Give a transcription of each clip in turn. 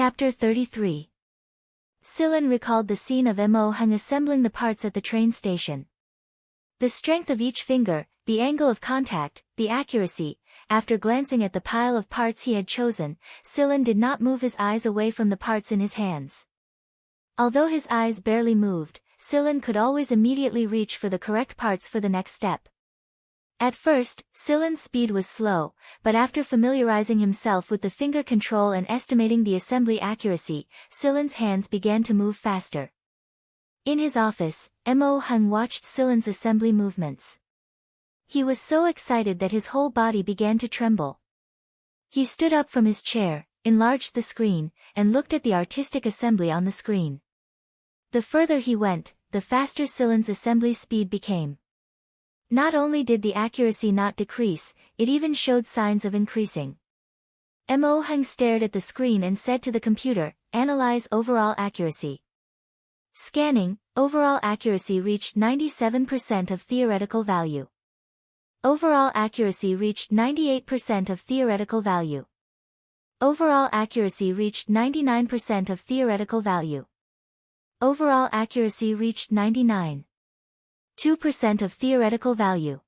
Chapter 33. Sillin recalled the scene of Mo Hung assembling the parts at the train station. The strength of each finger, the angle of contact, the accuracy. After glancing at the pile of parts he had chosen, Sillin did not move his eyes away from the parts in his hands. Although his eyes barely moved, Sillin could always immediately reach for the correct parts for the next step. At first, Sillin's speed was slow, but after familiarizing himself with the finger control and estimating the assembly accuracy, Sillin's hands began to move faster. In his office, Mo Hung watched Sillin's assembly movements. He was so excited that his whole body began to tremble. He stood up from his chair, enlarged the screen, and looked at the artistic assembly on the screen. The further he went, the faster Sillin's assembly speed became. Not only did the accuracy not decrease, it even showed signs of increasing. Mo Hung stared at the screen and said to the computer, "Analyze overall accuracy." Scanning, overall accuracy reached 97% of theoretical value. Overall accuracy reached 98% of theoretical value. Overall accuracy reached 99% of theoretical value. Overall accuracy reached 99.2% of theoretical value.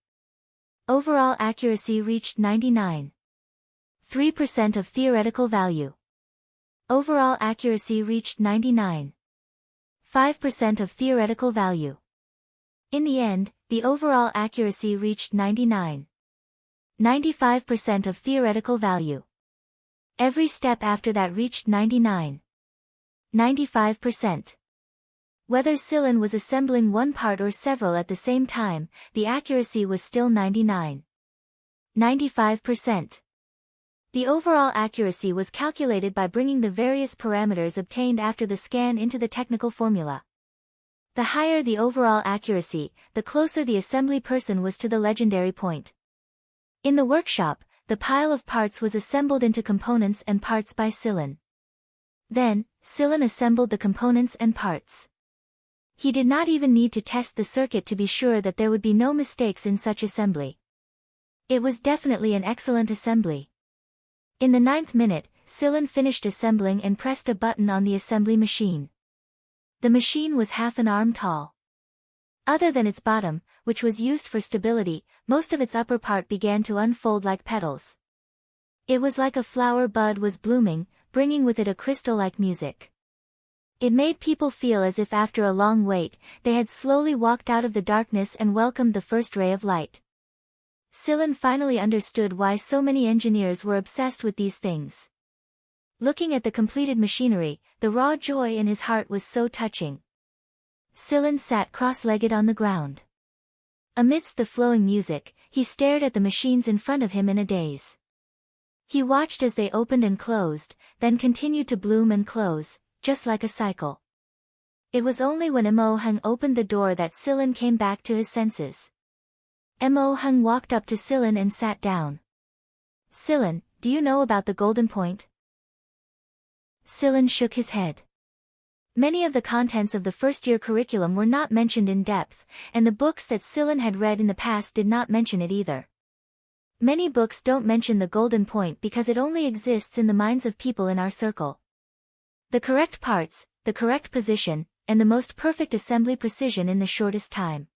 Overall accuracy reached 99.3% of theoretical value. Overall accuracy reached 99.5% of theoretical value. In the end, the overall accuracy reached 99.95% of theoretical value. Every step after that reached 99.95%. Whether Sillin was assembling one part or several at the same time, the accuracy was still 99.95%. The overall accuracy was calculated by bringing the various parameters obtained after the scan into the technical formula. The higher the overall accuracy, the closer the assembly person was to the legendary point. In the workshop, the pile of parts was assembled into components and parts by Sillin. Then, Sillin assembled the components and parts. He did not even need to test the circuit to be sure that there would be no mistakes in such assembly. It was definitely an excellent assembly. In the 9th minute, Sillin finished assembling and pressed a button on the assembly machine. The machine was half an arm tall. Other than its bottom, which was used for stability, most of its upper part began to unfold like petals. It was like a flower bud was blooming, bringing with it a crystal-like music. It made people feel as if after a long wait, they had slowly walked out of the darkness and welcomed the first ray of light. Sillin finally understood why so many engineers were obsessed with these things. Looking at the completed machinery, the raw joy in his heart was so touching. Sillin sat cross-legged on the ground. Amidst the flowing music, he stared at the machines in front of him in a daze. He watched as they opened and closed, then continued to bloom and close, just like a cycle. It was only when Mo Hung opened the door that Sillin came back to his senses. Mo Hung walked up to Sillin and sat down. "Sillin, do you know about the golden point?" Sillin shook his head. Many of the contents of the first-year curriculum were not mentioned in depth, and the books that Sillin had read in the past did not mention it either. Many books don't mention the golden point because it only exists in the minds of people in our circle. The correct parts, the correct position, and the most perfect assembly precision in the shortest time.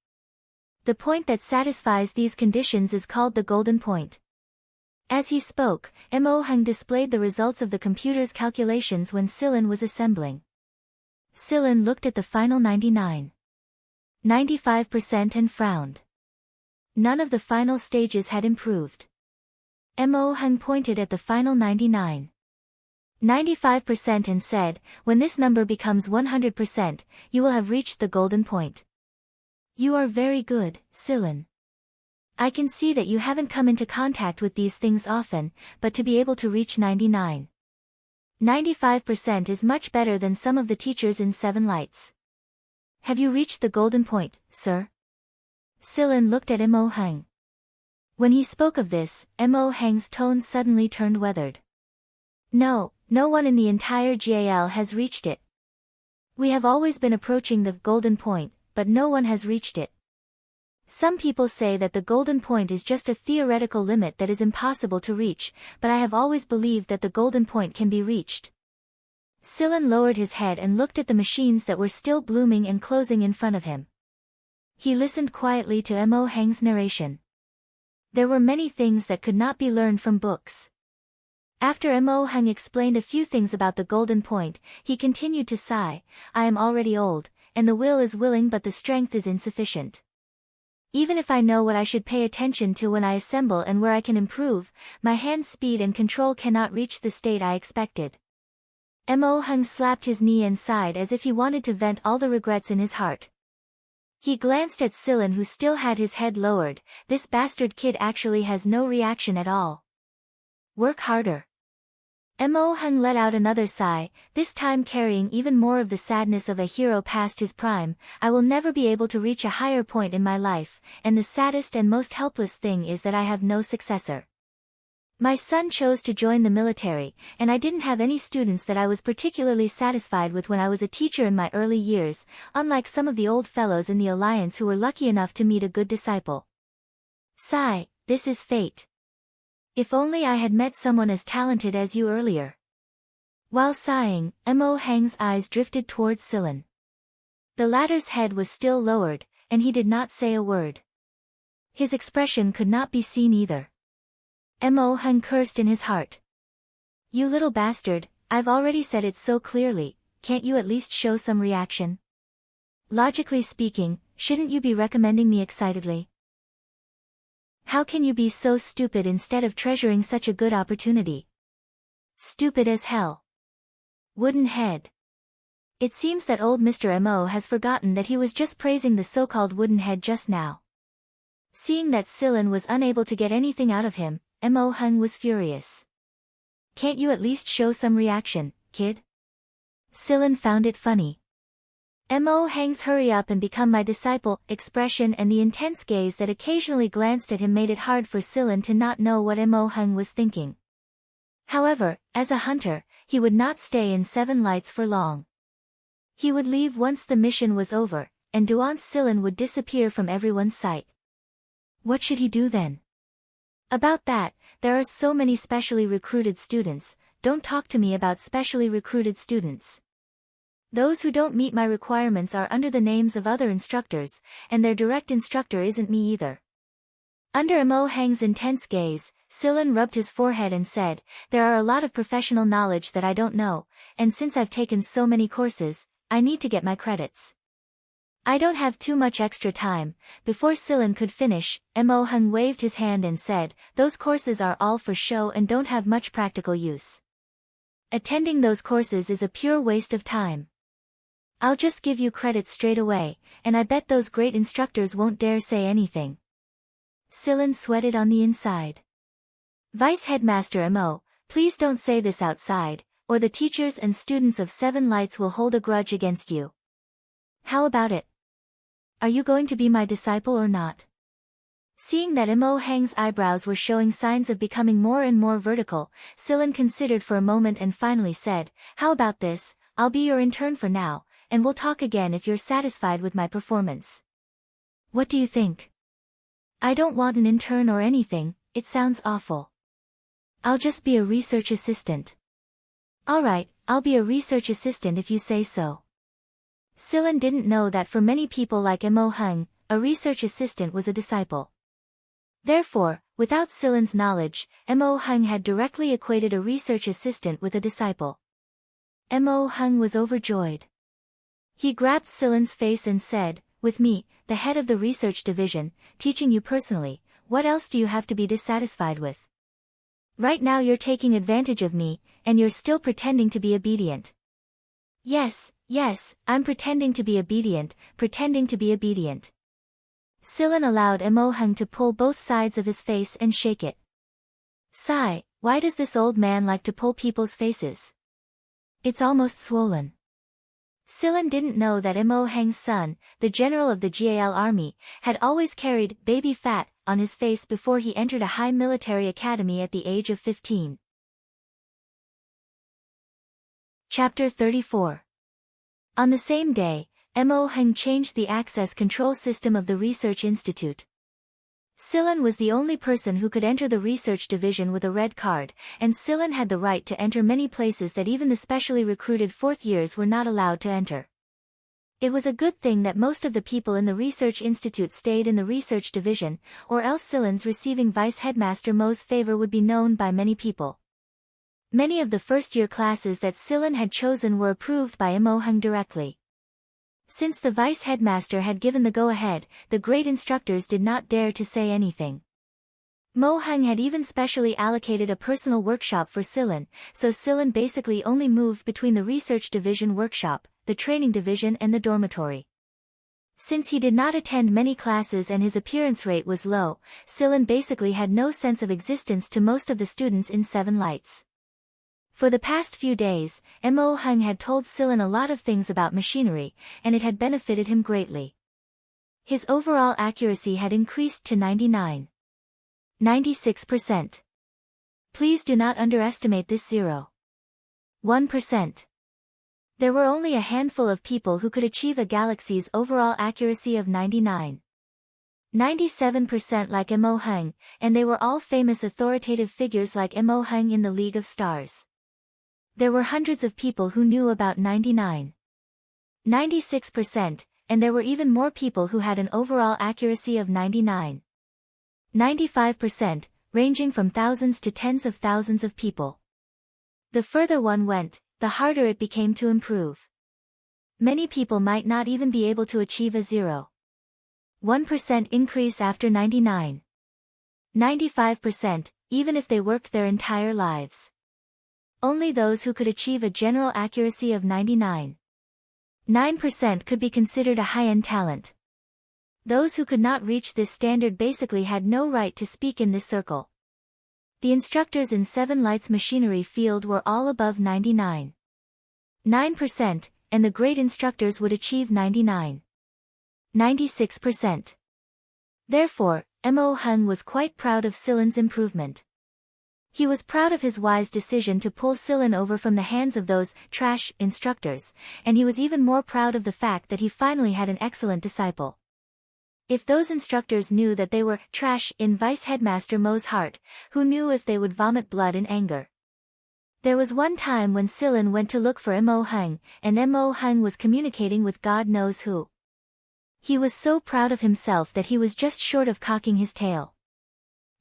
The point that satisfies these conditions is called the golden point. As he spoke, Mo Hung displayed the results of the computer's calculations when Sillin was assembling. Sillin looked at the final 99.95% and frowned. None of the final stages had improved. Mo Hung pointed at the final 99.95% and said, "When this number becomes 100%, you will have reached the golden point." "You are very good, Sillin. I can see that you haven't come into contact with these things often, but to be able to reach 99.95% is much better than some of the teachers in 7 Lights. Have you reached the golden point, sir?" Sillin looked at Mo Hung. When he spoke of this, Mo Hung's tone suddenly turned weathered. No one in the entire GAL has reached it. We have always been approaching the golden point, but no one has reached it. Some people say that the golden point is just a theoretical limit that is impossible to reach, but I have always believed that the golden point can be reached. Silen lowered his head and looked at the machines that were still blooming and closing in front of him. He listened quietly to Mo Heng's narration. There were many things that could not be learned from books. After Mo Heng explained a few things about the golden point, he continued to sigh. I am already old, and the will is willing but the strength is insufficient. Even if I know what I should pay attention to when I assemble and where I can improve, my hand speed and control cannot reach the state I expected. Mo Heng slapped his knee and sighed as if he wanted to vent all the regrets in his heart. He glanced at Silen, who still had his head lowered. This bastard kid actually has no reaction at all. Work harder. Mo Heng let out another sigh, this time carrying even more of the sadness of a hero past his prime. I will never be able to reach a higher point in my life, and the saddest and most helpless thing is that I have no successor. My son chose to join the military, and I didn't have any students that I was particularly satisfied with when I was a teacher in my early years, unlike some of the old fellows in the alliance who were lucky enough to meet a good disciple. Sigh, this is fate. If only I had met someone as talented as you earlier. While sighing, Mo Heng's eyes drifted towards Silen. The latter's head was still lowered, and he did not say a word. His expression could not be seen either. Mo Heng cursed in his heart. You little bastard, I've already said it so clearly, can't you at least show some reaction? Logically speaking, shouldn't you be recommending me excitedly? How can you be so stupid instead of treasuring such a good opportunity? Stupid as hell. Wooden head. It seems that old Mr. Mo has forgotten that he was just praising the so-called wooden head just now. Seeing that Silen was unable to get anything out of him, Mo Heng was furious. Can't you at least show some reaction, kid? Silen found it funny. Mo Heng's hurry up and become my disciple expression and the intense gaze that occasionally glanced at him made it hard for Silen to not know what Mo Heng was thinking. However, as a hunter, he would not stay in Seven Lights for long. He would leave once the mission was over, and Duance Silen would disappear from everyone's sight. What should he do then? About that, there are so many specially recruited students. Don't talk to me about specially recruited students. Those who don't meet my requirements are under the names of other instructors, and their direct instructor isn't me either. Under Mo Heng's intense gaze, Silen rubbed his forehead and said, there are a lot of professional knowledge that I don't know, and since I've taken so many courses, I need to get my credits. I don't have too much extra time. Before Silen could finish, Mo Heng waved his hand and said, those courses are all for show and don't have much practical use. Attending those courses is a pure waste of time. I'll just give you credit straight away, and I bet those great instructors won't dare say anything. Silen sweated on the inside. Vice Headmaster Mo, please don't say this outside, or the teachers and students of Seven Lights will hold a grudge against you. How about it? Are you going to be my disciple or not? Seeing that Mo Heng's eyebrows were showing signs of becoming more and more vertical, Silen considered for a moment and finally said, how about this, I'll be your intern for now, and we'll talk again if you're satisfied with my performance. What do you think? I don't want an intern or anything, it sounds awful. I'll just be a research assistant. Alright, I'll be a research assistant if you say so. Silen didn't know that for many people like Mo Heng, a research assistant was a disciple. Therefore, without Silen's knowledge, Mo Heng had directly equated a research assistant with a disciple. Mo Heng was overjoyed. He grabbed Silen's face and said, with me, the head of the research division, teaching you personally, what else do you have to be dissatisfied with? Right now you're taking advantage of me, and you're still pretending to be obedient. Yes, I'm pretending to be obedient, pretending to be obedient. Silen allowed Mo Heng to pull both sides of his face and shake it. Sigh, why does this old man like to pull people's faces? It's almost swollen. Silen didn't know that Mo Heng's son, the general of the Gal army, had always carried baby fat on his face before he entered a high military academy at the age of 15. Chapter 34. On the same day, Mo Heng changed the access control system of the Research Institute. Sillin was the only person who could enter the research division with a red card, and Sillin had the right to enter many places that even the specially recruited fourth years were not allowed to enter. It was a good thing that most of the people in the research institute stayed in the research division, or else Sillin's receiving vice headmaster Mo's favor would be known by many people. Many of the first-year classes that Sillin had chosen were approved by Mo Hung directly. Since the vice headmaster had given the go-ahead, the great instructors did not dare to say anything. Mo Hung had even specially allocated a personal workshop for Sillin, so Sillin basically only moved between the research division workshop, the training division and the dormitory. Since he did not attend many classes and his appearance rate was low, Sillin basically had no sense of existence to most of the students in Seven Lights. For the past few days, Mo Hung had told Sillin a lot of things about machinery, and it had benefited him greatly. His overall accuracy had increased to 96%. Please do not underestimate this 1%. There were only a handful of people who could achieve a galaxy's overall accuracy of 97% like Mo Hung, and they were all famous authoritative figures like Mo Hung in the League of Stars. There were hundreds of people who knew about 96%, and there were even more people who had an overall accuracy of 95%, ranging from thousands to tens of thousands of people. The further one went, the harder it became to improve. Many people might not even be able to achieve a 1% increase after 95%, even if they worked their entire lives. Only those who could achieve a general accuracy of 99% could be considered a high-end talent. Those who could not reach this standard basically had no right to speak in this circle. The instructors in Seven Lights machinery field were all above 99%, and the great instructors would achieve 96%. Therefore, Mo Hung was quite proud of Sillin's improvement. He was proud of his wise decision to pull Sillin over from the hands of those trash instructors, and he was even more proud of the fact that he finally had an excellent disciple. If those instructors knew that they were trash in Vice Headmaster Mo's heart, who knew if they would vomit blood in anger? There was one time when Sillin went to look for Mo Hung, and Mo Hung was communicating with God knows who. He was so proud of himself that he was just short of cocking his tail.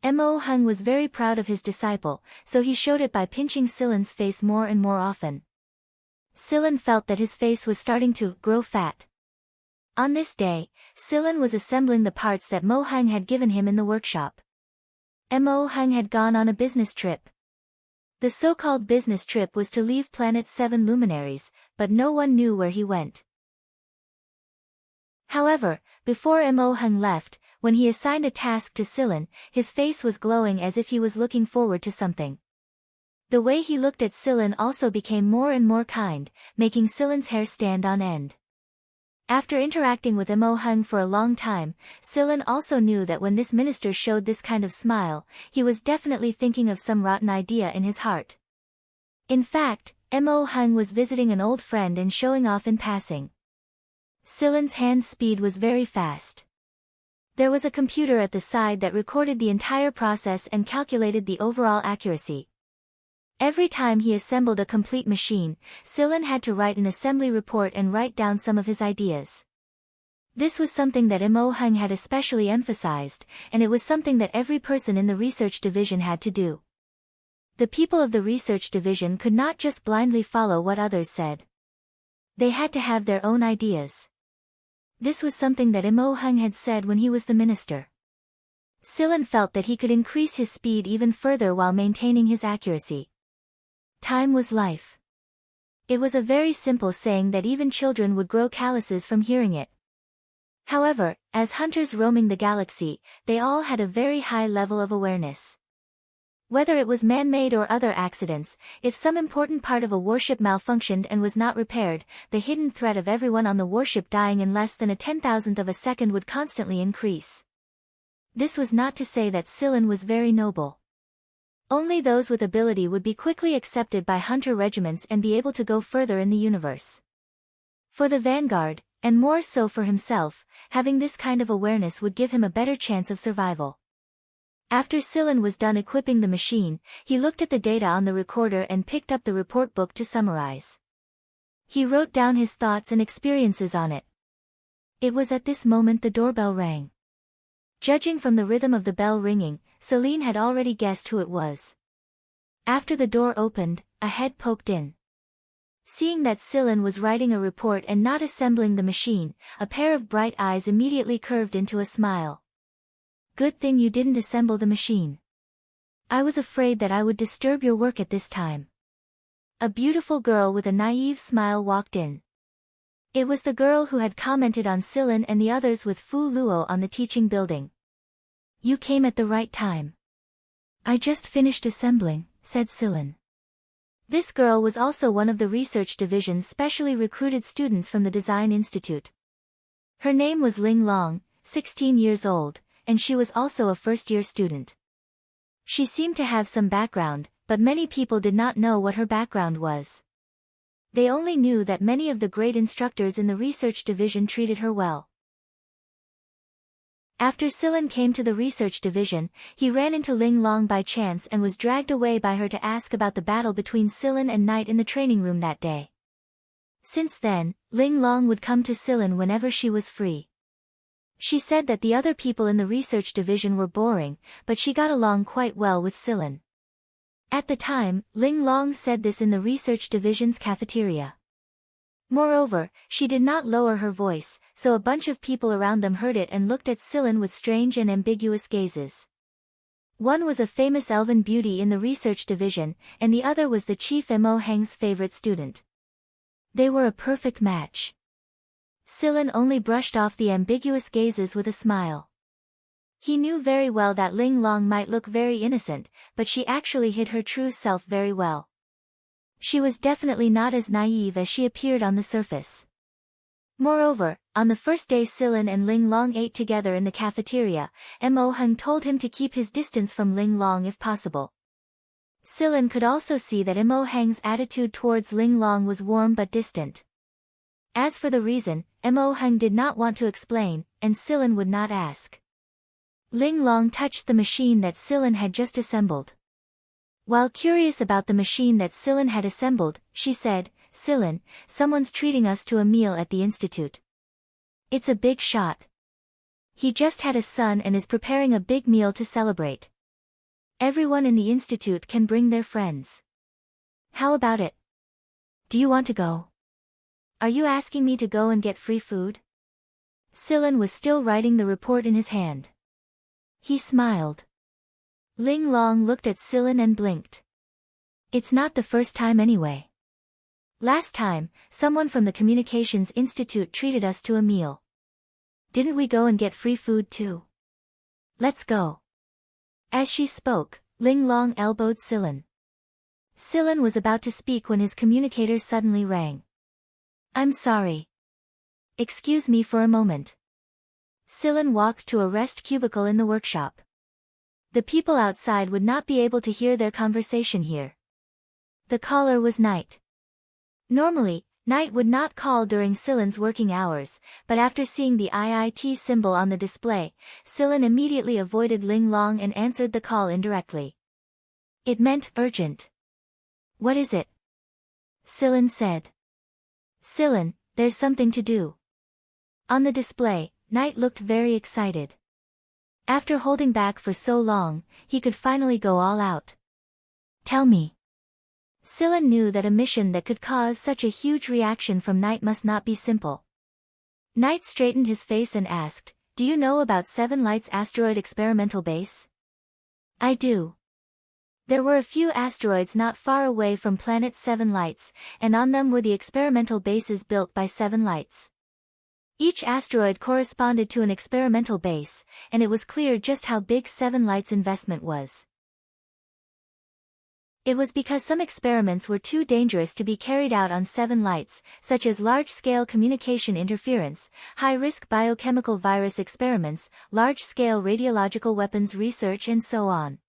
Mo Hung was very proud of his disciple, so he showed it by pinching Sillin's face more and more often. Sillin felt that his face was starting to grow fat. On this day, Sillin was assembling the parts that Mo Hung had given him in the workshop. Mo Hung had gone on a business trip. The so-called business trip was to leave Planet 7 luminaries, but no one knew where he went. However, before Mo Hung left, when he assigned a task to Sillin, his face was glowing as if he was looking forward to something. The way he looked at Sillin also became more and more kind, making Sillin's hair stand on end. After interacting with Mo Hung for a long time, Sillin also knew that when this minister showed this kind of smile, he was definitely thinking of some rotten idea in his heart. In fact, Mo Hung was visiting an old friend and showing off in passing. Sillin's hand speed was very fast. There was a computer at the side that recorded the entire process and calculated the overall accuracy. Every time he assembled a complete machine, Sillin had to write an assembly report and write down some of his ideas. This was something that Mo Hung had especially emphasized, and it was something that every person in the research division had to do. The people of the research division could not just blindly follow what others said. They had to have their own ideas. This was something that Mo Hung had said when he was the minister. Sillin felt that he could increase his speed even further while maintaining his accuracy. Time was life. It was a very simple saying that even children would grow calluses from hearing it. However, as hunters roaming the galaxy, they all had a very high level of awareness. Whether it was man-made or other accidents, if some important part of a warship malfunctioned and was not repaired, the hidden threat of everyone on the warship dying in less than a 10,000th of a second would constantly increase. This was not to say that Sillin was very noble. Only those with ability would be quickly accepted by hunter regiments and be able to go further in the universe. For the Vanguard, and more so for himself, having this kind of awareness would give him a better chance of survival. After Silen was done equipping the machine, he looked at the data on the recorder and picked up the report book to summarize. He wrote down his thoughts and experiences on it. It was at this moment the doorbell rang. Judging from the rhythm of the bell ringing, Celine had already guessed who it was. After the door opened, a head poked in. Seeing that Silen was writing a report and not assembling the machine, a pair of bright eyes immediately curved into a smile. Good thing you didn't assemble the machine. I was afraid that I would disturb your work at this time. A beautiful girl with a naive smile walked in. It was the girl who had commented on Silen and the others with Fu Luo on the teaching building. You came at the right time. I just finished assembling, said Silen. This girl was also one of the research division's specially recruited students from the Design Institute. Her name was Ling Long, 16 years old, and she was also a first-year student. She seemed to have some background, but many people did not know what her background was. They only knew that many of the great instructors in the research division treated her well. After Silen came to the research division, he ran into Ling Long by chance and was dragged away by her to ask about the battle between Silen and Knight in the training room that day. Since then, Ling Long would come to Silen whenever she was free. She said that the other people in the research division were boring, but she got along quite well with Silen. At the time, Ling Long said this in the research division's cafeteria. Moreover, she did not lower her voice, so a bunch of people around them heard it and looked at Silen with strange and ambiguous gazes. One was a famous elven beauty in the research division, and the other was the chief Mo Heng's favorite student. They were a perfect match. Silen only brushed off the ambiguous gazes with a smile. He knew very well that Ling Long might look very innocent, but she actually hid her true self very well. She was definitely not as naive as she appeared on the surface. Moreover, on the first day Silen and Ling Long ate together in the cafeteria, Mo Heng told him to keep his distance from Ling Long if possible. Silen could also see that Mo Heng's attitude towards Ling Long was warm but distant. As for the reason, Mo Heng did not want to explain, and Silen would not ask. Ling Long touched the machine that Silen had just assembled. While curious about the machine that Silen had assembled, she said, Silen, someone's treating us to a meal at the institute. It's a big shot. He just had a son and is preparing a big meal to celebrate. Everyone in the institute can bring their friends. How about it? Do you want to go? Are you asking me to go and get free food? Silen was still writing the report in his hand. He smiled. Ling Long looked at Silen and blinked. It's not the first time anyway. Last time, someone from the Communications Institute treated us to a meal. Didn't we go and get free food too? Let's go. As she spoke, Ling Long elbowed Silen. Silen was about to speak when his communicator suddenly rang. I'm sorry. Excuse me for a moment. Silen walked to a rest cubicle in the workshop. The people outside would not be able to hear their conversation here. The caller was Knight. Normally, Knight would not call during Silen's working hours, but after seeing the IIT symbol on the display, Silen immediately avoided Ling Long and answered the call indirectly. It meant urgent. What is it? Silen said. Silen, there's something to do. On the display, Knight looked very excited. After holding back for so long, he could finally go all out. Tell me. Silen knew that a mission that could cause such a huge reaction from Knight must not be simple. Knight straightened his face and asked, Do you know about Seven Lights Asteroid Experimental Base? I do. There were a few asteroids not far away from planet Seven Lights, and on them were the experimental bases built by Seven Lights. Each asteroid corresponded to an experimental base, and it was clear just how big Seven Lights' investment was. It was because some experiments were too dangerous to be carried out on Seven Lights, such as large-scale communication interference, high-risk biochemical virus experiments, large-scale radiological weapons research and so on.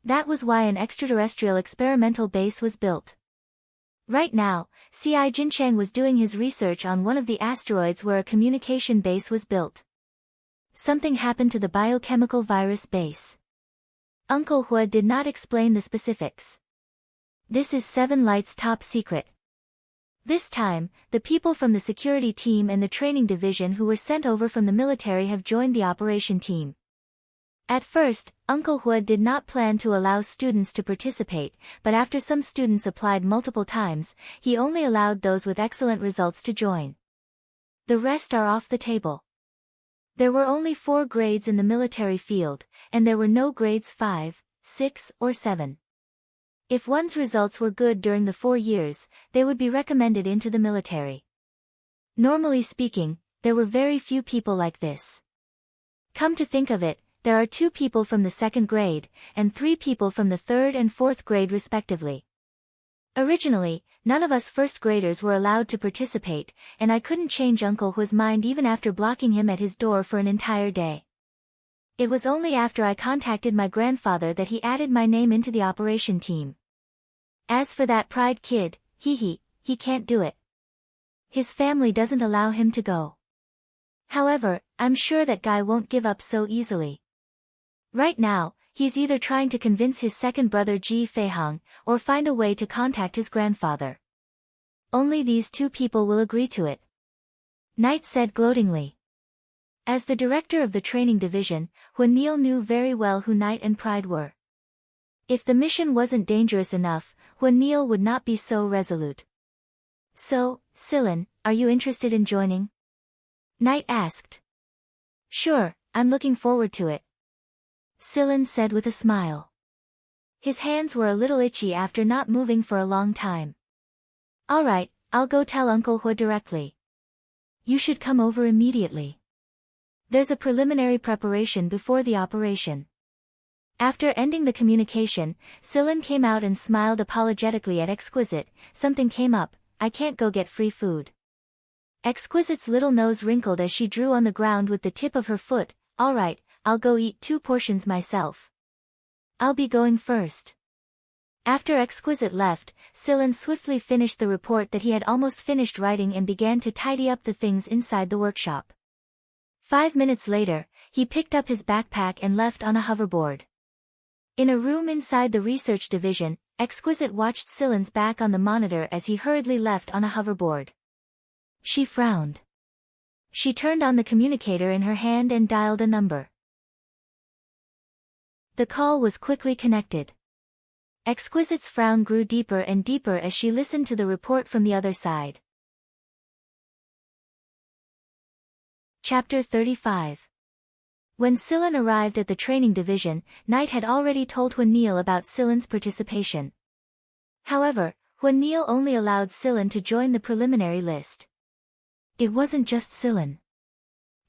That was why an extraterrestrial experimental base was built. Right now, C.I. Jinchang was doing his research on one of the asteroids where a communication base was built. Something happened to the biochemical virus base. Uncle Hua did not explain the specifics. This is Seven Light's top secret. This time, the people from the security team and the training division who were sent over from the military have joined the operation team. At first, Uncle Hua did not plan to allow students to participate, but after some students applied multiple times, he only allowed those with excellent results to join. The rest are off the table. There were only 4 grades in the military field, and there were no grades 5, 6, or 7. If one's results were good during the 4 years, they would be recommended into the military. Normally speaking, there were very few people like this. Come to think of it, there are 2 people from the 2nd grade, and 3 people from the 3rd and 4th grade respectively. Originally, none of us 1st graders were allowed to participate, and I couldn't change Uncle Hua's mind even after blocking him at his door for an entire day. It was only after I contacted my grandfather that he added my name into the operation team. As for that Pride kid, he can't do it. His family doesn't allow him to go. However, I'm sure that guy won't give up so easily. Right now, he's either trying to convince his second brother Ji Feihang, or find a way to contact his grandfather. Only these 2 people will agree to it. Knight said gloatingly. As the director of the training division, Huan Neil knew very well who Knight and Pride were. If the mission wasn't dangerous enough, Huan Neil would not be so resolute. So, Silan, are you interested in joining? Knight asked. Sure, I'm looking forward to it. Silan said with a smile. His hands were a little itchy after not moving for a long time. Alright, I'll go tell Uncle Hua directly. You should come over immediately. There's a preliminary preparation before the operation. After ending the communication, Silan came out and smiled apologetically at Exquisite. Something came up, I can't go get free food. Exquisite's little nose wrinkled as she drew on the ground with the tip of her foot. Alright, I'll go eat 2 portions myself. I'll be going first. After Exquisite left, Silan swiftly finished the report that he had almost finished writing and began to tidy up the things inside the workshop. 5 minutes later, he picked up his backpack and left on a hoverboard. In a room inside the research division, Exquisite watched Silan's back on the monitor as he hurriedly left on a hoverboard. She frowned. She turned on the communicator in her hand and dialed a number. The call was quickly connected. Exquisite's frown grew deeper and deeper as she listened to the report from the other side. Chapter 35. When Silan arrived at the training division, Knight had already told Huan Neil about Silan's participation. However, Huan Neil only allowed Silan to join the preliminary list. It wasn't just Silan.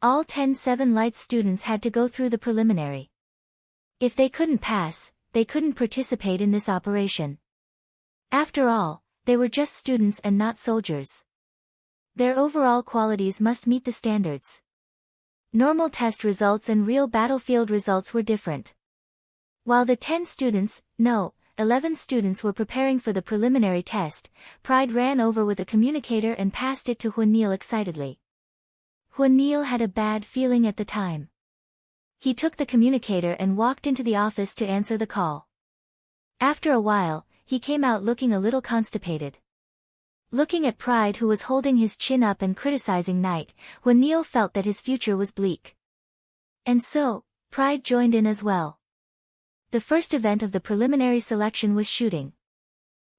All 10 Seven Lights students had to go through the preliminary. If they couldn't pass, they couldn't participate in this operation. After all, they were just students and not soldiers. Their overall qualities must meet the standards. Normal test results and real battlefield results were different. While the 11 students were preparing for the preliminary test, Pride ran over with a communicator and passed it to Huan Neil excitedly. Huan Neil had a bad feeling at the time. He took the communicator and walked into the office to answer the call. After a while, he came out looking a little constipated. Looking at Pride, who was holding his chin up and criticizing Knight, Huan Neil felt that his future was bleak. And so, Pride joined in as well. The first event of the preliminary selection was shooting.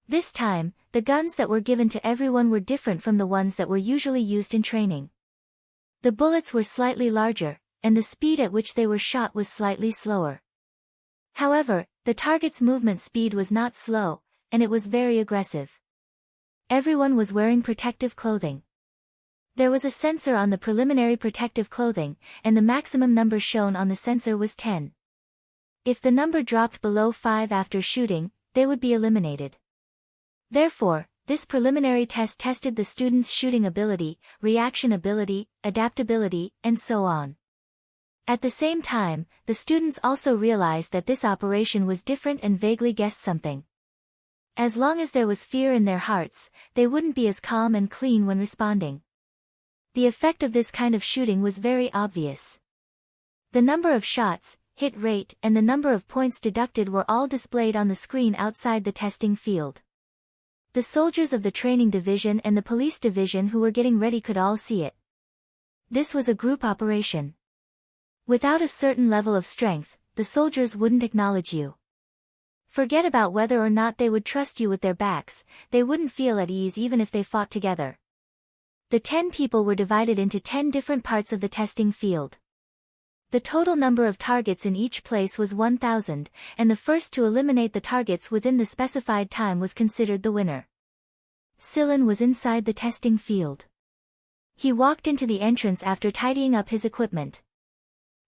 This time, the guns that were given to everyone were different from the ones that were usually used in training. The bullets were slightly larger, and the speed at which they were shot was slightly slower. However, the target's movement speed was not slow, and it was very aggressive. Everyone was wearing protective clothing. There was a sensor on the preliminary protective clothing, and the maximum number shown on the sensor was 10. If the number dropped below 5 after shooting, they would be eliminated. Therefore, this preliminary test tested the students' shooting ability, reaction ability, adaptability, and so on. At the same time, the students also realized that this operation was different and vaguely guessed something. As long as there was fear in their hearts, they wouldn't be as calm and clean when responding. The effect of this kind of shooting was very obvious. The number of shots, hit rate, and the number of points deducted were all displayed on the screen outside the testing field. The soldiers of the training division and the police division who were getting ready could all see it. This was a group operation. Without a certain level of strength, the soldiers wouldn't acknowledge you. Forget about whether or not they would trust you with their backs, they wouldn't feel at ease even if they fought together. The 10 people were divided into 10 different parts of the testing field. The total number of targets in each place was 1,000, and the first to eliminate the targets within the specified time was considered the winner. Silen was inside the testing field. He walked into the entrance after tidying up his equipment.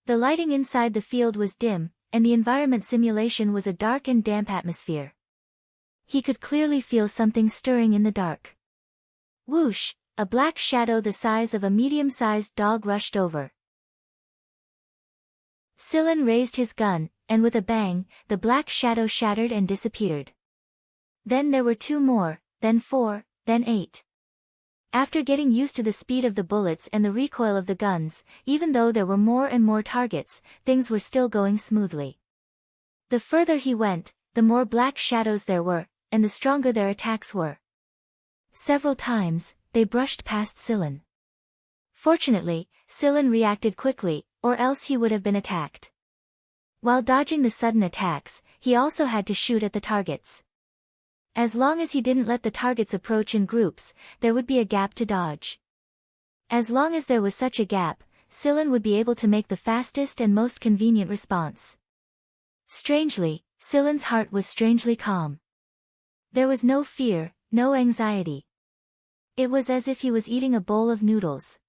The lighting inside the field was dim, and the environment simulation was a dark and damp atmosphere. He could clearly feel something stirring in the dark. Whoosh! A black shadow the size of a medium-sized dog rushed over. Silen raised his gun, and with a bang, the black shadow shattered and disappeared. Then there were 2 more, then 4, then 8. After getting used to the speed of the bullets and the recoil of the guns, even though there were more and more targets, things were still going smoothly. The further he went, the more black shadows there were, and the stronger their attacks were. Several times, they brushed past Silen. Fortunately, Silen reacted quickly, or else he would have been attacked. While dodging the sudden attacks, he also had to shoot at the targets. As long as he didn't let the targets approach in groups, there would be a gap to dodge. As long as there was such a gap, Silen would be able to make the fastest and most convenient response. Strangely, Silen's heart was strangely calm. There was no fear, no anxiety. It was as if he was eating a bowl of noodles.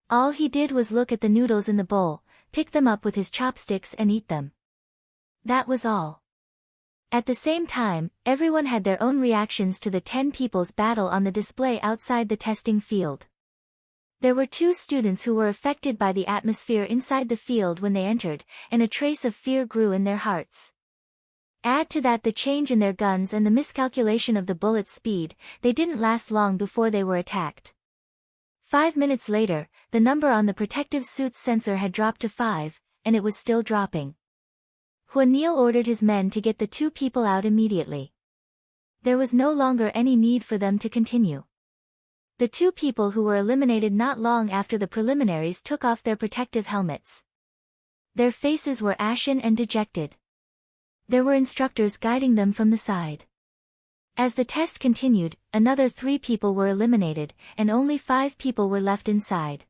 All he did was look at the noodles in the bowl, pick them up with his chopsticks and eat them. That was all. At the same time, everyone had their own reactions to the 10 people's battle on the display outside the testing field. There were 2 students who were affected by the atmosphere inside the field when they entered, and a trace of fear grew in their hearts. Add to that the change in their guns and the miscalculation of the bullet's speed, they didn't last long before they were attacked. 5 minutes later, the number on the protective suit's sensor had dropped to 5, and it was still dropping. Huanil ordered his men to get the 2 people out immediately. There was no longer any need for them to continue. The 2 people who were eliminated not long after the preliminaries took off their protective helmets. Their faces were ashen and dejected. There were instructors guiding them from the side. As the test continued, another 3 people were eliminated, and only 5 people were left inside.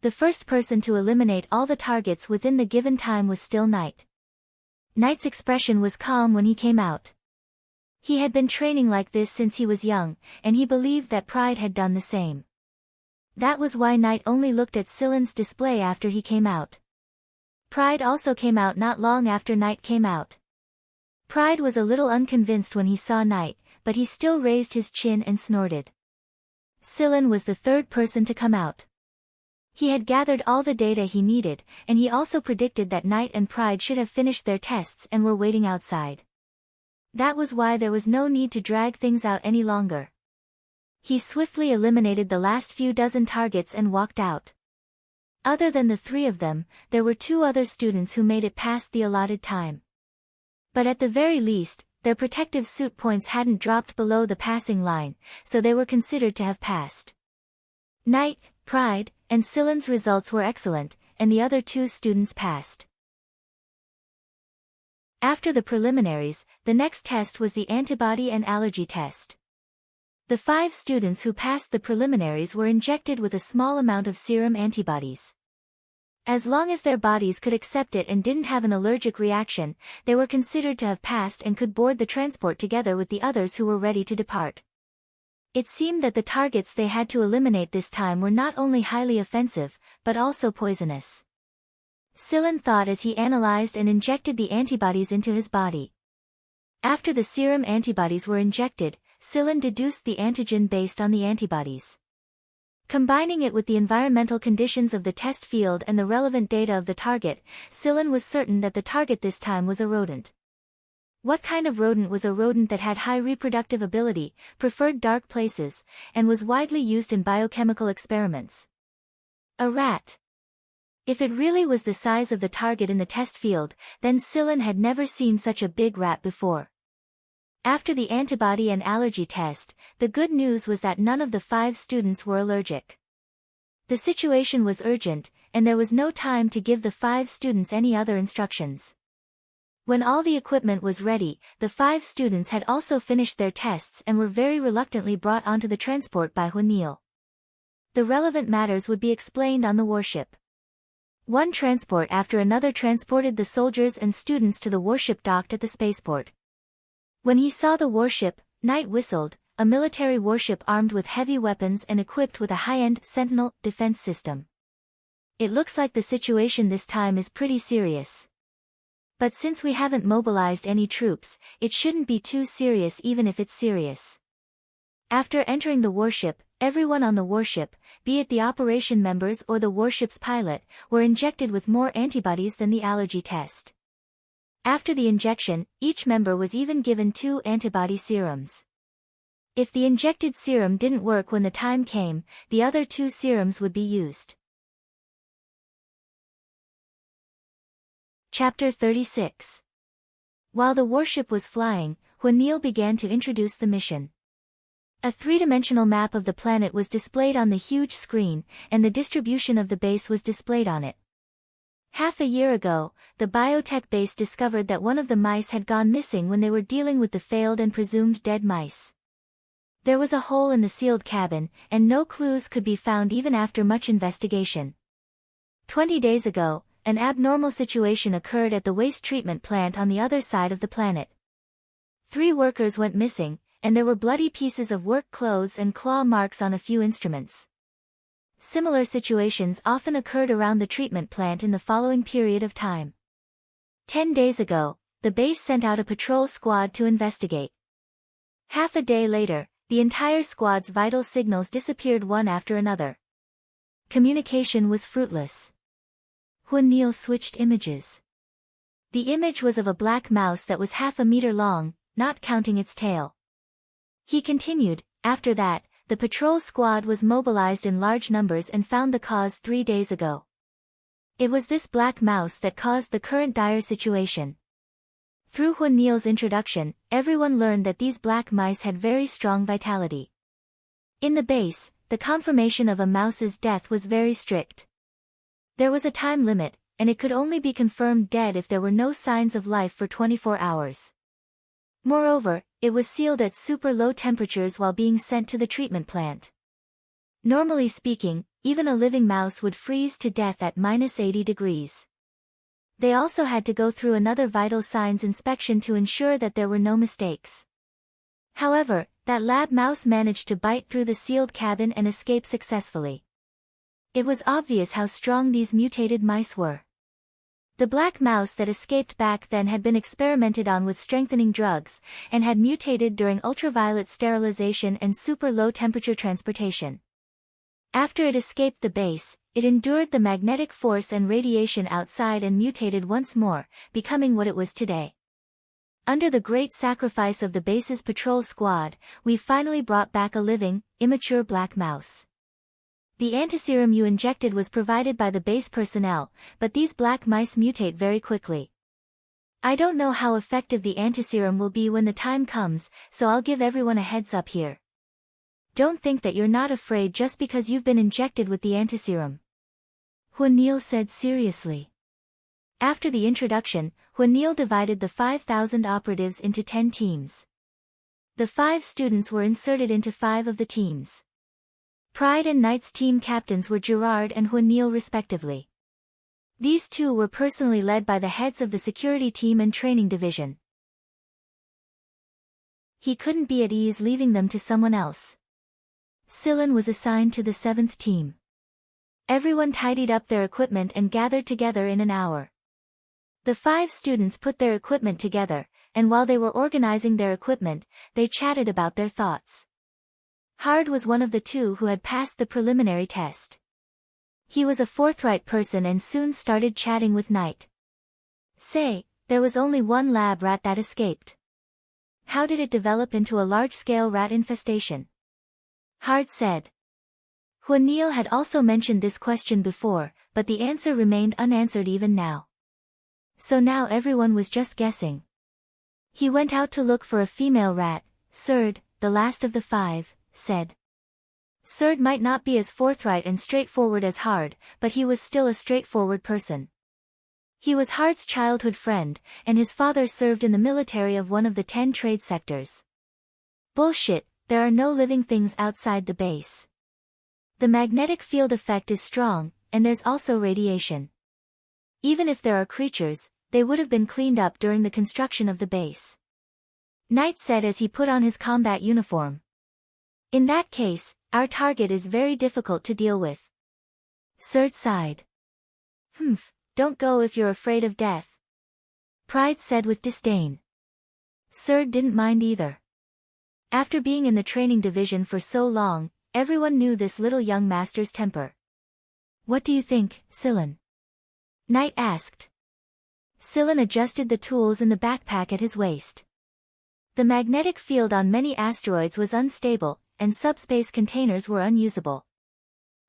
The first person to eliminate all the targets within the given time was still Knight. Knight's expression was calm when he came out. He had been training like this since he was young, and he believed that Pride had done the same. That was why Knight only looked at Silen's display after he came out. Pride also came out not long after Knight came out. Pride was a little unconvinced when he saw Knight, but he still raised his chin and snorted. Silen was the 3rd person to come out. He had gathered all the data he needed, and he also predicted that Knight and Pride should have finished their tests and were waiting outside. That was why there was no need to drag things out any longer. He swiftly eliminated the last few dozen targets and walked out. Other than the 3 of them, there were 2 other students who made it past the allotted time. But at the very least, their protective suit points hadn't dropped below the passing line, so they were considered to have passed. Knight, Pride, and Silen's results were excellent, and the other 2 students passed. After the preliminaries, the next test was the antibody and allergy test. The 5 students who passed the preliminaries were injected with a small amount of serum antibodies. As long as their bodies could accept it and didn't have an allergic reaction, they were considered to have passed and could board the transport together with the others who were ready to depart. It seemed that the targets they had to eliminate this time were not only highly offensive, but also poisonous. Silen thought as he analyzed and injected the antibodies into his body. After the serum antibodies were injected, Silen deduced the antigen based on the antibodies. Combining it with the environmental conditions of the test field and the relevant data of the target, Silen was certain that the target this time was a rodent. What kind of rodent was a rodent that had high reproductive ability, preferred dark places, and was widely used in biochemical experiments? A rat. If it really was the size of the target in the test field, then Sillin had never seen such a big rat before. After the antibody and allergy test, the good news was that none of the 5 students were allergic. The situation was urgent, and there was no time to give the 5 students any other instructions. When all the equipment was ready, the 5 students had also finished their tests and were very reluctantly brought onto the transport by Huanil. The relevant matters would be explained on the warship. One transport after another transported the soldiers and students to the warship docked at the spaceport. When he saw the warship, Knight whistled, a military warship armed with heavy weapons and equipped with a high-end Sentinel defense system. It looks like the situation this time is pretty serious. But since we haven't mobilized any troops, it shouldn't be too serious even if it's serious. After entering the warship, everyone on the warship, be it the operation members or the warship's pilot, were injected with more antibodies than the allergy test. After the injection, each member was even given 2 antibody serums. If the injected serum didn't work when the time came, the other 2 serums would be used. Chapter 36. While the warship was flying, Huanil began to introduce the mission. A 3-dimensional map of the planet was displayed on the huge screen, and the distribution of the base was displayed on it. Half a year ago, the biotech base discovered that one of the mice had gone missing when they were dealing with the failed and presumed dead mice. There was a hole in the sealed cabin, and no clues could be found even after much investigation. 20 days ago, an abnormal situation occurred at the waste treatment plant on the other side of the planet. 3 workers went missing, and there were bloody pieces of work clothes and claw marks on a few instruments. Similar situations often occurred around the treatment plant in the following period of time. 10 days ago, the base sent out a patrol squad to investigate. Half a day later, the entire squad's vital signals disappeared one after another. Communication was fruitless. Huanil switched images. The image was of a black mouse that was half a meter long, not counting its tail. He continued, after that, the patrol squad was mobilized in large numbers and found the cause 3 days ago. It was this black mouse that caused the current dire situation. Through Huanil's introduction, everyone learned that these black mice had very strong vitality. In the base, the confirmation of a mouse's death was very strict. There was a time limit, and it could only be confirmed dead if there were no signs of life for 24 hours. Moreover, it was sealed at super low temperatures while being sent to the treatment plant. Normally speaking, even a living mouse would freeze to death at -80 degrees. They also had to go through another vital signs inspection to ensure that there were no mistakes. However, that lab mouse managed to bite through the sealed cabin and escape successfully. It was obvious how strong these mutated mice were. The black mouse that escaped back then had been experimented on with strengthening drugs, and had mutated during ultraviolet sterilization and super low temperature transportation. After it escaped the base, it endured the magnetic force and radiation outside and mutated once more, becoming what it was today. Under the great sacrifice of the base's patrol squad, we finally brought back a living, immature black mouse. The antiserum you injected was provided by the base personnel, but these black mice mutate very quickly. I don't know how effective the antiserum will be when the time comes, so I'll give everyone a heads up here. Don't think that you're not afraid just because you've been injected with the antiserum. Huanil said seriously. After the introduction, Huanil divided the 5,000 operatives into 10 teams. The 5 students were inserted into 5 of the teams. Pride and Knight's team captains were Gerard and Huanil respectively. These 2 were personally led by the heads of the security team and training division. He couldn't be at ease leaving them to someone else. Sillin was assigned to the 7th team. Everyone tidied up their equipment and gathered together in an hour. The 5 students put their equipment together, and while they were organizing their equipment, they chatted about their thoughts. Hard was one of the 2 who had passed the preliminary test. He was a forthright person and soon started chatting with Knight. Say, there was only one lab rat that escaped. How did it develop into a large-scale rat infestation? Hard said. Neil had also mentioned this question before, but the answer remained unanswered even now. So now everyone was just guessing. He went out to look for a female rat. Surd, the last of the 5, said. Surd might not be as forthright and straightforward as Hard, but he was still a straightforward person. He was Hard's childhood friend, and his father served in the military of one of the 10 trade sectors. Bullshit, there are no living things outside the base. The magnetic field effect is strong, and there's also radiation. Even if there are creatures, they would have been cleaned up during the construction of the base. Knight said as he put on his combat uniform. In that case, our target is very difficult to deal with. Surd sighed. Don't go if you're afraid of death. Pride said with disdain. Surd didn't mind either. After being in the training division for so long, everyone knew this little young master's temper. What do you think, Sillin? Knight asked. Sillin adjusted the tools in the backpack at his waist. The magnetic field on many asteroids was unstable, and subspace containers were unusable.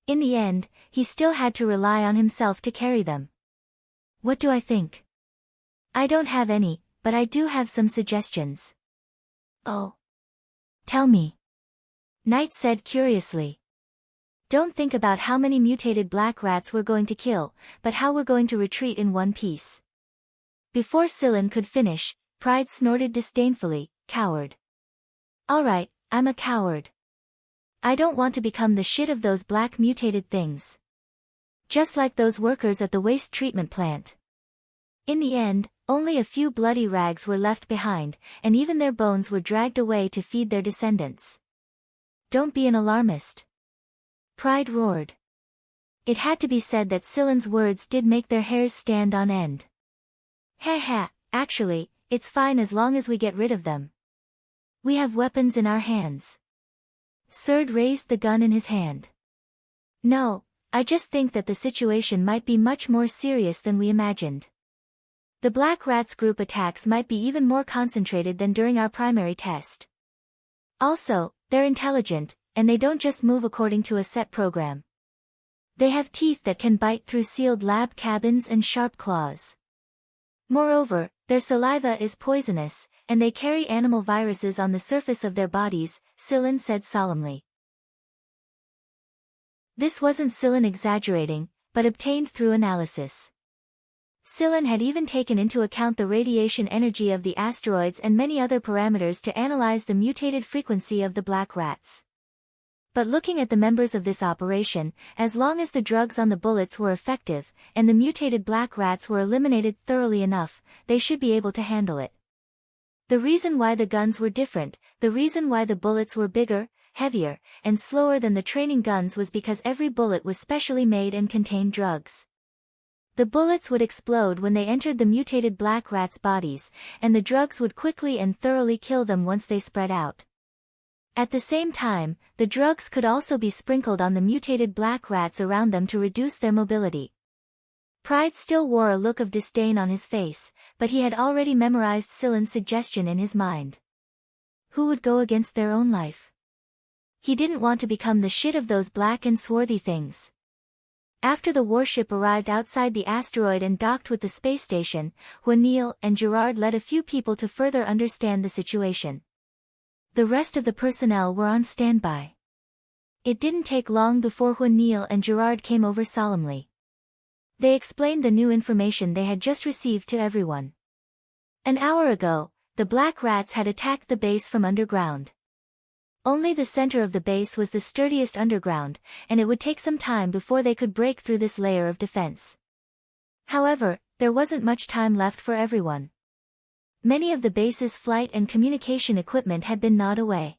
In the end, he still had to rely on himself to carry them. What do I think? I don't have any, but I do have some suggestions. Oh. Tell me. Knight said curiously. Don't think about how many mutated black rats we're going to kill, but how we're going to retreat in one piece. Before Sillin could finish, Pride snorted disdainfully, coward. Alright, I'm a coward. I don't want to become the shit of those black mutated things. Just like those workers at the waste treatment plant. In the end, only a few bloody rags were left behind, and even their bones were dragged away to feed their descendants. Don't be an alarmist. Pride roared. It had to be said that Sillin's words did make their hairs stand on end. Ha, actually, it's fine as long as we get rid of them. We have weapons in our hands. Surd raised the gun in his hand. No, I just think that the situation might be much more serious than we imagined. The Black Rats group attacks might be even more concentrated than during our primary test. Also, they're intelligent, and they don't just move according to a set program. They have teeth that can bite through sealed lab cabins and sharp claws. Moreover, their saliva is poisonous, and they carry animal viruses on the surface of their bodies, Sillin said solemnly. This wasn't Sillin exaggerating, but obtained through analysis. Sillin had even taken into account the radiation energy of the asteroids and many other parameters to analyze the mutated frequency of the black rats. But looking at the members of this operation, as long as the drugs on the bullets were effective, and the mutated black rats were eliminated thoroughly enough, they should be able to handle it. The reason why the guns were different, the reason why the bullets were bigger, heavier, and slower than the training guns was because every bullet was specially made and contained drugs. The bullets would explode when they entered the mutated black rats' bodies, and the drugs would quickly and thoroughly kill them once they spread out. At the same time, the drugs could also be sprinkled on the mutated black rats around them to reduce their mobility. Pride still wore a look of disdain on his face, but he had already memorized Sillin's suggestion in his mind. Who would go against their own life? He didn't want to become the shit of those black and swarthy things. After the warship arrived outside the asteroid and docked with the space station, Neil and Gerard led a few people to further understand the situation. The rest of the personnel were on standby. It didn't take long before Neil and Gerard came over solemnly. They explained the new information they had just received to everyone. An hour ago, the black rats had attacked the base from underground. Only the center of the base was the sturdiest underground, and it would take some time before they could break through this layer of defense. However, there wasn't much time left for everyone. Many of the base's flight and communication equipment had been gnawed away.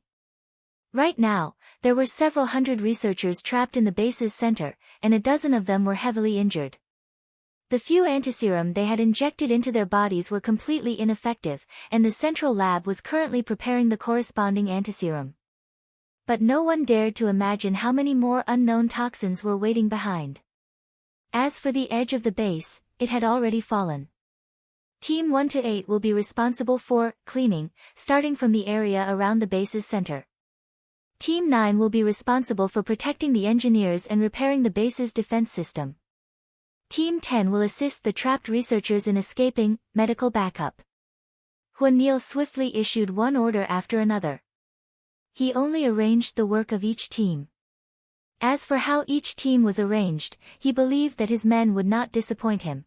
Right now, there were several hundred researchers trapped in the base's center, and a dozen of them were heavily injured. The few antiserum they had injected into their bodies were completely ineffective, and the central lab was currently preparing the corresponding antiserum. But no one dared to imagine how many more unknown toxins were waiting behind. As for the edge of the base, it had already fallen. Team 1 to 8 will be responsible for cleaning, starting from the area around the base's center. Team 9 will be responsible for protecting the engineers and repairing the base's defense system. Team 10 will assist the trapped researchers in escaping, medical backup. Huan Niel swiftly issued one order after another. He only arranged the work of each team. As for how each team was arranged, he believed that his men would not disappoint him.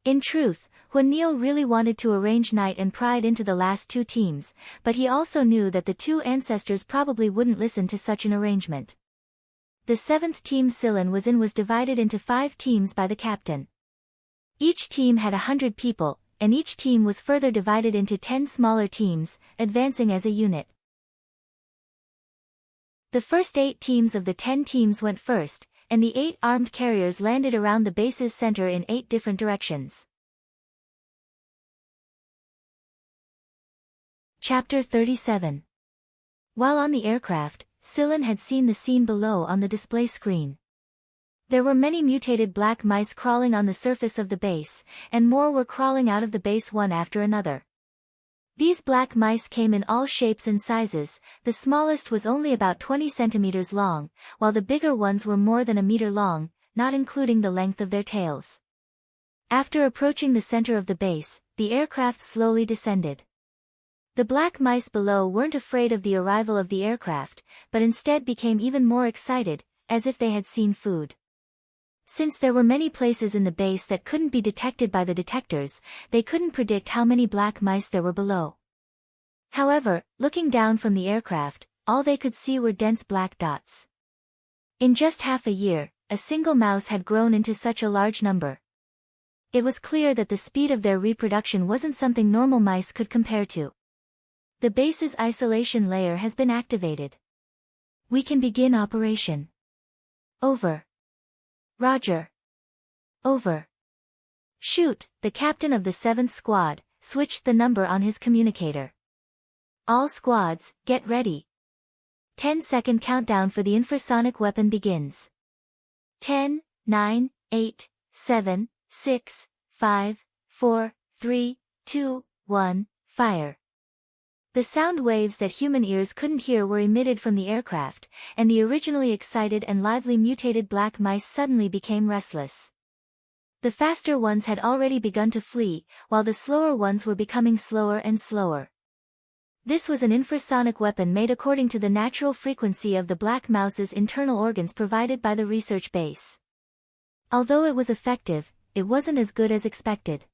In truth, Huan Niel really wanted to arrange Knight and Pride into the last two teams, but he also knew that the two ancestors probably wouldn't listen to such an arrangement. The seventh team Sillin was in was divided into 5 teams by the captain. Each team had 100 people, and each team was further divided into 10 smaller teams, advancing as a unit. The first 8 teams of the 10 teams went first, and the 8 armed carriers landed around the base's center in 8 different directions. Chapter 37. While on the aircraft, Sillin had seen the scene below on the display screen. There were many mutated black mice crawling on the surface of the base, and more were crawling out of the base one after another. These black mice came in all shapes and sizes. The smallest was only about 20 centimeters long, while the bigger ones were more than a meter long, not including the length of their tails. After approaching the center of the base, the aircraft slowly descended. The black mice below weren't afraid of the arrival of the aircraft, but instead became even more excited, as if they had seen food. Since there were many places in the base that couldn't be detected by the detectors, they couldn't predict how many black mice there were below. However, looking down from the aircraft, all they could see were dense black dots. In just half a year, a single mouse had grown into such a large number. It was clear that the speed of their reproduction wasn't something normal mice could compare to. The base's isolation layer has been activated. We can begin operation. Over. Roger. Over. Shoot, the captain of the 7th squad switched the number on his communicator. All squads, get ready. 10-second countdown for the infrasonic weapon begins. 10, 9, 8, 7, 6, 5, 4, 3, 2, 1, fire. The sound waves that human ears couldn't hear were emitted from the aircraft, and the originally excited and lively mutated black mice suddenly became restless. The faster ones had already begun to flee, while the slower ones were becoming slower and slower. This was an infrasonic weapon made according to the natural frequency of the black mouse's internal organs provided by the research base. Although it was effective, it wasn't as good as expected.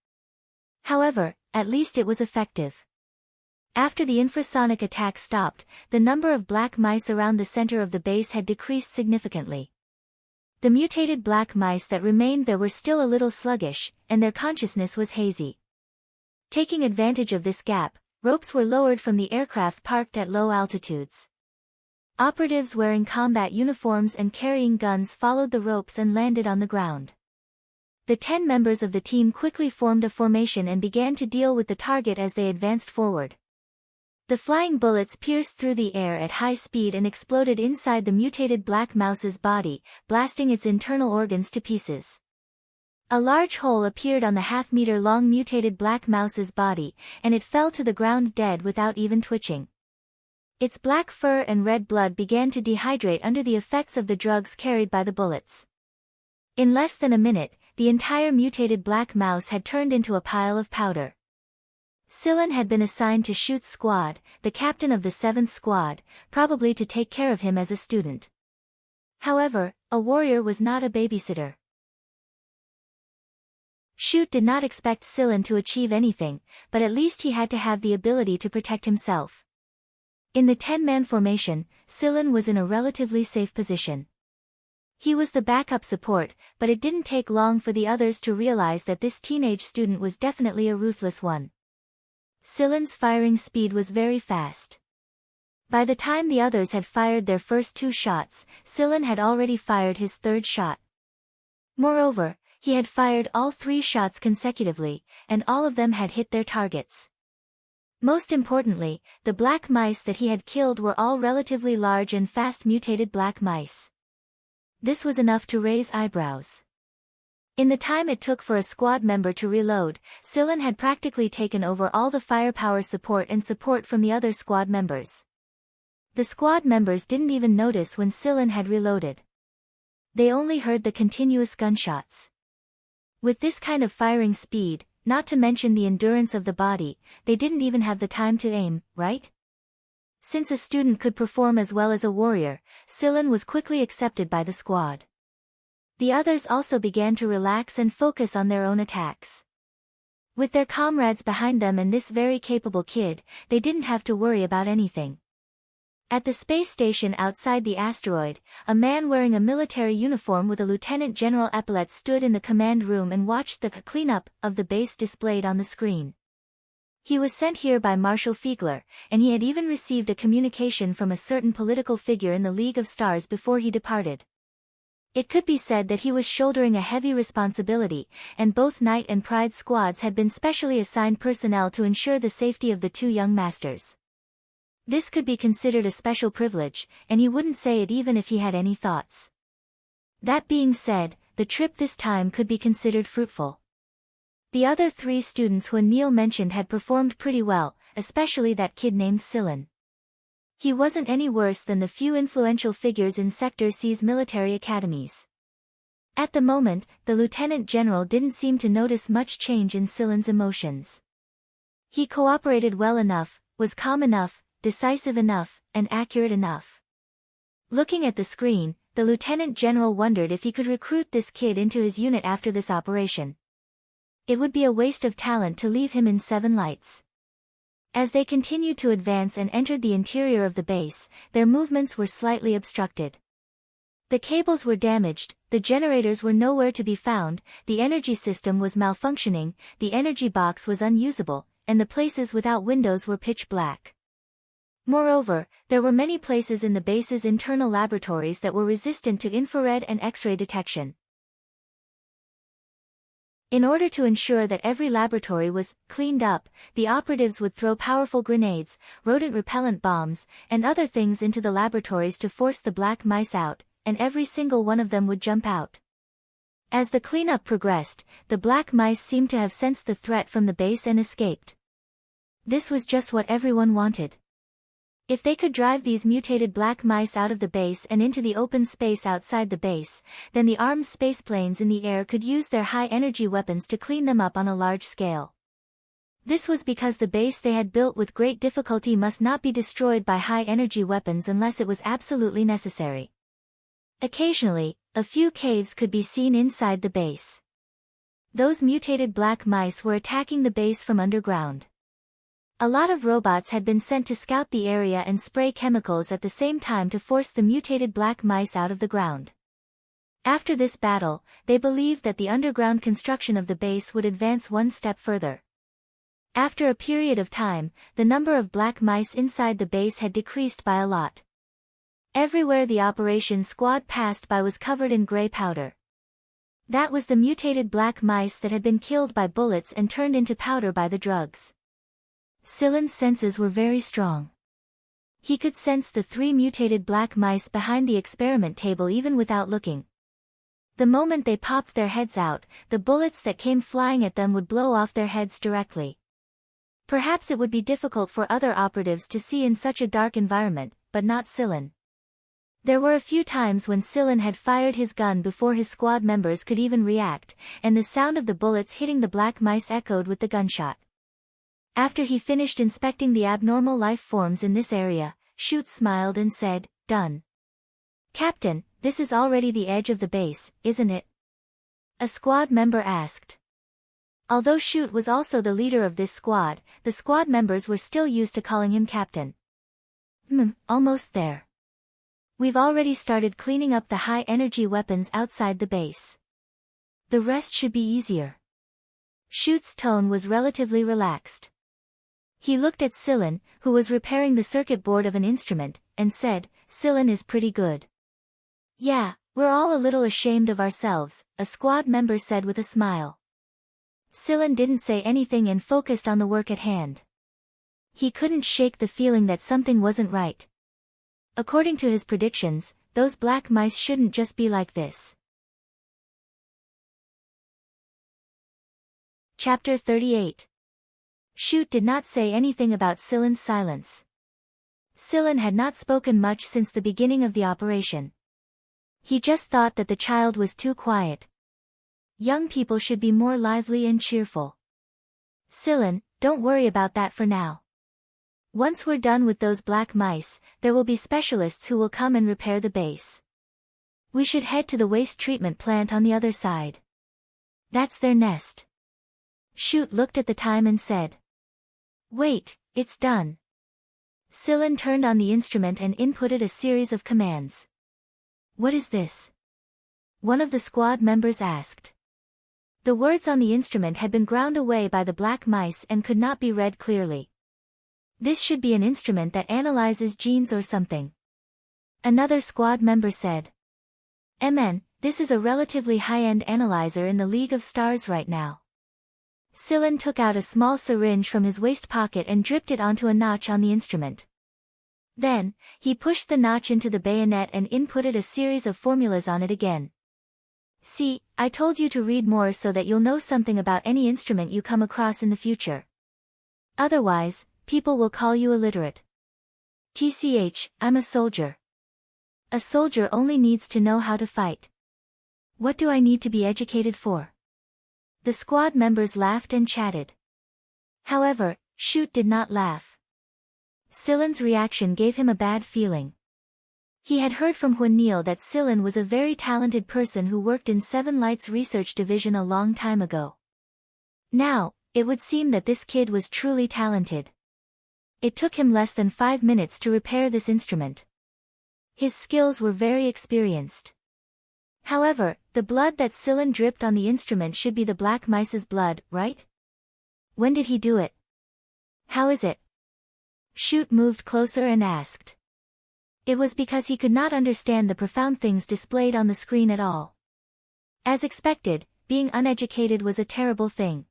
However, at least it was effective. After the infrasonic attack stopped, the number of black mice around the center of the base had decreased significantly. The mutated black mice that remained there were still a little sluggish, and their consciousness was hazy. Taking advantage of this gap, ropes were lowered from the aircraft parked at low altitudes. Operatives wearing combat uniforms and carrying guns followed the ropes and landed on the ground. The 10 members of the team quickly formed a formation and began to deal with the target as they advanced forward. The flying bullets pierced through the air at high speed and exploded inside the mutated black mouse's body, blasting its internal organs to pieces. A large hole appeared on the half-meter-long mutated black mouse's body, and it fell to the ground dead without even twitching. Its black fur and red blood began to dehydrate under the effects of the drugs carried by the bullets. In less than a minute, the entire mutated black mouse had turned into a pile of powder. Sillin had been assigned to Shoot's squad, the captain of the 7th squad, probably to take care of him as a student. However, a warrior was not a babysitter. Shoot did not expect Sillin to achieve anything, but at least he had to have the ability to protect himself. In the 10-man formation, Sillin was in a relatively safe position. He was the backup support, but it didn't take long for the others to realize that this teenage student was definitely a ruthless one. Sillin's firing speed was very fast. By the time the others had fired their first 2 shots, Sillin had already fired his 3rd shot. Moreover, he had fired all 3 shots consecutively, and all of them had hit their targets. Most importantly, the black mice that he had killed were all relatively large and fast mutated black mice. This was enough to raise eyebrows. In the time it took for a squad member to reload, Sillin had practically taken over all the firepower support and support from the other squad members. The squad members didn't even notice when Sillin had reloaded. They only heard the continuous gunshots. With this kind of firing speed, not to mention the endurance of the body, they didn't even have the time to aim, right? Since a student could perform as well as a warrior, Sillin was quickly accepted by the squad. The others also began to relax and focus on their own attacks. With their comrades behind them and this very capable kid, they didn't have to worry about anything. At the space station outside the asteroid, a man wearing a military uniform with a lieutenant general epaulet stood in the command room and watched the cleanup of the base displayed on the screen. He was sent here by Marshal Fiegler, and he had even received a communication from a certain political figure in the League of Stars before he departed. It could be said that he was shouldering a heavy responsibility, and both Knight and Pride squads had been specially assigned personnel to ensure the safety of the two young masters. This could be considered a special privilege, and he wouldn't say it even if he had any thoughts. That being said, the trip this time could be considered fruitful. The other three students who Neil mentioned had performed pretty well, especially that kid named Sillin. He wasn't any worse than the few influential figures in Sector C's military academies. At the moment, the lieutenant general didn't seem to notice much change in Sillin's emotions. He cooperated well enough, was calm enough, decisive enough, and accurate enough. Looking at the screen, the lieutenant general wondered if he could recruit this kid into his unit after this operation. It would be a waste of talent to leave him in Seven Lights. As they continued to advance and entered the interior of the base, their movements were slightly obstructed. The cables were damaged, the generators were nowhere to be found, the energy system was malfunctioning, the energy box was unusable, and the places without windows were pitch black. Moreover, there were many places in the base's internal laboratories that were resistant to infrared and X-ray detection. In order to ensure that every laboratory was cleaned up, the operatives would throw powerful grenades, rodent-repellent bombs, and other things into the laboratories to force the black mice out, and every single one of them would jump out. As the cleanup progressed, the black mice seemed to have sensed the threat from the base and escaped. This was just what everyone wanted. If they could drive these mutated black mice out of the base and into the open space outside the base, then the armed spaceplanes in the air could use their high-energy weapons to clean them up on a large scale. This was because the base they had built with great difficulty must not be destroyed by high-energy weapons unless it was absolutely necessary. Occasionally, a few caves could be seen inside the base. Those mutated black mice were attacking the base from underground. A lot of robots had been sent to scout the area and spray chemicals at the same time to force the mutated black mice out of the ground. After this battle, they believed that the underground construction of the base would advance one step further. After a period of time, the number of black mice inside the base had decreased by a lot. Everywhere the operation squad passed by was covered in gray powder. That was the mutated black mice that had been killed by bullets and turned into powder by the drugs. Sillin's senses were very strong. He could sense the three mutated black mice behind the experiment table even without looking. The moment they popped their heads out, the bullets that came flying at them would blow off their heads directly. Perhaps it would be difficult for other operatives to see in such a dark environment, but not Sillin. There were a few times when Sillin had fired his gun before his squad members could even react, and the sound of the bullets hitting the black mice echoed with the gunshot. After he finished inspecting the abnormal life forms in this area, Chute smiled and said, "Done. Captain, this is already the edge of the base, isn't it?" A squad member asked. Although Chute was also the leader of this squad, the squad members were still used to calling him captain. Almost there. We've already started cleaning up the high-energy weapons outside the base. The rest should be easier. Chute's tone was relatively relaxed. He looked at Sillin, who was repairing the circuit board of an instrument, and said, "Sillin is pretty good." "Yeah, we're all a little ashamed of ourselves," a squad member said with a smile. Sillin didn't say anything and focused on the work at hand. He couldn't shake the feeling that something wasn't right. According to his predictions, those black mice shouldn't just be like this. Chapter 38. Chute did not say anything about Sillin's silence. Sillin had not spoken much since the beginning of the operation. He just thought that the child was too quiet. Young people should be more lively and cheerful. Sillin, don't worry about that for now. Once we're done with those black mice, there will be specialists who will come and repair the base. We should head to the waste treatment plant on the other side. That's their nest. Shoot looked at the time and said. Wait, it's done. Sillin turned on the instrument and inputted a series of commands. What is this? One of the squad members asked. The words on the instrument had been ground away by the black mice and could not be read clearly. This should be an instrument that analyzes genes or something. Another squad member said. MN, this is a relatively high-end analyzer in the League of Stars right now. Sillin took out a small syringe from his waist pocket and dripped it onto a notch on the instrument. Then, he pushed the notch into the bayonet and inputted a series of formulas on it again. See, I told you to read more so that you'll know something about any instrument you come across in the future. Otherwise, people will call you illiterate. TCH, I'm a soldier. A soldier only needs to know how to fight. What do I need to be educated for? The squad members laughed and chatted. However, Shoot did not laugh. Sillin's reaction gave him a bad feeling. He had heard from Huanil that Sillin was a very talented person who worked in Seven Lights Research Division a long time ago. Now, it would seem that this kid was truly talented. It took him less than 5 minutes to repair this instrument. His skills were very experienced. However, the blood that Sillin dripped on the instrument should be the black mice's blood, right? When did he do it? How is it? Shoot moved closer and asked. It was because he could not understand the profound things displayed on the screen at all. As expected, being uneducated was a terrible thing.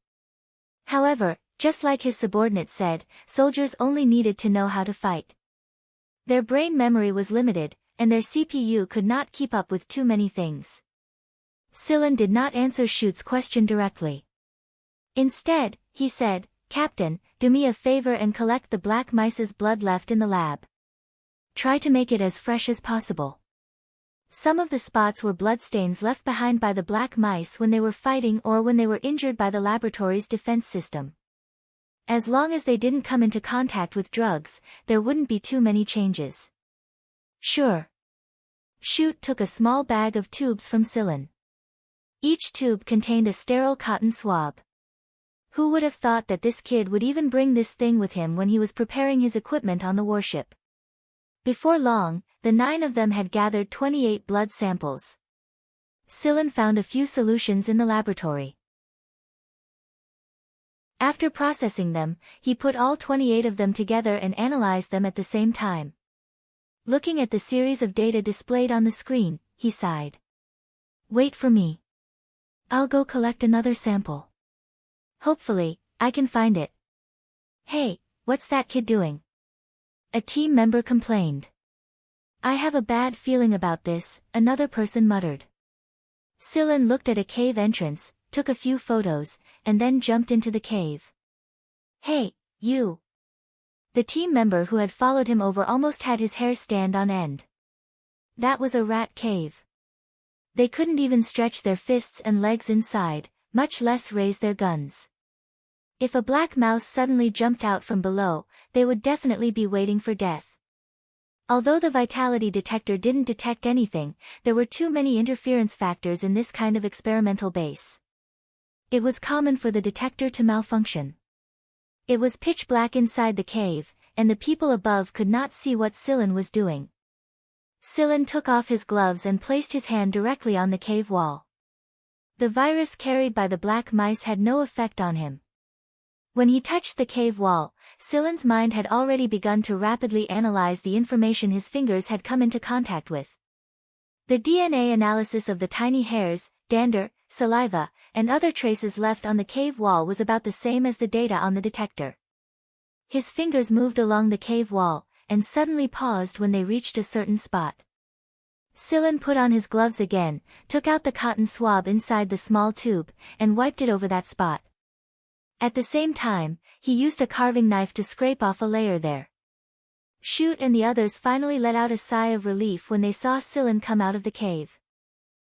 However, just like his subordinate said, soldiers only needed to know how to fight. Their brain memory was limited, and their CPU could not keep up with too many things. Sillin did not answer Shoot's question directly. Instead, he said, Captain, do me a favor and collect the black mice's blood left in the lab. Try to make it as fresh as possible. Some of the spots were bloodstains left behind by the black mice when they were fighting or when they were injured by the laboratory's defense system. As long as they didn't come into contact with drugs, there wouldn't be too many changes. Sure. Shoot took a small bag of tubes from Sillin. Each tube contained a sterile cotton swab. Who would have thought that this kid would even bring this thing with him when he was preparing his equipment on the warship? Before long, the 9 of them had gathered 28 blood samples. Sillin found a few solutions in the laboratory. After processing them, he put all 28 of them together and analyzed them at the same time. Looking at the series of data displayed on the screen, he sighed. Wait for me. I'll go collect another sample. Hopefully, I can find it. Hey, what's that kid doing? A team member complained. I have a bad feeling about this, another person muttered. Sillin looked at a cave entrance, took a few photos, and then jumped into the cave. Hey, you! The team member who had followed him over almost had his hair stand on end. That was a rat cave. They couldn't even stretch their fists and legs inside, much less raise their guns. If a black mouse suddenly jumped out from below, they would definitely be waiting for death. Although the vitality detector didn't detect anything, there were too many interference factors in this kind of experimental base. It was common for the detector to malfunction. It was pitch black inside the cave, and the people above could not see what Sillin was doing. Sillin took off his gloves and placed his hand directly on the cave wall. The virus carried by the black mice had no effect on him. When he touched the cave wall, Sillin's mind had already begun to rapidly analyze the information his fingers had come into contact with. The DNA analysis of the tiny hairs, dander, saliva, and other traces left on the cave wall was about the same as the data on the detector. His fingers moved along the cave wall, and suddenly paused when they reached a certain spot. Sillin put on his gloves again, took out the cotton swab inside the small tube, and wiped it over that spot. At the same time, he used a carving knife to scrape off a layer there. Shoot and the others finally let out a sigh of relief when they saw Sillin come out of the cave.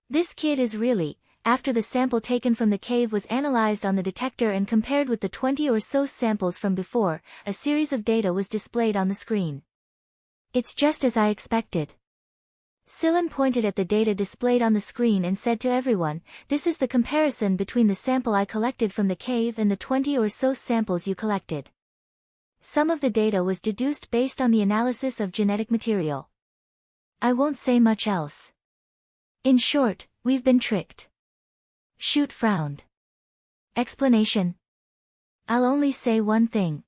This kid is really, after the sample taken from the cave was analyzed on the detector and compared with the 20 or so samples from before, a series of data was displayed on the screen. It's just as I expected. Sillin pointed at the data displayed on the screen and said to everyone, "This is the comparison between the sample I collected from the cave and the 20 or so samples you collected." Some of the data was deduced based on the analysis of genetic material. I won't say much else. In short, we've been tricked. Shoot frowned. Explanation. I'll only say one thing.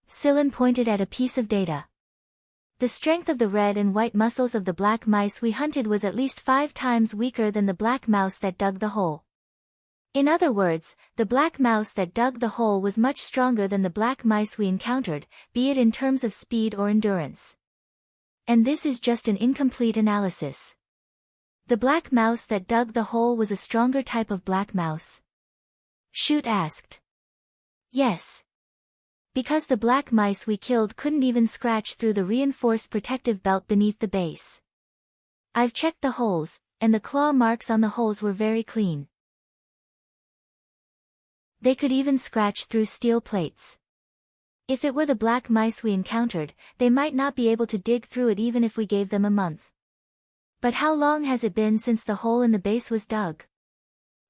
Sillin pointed at a piece of data. The strength of the red and white muscles of the black mice we hunted was at least 5 times weaker than the black mouse that dug the hole. In other words, the black mouse that dug the hole was much stronger than the black mice we encountered, be it in terms of speed or endurance. And this is just an incomplete analysis. The black mouse that dug the hole was a stronger type of black mouse? Shoot asked. Yes. Because the black mice we killed couldn't even scratch through the reinforced protective belt beneath the base. I've checked the holes, and the claw marks on the holes were very clean. They could even scratch through steel plates. If it were the black mice we encountered, they might not be able to dig through it even if we gave them a month. But how long has it been since the hole in the base was dug?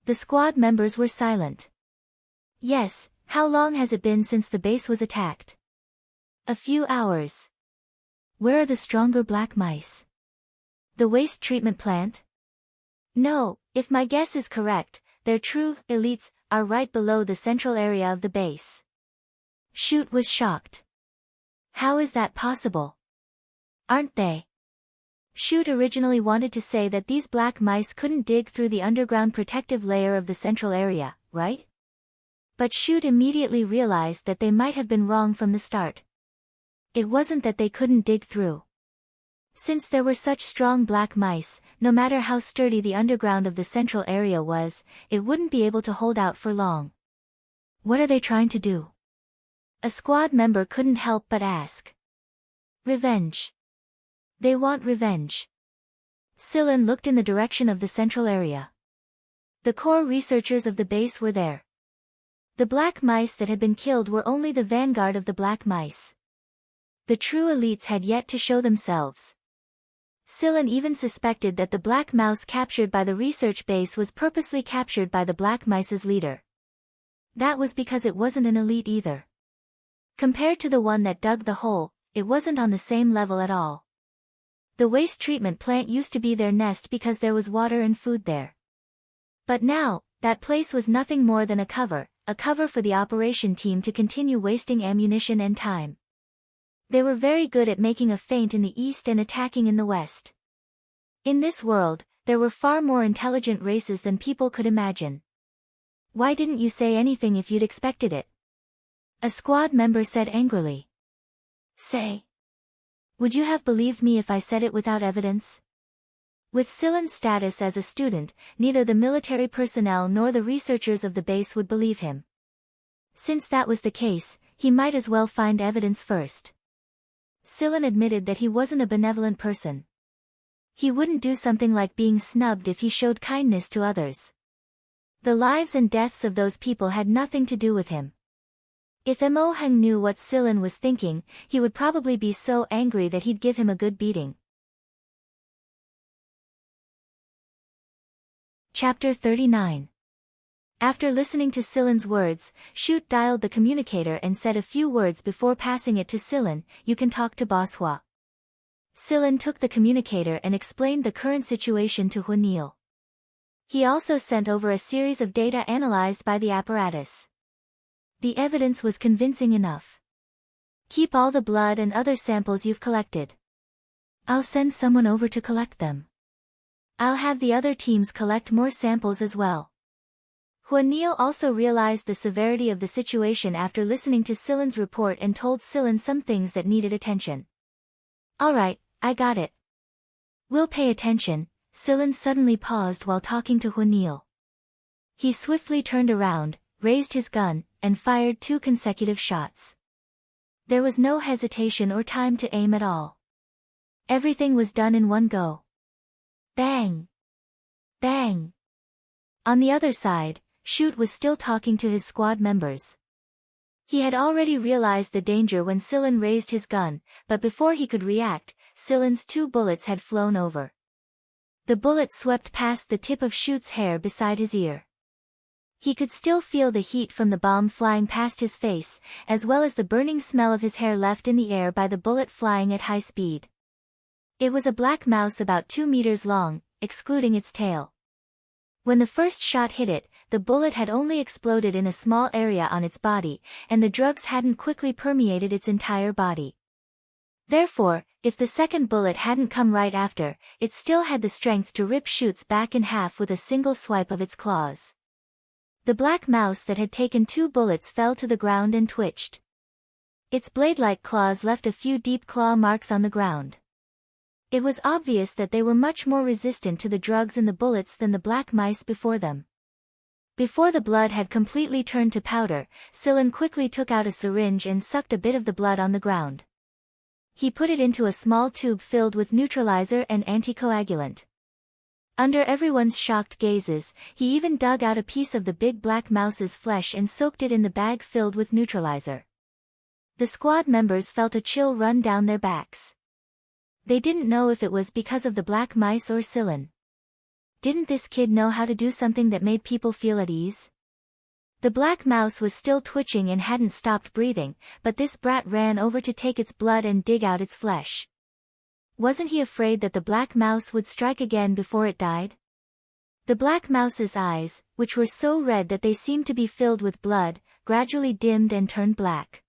The squad members were silent. Yes. How long has it been since the base was attacked? A few hours. Where are the stronger black mice? The waste treatment plant? No, if my guess is correct, their true elites are right below the central area of the base. Shoot was shocked. How is that possible? Aren't they? Shoot originally wanted to say that these black mice couldn't dig through the underground protective layer of the central area, right? But Shoot immediately realized that they might have been wrong from the start. It wasn't that they couldn't dig through. Since there were such strong black mice, no matter how sturdy the underground of the central area was, it wouldn't be able to hold out for long. What are they trying to do? A squad member couldn't help but ask. Revenge. They want revenge. Sillin looked in the direction of the central area. The core researchers of the base were there. The black mice that had been killed were only the vanguard of the black mice. The true elites had yet to show themselves. Sillin even suspected that the black mouse captured by the research base was purposely captured by the black mice's leader. That was because it wasn't an elite either. Compared to the one that dug the hole, it wasn't on the same level at all. The waste treatment plant used to be their nest because there was water and food there. But now, that place was nothing more than a cover for the operation team to continue wasting ammunition and time. They were very good at making a feint in the east and attacking in the west. In this world, there were far more intelligent races than people could imagine. Why didn't you say anything if you'd expected it? A squad member said angrily. Say. Would you have believed me if I said it without evidence? With Sillin's status as a student, neither the military personnel nor the researchers of the base would believe him. Since that was the case, he might as well find evidence first. Sillin admitted that he wasn't a benevolent person. He wouldn't do something like being snubbed if he showed kindness to others. The lives and deaths of those people had nothing to do with him. If Mo Heng knew what Sillin was thinking, he would probably be so angry that he'd give him a good beating. Chapter 39. After listening to Sillin's words, Shoot dialed the communicator and said a few words before passing it to Sillin. You can talk to Boss Hua. Sillin took the communicator and explained the current situation to Huanil. He also sent over a series of data analyzed by the apparatus. The evidence was convincing enough. Keep all the blood and other samples you've collected. I'll send someone over to collect them. I'll have the other teams collect more samples as well. Huanil also realized the severity of the situation after listening to Sillin's report and told Sillin some things that needed attention. Alright, I got it. We'll pay attention. Sillin suddenly paused while talking to Huanil. He swiftly turned around, raised his gun, and fired 2 consecutive shots. There was no hesitation or time to aim at all. Everything was done in one go. Bang! Bang! On the other side, Shoot was still talking to his squad members. He had already realized the danger when Sillin raised his gun, but before he could react, Sillin's 2 bullets had flown over. The bullet swept past the tip of Shoot's hair beside his ear. He could still feel the heat from the bomb flying past his face, as well as the burning smell of his hair left in the air by the bullet flying at high speed. It was a black mouse about 2 meters long, excluding its tail. When the first shot hit it, the bullet had only exploded in a small area on its body, and the drugs hadn't quickly permeated its entire body. Therefore, if the second bullet hadn't come right after, it still had the strength to rip Shoot's back in half with a single swipe of its claws. The black mouse that had taken 2 bullets fell to the ground and twitched. Its blade-like claws left a few deep claw marks on the ground. It was obvious that they were much more resistant to the drugs and the bullets than the black mice before them. Before the blood had completely turned to powder, Sillin quickly took out a syringe and sucked a bit of the blood on the ground. He put it into a small tube filled with neutralizer and anticoagulant. Under everyone's shocked gazes, he even dug out a piece of the big black mouse's flesh and soaked it in the bag filled with neutralizer. The squad members felt a chill run down their backs. They didn't know if it was because of the black mice or Sillin. Didn't this kid know how to do something that made people feel at ease? The black mouse was still twitching and hadn't stopped breathing, but this brat ran over to take its blood and dig out its flesh. Wasn't he afraid that the black mouse would strike again before it died? The black mouse's eyes, which were so red that they seemed to be filled with blood, gradually dimmed and turned black.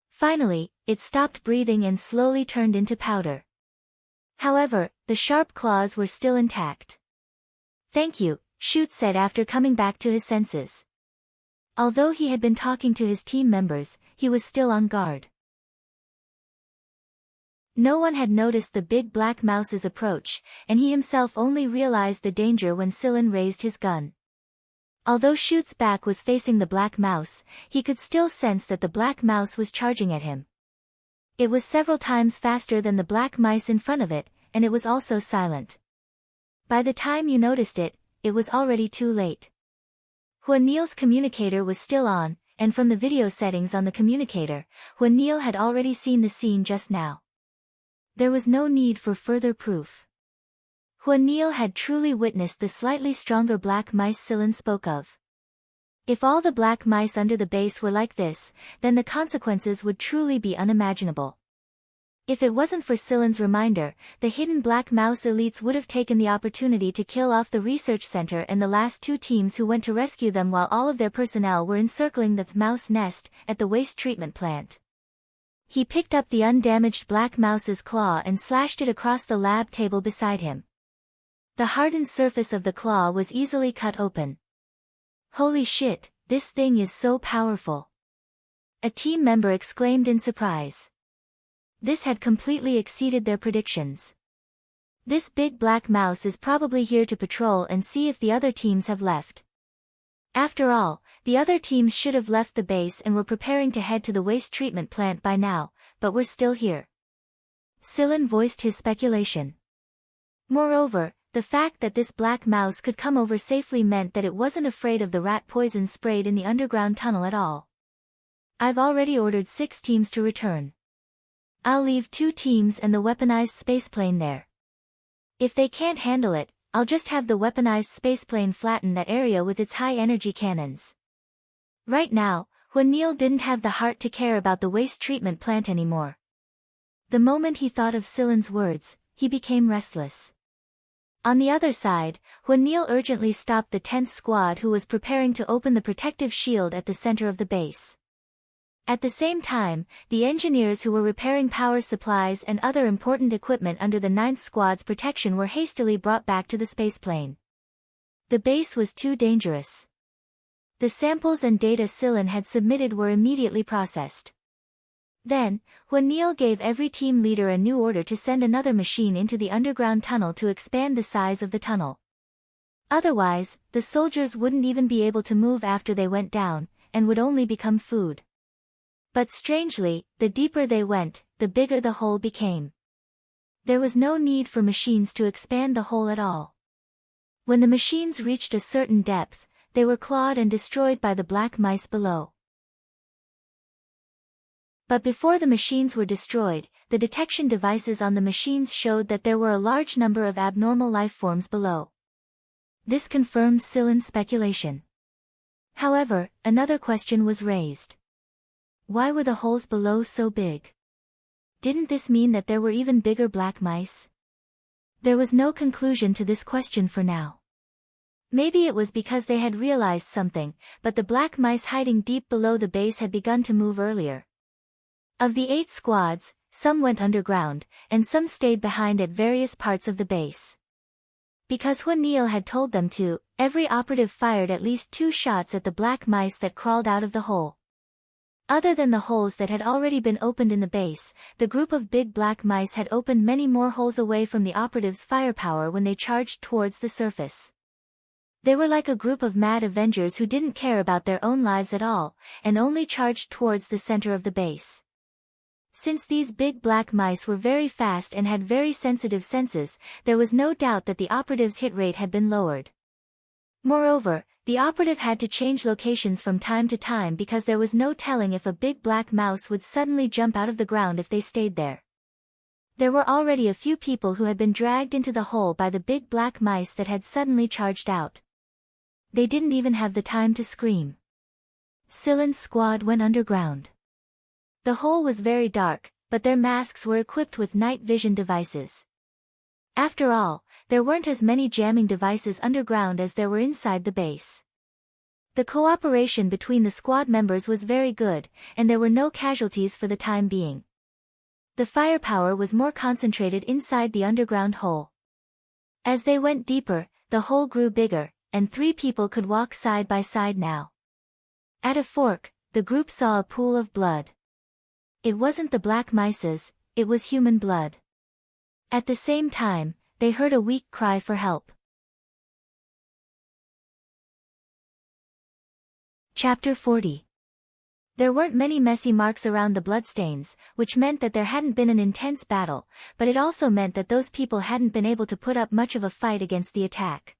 Finally, it stopped breathing and slowly turned into powder. However, the sharp claws were still intact. "Thank you," Shoot said after coming back to his senses. Although he had been talking to his team members, he was still on guard. No one had noticed the big black mouse's approach, and he himself only realized the danger when Sillin raised his gun. Although Shoot's back was facing the black mouse, he could still sense that the black mouse was charging at him. It was several times faster than the black mice in front of it, and it was also silent. By the time you noticed it, it was already too late. Huanil's communicator was still on, and from the video settings on the communicator, Huanil had already seen the scene just now. There was no need for further proof. Huanil had truly witnessed the slightly stronger black mice Sillin spoke of. If all the black mice under the base were like this, then the consequences would truly be unimaginable. If it wasn't for Sillin's reminder, the hidden black mouse elites would have taken the opportunity to kill off the research center and the last 2 teams who went to rescue them while all of their personnel were encircling the mouse nest at the waste treatment plant. He picked up the undamaged black mouse's claw and slashed it across the lab table beside him. The hardened surface of the claw was easily cut open. "Holy shit, this thing is so powerful!" a team member exclaimed in surprise. This had completely exceeded their predictions. This big black mouse is probably here to patrol and see if the other teams have left. After all, the other teams should have left the base and were preparing to head to the waste treatment plant by now, but we're still here. Sillin voiced his speculation. Moreover, the fact that this black mouse could come over safely meant that it wasn't afraid of the rat poison sprayed in the underground tunnel at all. "I've already ordered 6 teams to return. I'll leave 2 teams and the weaponized spaceplane there. If they can't handle it, I'll just have the weaponized spaceplane flatten that area with its high-energy cannons." Right now, Huanil didn't have the heart to care about the waste treatment plant anymore. The moment he thought of Sillin's words, he became restless. On the other side, Huanil urgently stopped the 10th squad who was preparing to open the protective shield at the center of the base. At the same time, the engineers who were repairing power supplies and other important equipment under the 9th Squad's protection were hastily brought back to the spaceplane. The base was too dangerous. The samples and data Sillin had submitted were immediately processed. Then, Huanil gave every team leader a new order to send another machine into the underground tunnel to expand the size of the tunnel. Otherwise, the soldiers wouldn't even be able to move after they went down, and would only become food. But strangely, the deeper they went, the bigger the hole became. There was no need for machines to expand the hole at all. When the machines reached a certain depth, they were clawed and destroyed by the black mice below. But before the machines were destroyed, the detection devices on the machines showed that there were a large number of abnormal life forms below. This confirmed Silen's speculation. However, another question was raised. Why were the holes below so big? Didn't this mean that there were even bigger black mice? There was no conclusion to this question for now. Maybe it was because they had realized something, but the black mice hiding deep below the base had begun to move earlier. Of the 8 squads, some went underground, and some stayed behind at various parts of the base. Because when Neil had told them to, every operative fired at least 2 shots at the black mice that crawled out of the hole. Other than the holes that had already been opened in the base, the group of big black mice had opened many more holes away from the operatives' firepower when they charged towards the surface. They were like a group of mad Avengers who didn't care about their own lives at all, and only charged towards the center of the base. Since these big black mice were very fast and had very sensitive senses, there was no doubt that the operative's hit rate had been lowered. Moreover, the operative had to change locations from time to time because there was no telling if a big black mouse would suddenly jump out of the ground if they stayed there. There were already a few people who had been dragged into the hole by the big black mice that had suddenly charged out. They didn't even have the time to scream. Silen's squad went underground. The hole was very dark, but their masks were equipped with night vision devices. After all, there weren't as many jamming devices underground as there were inside the base. The cooperation between the squad members was very good, and there were no casualties for the time being. The firepower was more concentrated inside the underground hole. As they went deeper, the hole grew bigger, and 3 people could walk side by side now. At a fork, the group saw a pool of blood. It wasn't the black mice's, it was human blood. At the same time, they heard a weak cry for help. Chapter 40. There weren't many messy marks around the bloodstains, which meant that there hadn't been an intense battle, but it also meant that those people hadn't been able to put up much of a fight against the attack.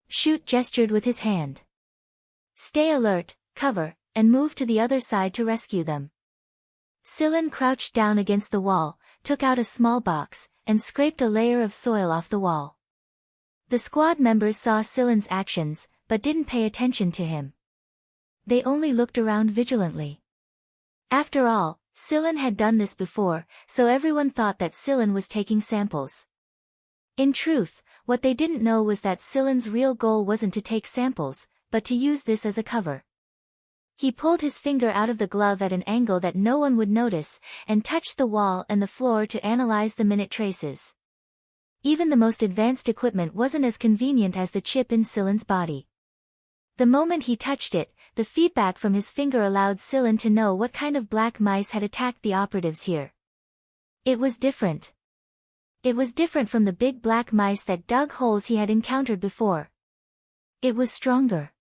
Shoot gestured with his hand. Stay alert, cover, and move to the other side to rescue them. Silen crouched down against the wall, took out a small box, and scraped a layer of soil off the wall. The squad members saw Silen's actions, but didn't pay attention to him. They only looked around vigilantly. After all, Silen had done this before, so everyone thought that Silen was taking samples. In truth, what they didn't know was that Silen's real goal wasn't to take samples, but to use this as a cover. He pulled his finger out of the glove at an angle that no one would notice, and touched the wall and the floor to analyze the minute traces. Even the most advanced equipment wasn't as convenient as the chip in Silen's body. The moment he touched it, the feedback from his finger allowed Silen to know what kind of black mice had attacked the operatives here. It was different. It was different from the big black mice that dug holes he had encountered before. It was stronger.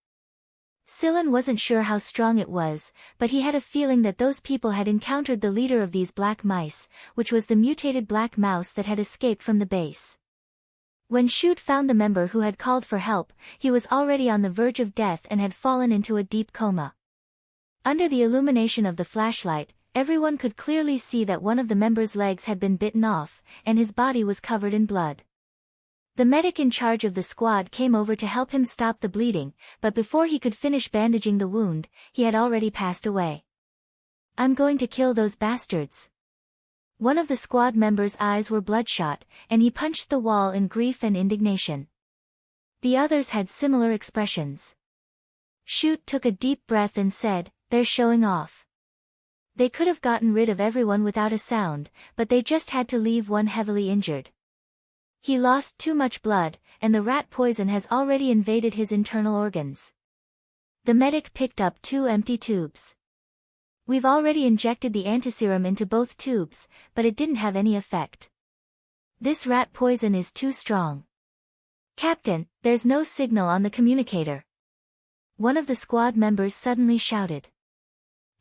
Silen wasn't sure how strong it was, but he had a feeling that those people had encountered the leader of these black mice, which was the mutated black mouse that had escaped from the base. When Shoot found the member who had called for help, he was already on the verge of death and had fallen into a deep coma. Under the illumination of the flashlight, everyone could clearly see that one of the member's legs had been bitten off, and his body was covered in blood. The medic in charge of the squad came over to help him stop the bleeding, but before he could finish bandaging the wound, he had already passed away. "I'm going to kill those bastards." One of the squad members' eyes were bloodshot, and he punched the wall in grief and indignation. The others had similar expressions. Shoot took a deep breath and said, "They're showing off." They could have gotten rid of everyone without a sound, but they just had to leave one heavily injured. He lost too much blood, and the rat poison has already invaded his internal organs. The medic picked up 2 empty tubes. "We've already injected the antiserum into both tubes, but it didn't have any effect. This rat poison is too strong. Captain, there's no signal on the communicator." One of the squad members suddenly shouted.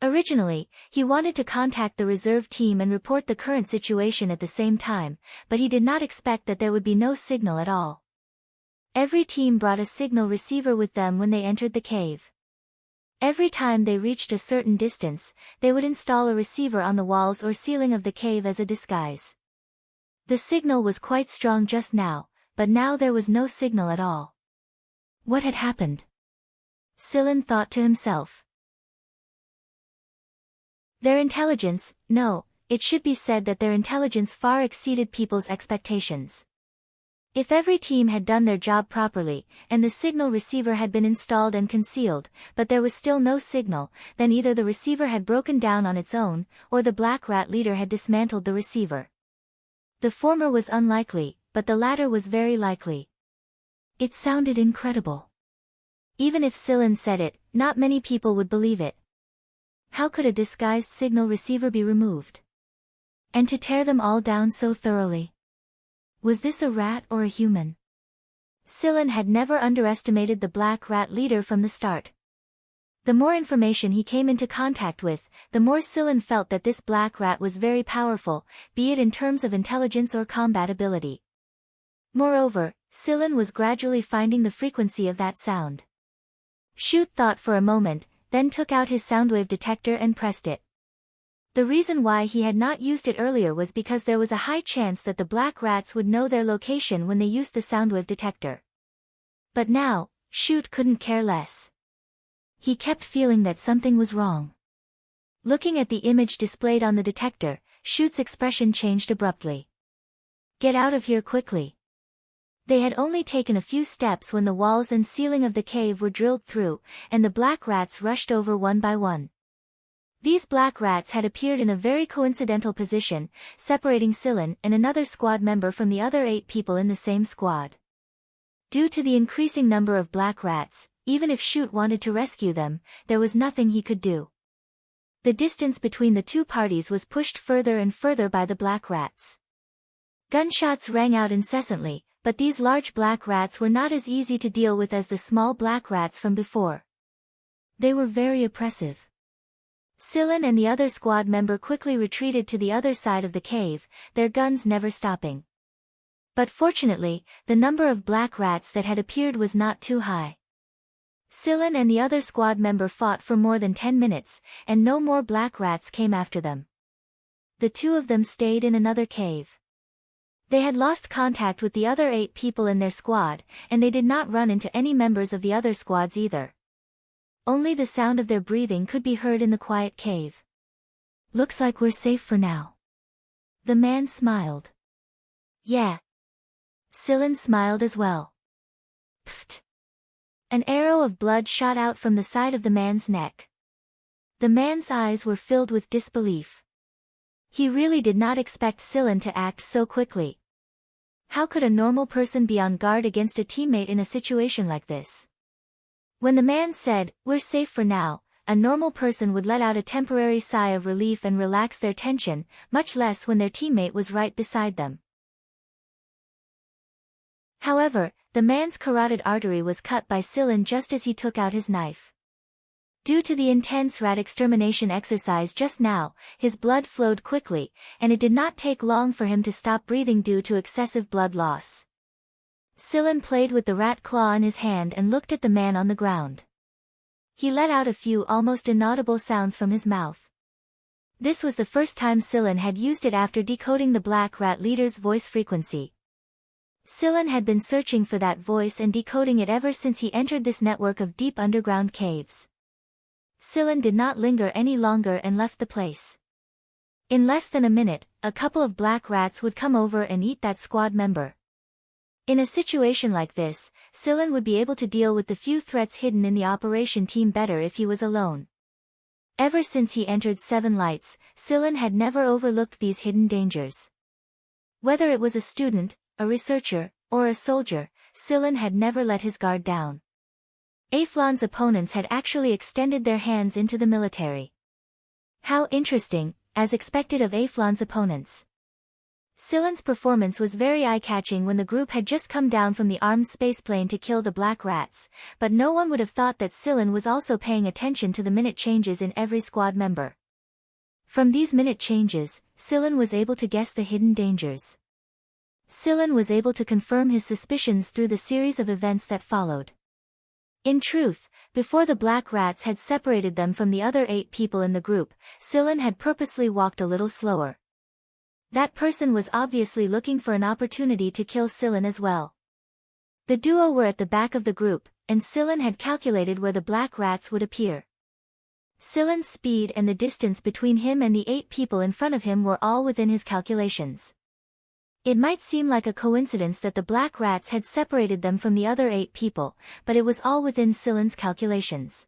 Originally, he wanted to contact the reserve team and report the current situation at the same time, but he did not expect that there would be no signal at all. Every team brought a signal receiver with them when they entered the cave. Every time they reached a certain distance, they would install a receiver on the walls or ceiling of the cave as a disguise. The signal was quite strong just now, but now there was no signal at all. What had happened? Sillin thought to himself. Their intelligence, no, it should be said that their intelligence far exceeded people's expectations. If every team had done their job properly, and the signal receiver had been installed and concealed, but there was still no signal, then either the receiver had broken down on its own, or the Black Rat leader had dismantled the receiver. The former was unlikely, but the latter was very likely. It sounded incredible. Even if Sillin said it, not many people would believe it. How could a disguised signal receiver be removed? And to tear them all down so thoroughly? Was this a rat or a human? Sillin had never underestimated the Black Rat leader from the start. The more information he came into contact with, the more Sillin felt that this Black Rat was very powerful, be it in terms of intelligence or combat ability. Moreover, Sillin was gradually finding the frequency of that sound. Shoot thought for a moment, then took out his soundwave detector and pressed it. The reason why he had not used it earlier was because there was a high chance that the Black Rats would know their location when they used the soundwave detector. But now, Shoot couldn't care less. He kept feeling that something was wrong. Looking at the image displayed on the detector, Shoot's expression changed abruptly. Get out of here quickly. They had only taken a few steps when the walls and ceiling of the cave were drilled through, and the Black Rats rushed over one by one. These Black Rats had appeared in a very coincidental position, separating Sillin and another squad member from the other 8 people in the same squad. Due to the increasing number of Black Rats, even if Shoot wanted to rescue them, there was nothing he could do. The distance between the two parties was pushed further and further by the Black Rats. Gunshots rang out incessantly, but these large Black Rats were not as easy to deal with as the small Black Rats from before. They were very oppressive. Sillin and the other squad member quickly retreated to the other side of the cave, their guns never stopping. But fortunately, the number of Black Rats that had appeared was not too high. Sillin and the other squad member fought for more than 10 minutes, and no more Black Rats came after them. The two of them stayed in another cave. They had lost contact with the other 8 people in their squad, and they did not run into any members of the other squads either. Only the sound of their breathing could be heard in the quiet cave. Looks like we're safe for now. The man smiled. Yeah. Sillin smiled as well. Pfft. An arrow of blood shot out from the side of the man's neck. The man's eyes were filled with disbelief. He really did not expect Sillin to act so quickly. How could a normal person be on guard against a teammate in a situation like this? When the man said, "We're safe for now," a normal person would let out a temporary sigh of relief and relax their tension, much less when their teammate was right beside them. However, the man's carotid artery was cut by Sillin just as he took out his knife. Due to the intense rat extermination exercise just now, his blood flowed quickly, and it did not take long for him to stop breathing due to excessive blood loss. Sillin played with the rat claw in his hand and looked at the man on the ground. He let out a few almost inaudible sounds from his mouth. This was the first time Sillin had used it after decoding the Black Rat leader's voice frequency. Sillin had been searching for that voice and decoding it ever since he entered this network of deep underground caves. Sillin did not linger any longer and left the place. In less than a minute, a couple of Black Rats would come over and eat that squad member. In a situation like this, Sillin would be able to deal with the few threats hidden in the operation team better if he was alone. Ever since he entered Seven Lights, Sillin had never overlooked these hidden dangers. Whether it was a student, a researcher, or a soldier, Sillin had never let his guard down. Aflon's opponents had actually extended their hands into the military. How interesting, as expected of Aflon's opponents. Silen's performance was very eye-catching when the group had just come down from the armed spaceplane to kill the black rats, but no one would have thought that Silen was also paying attention to the minute changes in every squad member. From these minute changes, Silen was able to guess the hidden dangers. Silen was able to confirm his suspicions through the series of events that followed. In truth, before the black rats had separated them from the other 8 people in the group, Silen had purposely walked a little slower. That person was obviously looking for an opportunity to kill Silen as well. The duo were at the back of the group, and Silen had calculated where the black rats would appear. Silen's speed and the distance between him and the 8 people in front of him were all within his calculations. It might seem like a coincidence that the black rats had separated them from the other 8 people, but it was all within Silen's calculations.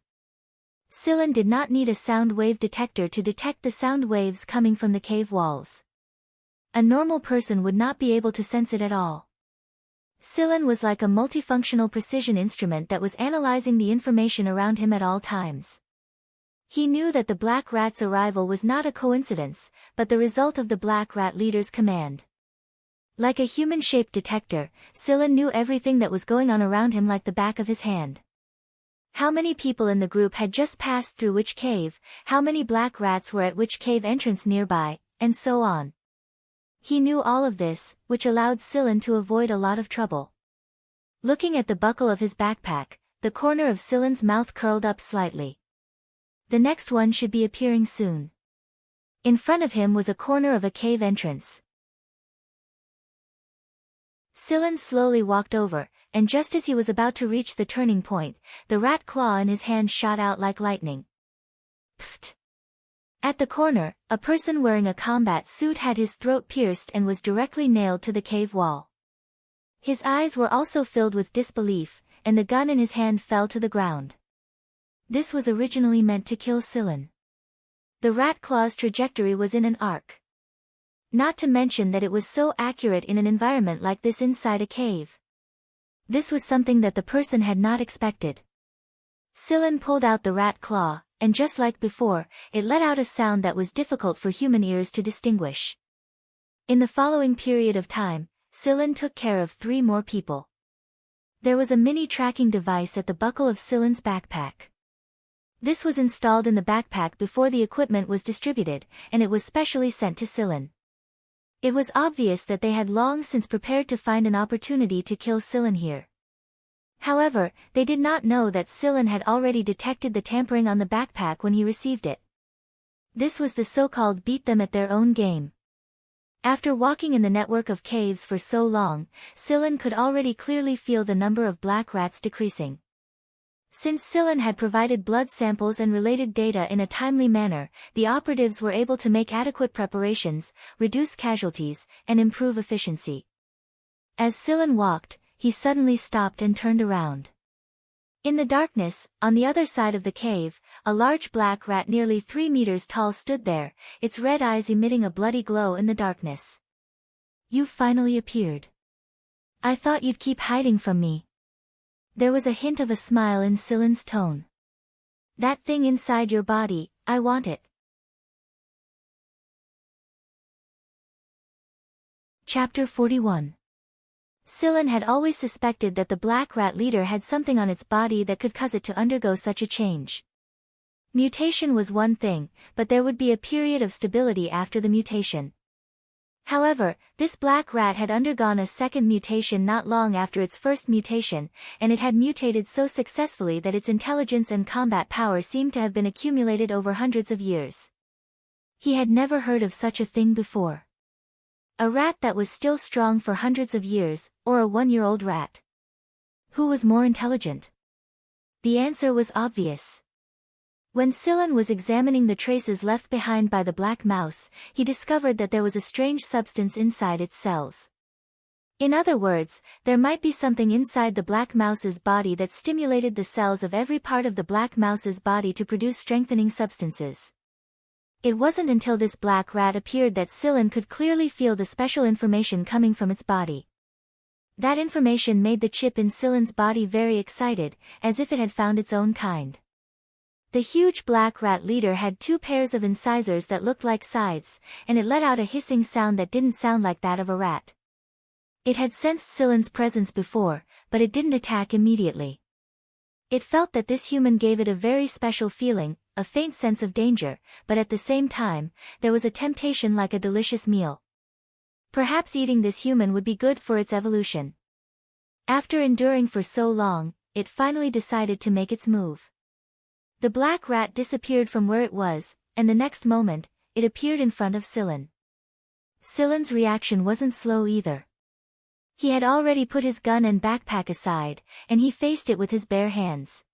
Silen did not need a sound wave detector to detect the sound waves coming from the cave walls. A normal person would not be able to sense it at all. Silen was like a multifunctional precision instrument that was analyzing the information around him at all times. He knew that the black rat's arrival was not a coincidence, but the result of the black rat leader's command. Like a human-shaped detector, Silen knew everything that was going on around him like the back of his hand. How many people in the group had just passed through which cave, how many black rats were at which cave entrance nearby, and so on. He knew all of this, which allowed Silen to avoid a lot of trouble. Looking at the buckle of his backpack, the corner of Silen's mouth curled up slightly. The next one should be appearing soon. In front of him was a corner of a cave entrance. Silen slowly walked over, and just as he was about to reach the turning point, the rat claw in his hand shot out like lightning. Pfft! At the corner, a person wearing a combat suit had his throat pierced and was directly nailed to the cave wall. His eyes were also filled with disbelief, and the gun in his hand fell to the ground. This was originally meant to kill Silen. The rat claw's trajectory was in an arc. Not to mention that it was so accurate in an environment like this inside a cave. This was something that the person had not expected. Silen pulled out the rat claw, and just like before, it let out a sound that was difficult for human ears to distinguish. In the following period of time, Silen took care of 3 more people. There was a mini tracking device at the buckle of Silen's backpack. This was installed in the backpack before the equipment was distributed, and it was specially sent to Silen. It was obvious that they had long since prepared to find an opportunity to kill Silen here. However, they did not know that Silen had already detected the tampering on the backpack when he received it. This was the so-called beat them at their own game. After walking in the network of caves for so long, Silen could already clearly feel the number of black rats decreasing. Since Silen had provided blood samples and related data in a timely manner, the operatives were able to make adequate preparations, reduce casualties, and improve efficiency. As Silen walked, he suddenly stopped and turned around. In the darkness, on the other side of the cave, a large black rat nearly 3 meters tall stood there, its red eyes emitting a bloody glow in the darkness. "You've finally appeared. I thought you'd keep hiding from me." There was a hint of a smile in Silen's tone. "That thing inside your body, I want it." Chapter 41. Silen had always suspected that the black rat leader had something on its body that could cause it to undergo such a change. Mutation was one thing, but there would be a period of stability after the mutation. However, this black rat had undergone a second mutation not long after its first mutation, and it had mutated so successfully that its intelligence and combat power seemed to have been accumulated over hundreds of years. He had never heard of such a thing before. A rat that was still strong for hundreds of years, or a 1-year-old rat. Who was more intelligent? The answer was obvious. When Silen was examining the traces left behind by the black mouse, he discovered that there was a strange substance inside its cells. In other words, there might be something inside the black mouse's body that stimulated the cells of every part of the black mouse's body to produce strengthening substances. It wasn't until this black rat appeared that Silen could clearly feel the special information coming from its body. That information made the chip in Silen's body very excited, as if it had found its own kind. The huge black rat leader had 2 pairs of incisors that looked like scythes, and it let out a hissing sound that didn't sound like that of a rat. It had sensed Silen's presence before, but it didn't attack immediately. It felt that this human gave it a very special feeling, a faint sense of danger, but at the same time, there was a temptation like a delicious meal. Perhaps eating this human would be good for its evolution. After enduring for so long, it finally decided to make its move. The black rat disappeared from where it was, and the next moment, it appeared in front of Silen. Silen's reaction wasn't slow either. He had already put his gun and backpack aside, and he faced it with his bare hands.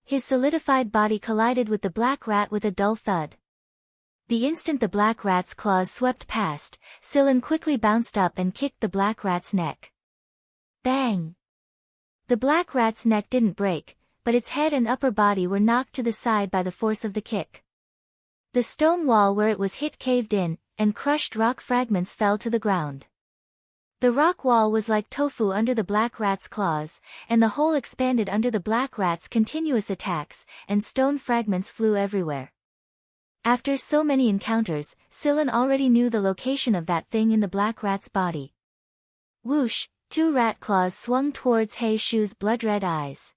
His solidified body collided with the black rat with a dull thud. The instant the black rat's claws swept past, Silen quickly bounced up and kicked the black rat's neck. Bang! The black rat's neck didn't break, but its head and upper body were knocked to the side by the force of the kick. The stone wall where it was hit caved in, and crushed rock fragments fell to the ground. The rock wall was like tofu under the black rat's claws, and the hole expanded under the black rat's continuous attacks, and stone fragments flew everywhere. After so many encounters, Silen already knew the location of that thing in the black rat's body. Whoosh! 2 rat claws swung towards Heishu's blood-red eyes.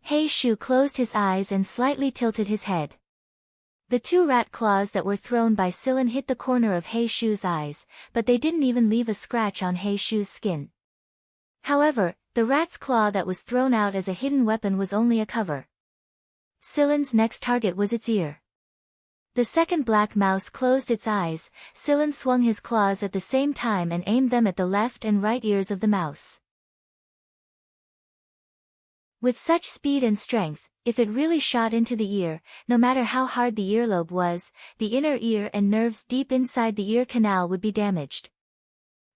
Heishu closed his eyes and slightly tilted his head. The 2 rat claws that were thrown by Silen hit the corner of Heishu's eyes, but they didn't even leave a scratch on Heishu's skin. However, the rat's claw that was thrown out as a hidden weapon was only a cover. Silen's next target was its ear. The second black mouse closed its eyes. Silen swung his claws at the same time and aimed them at the left and right ears of the mouse. With such speed and strength, if it really shot into the ear, no matter how hard the earlobe was, the inner ear and nerves deep inside the ear canal would be damaged.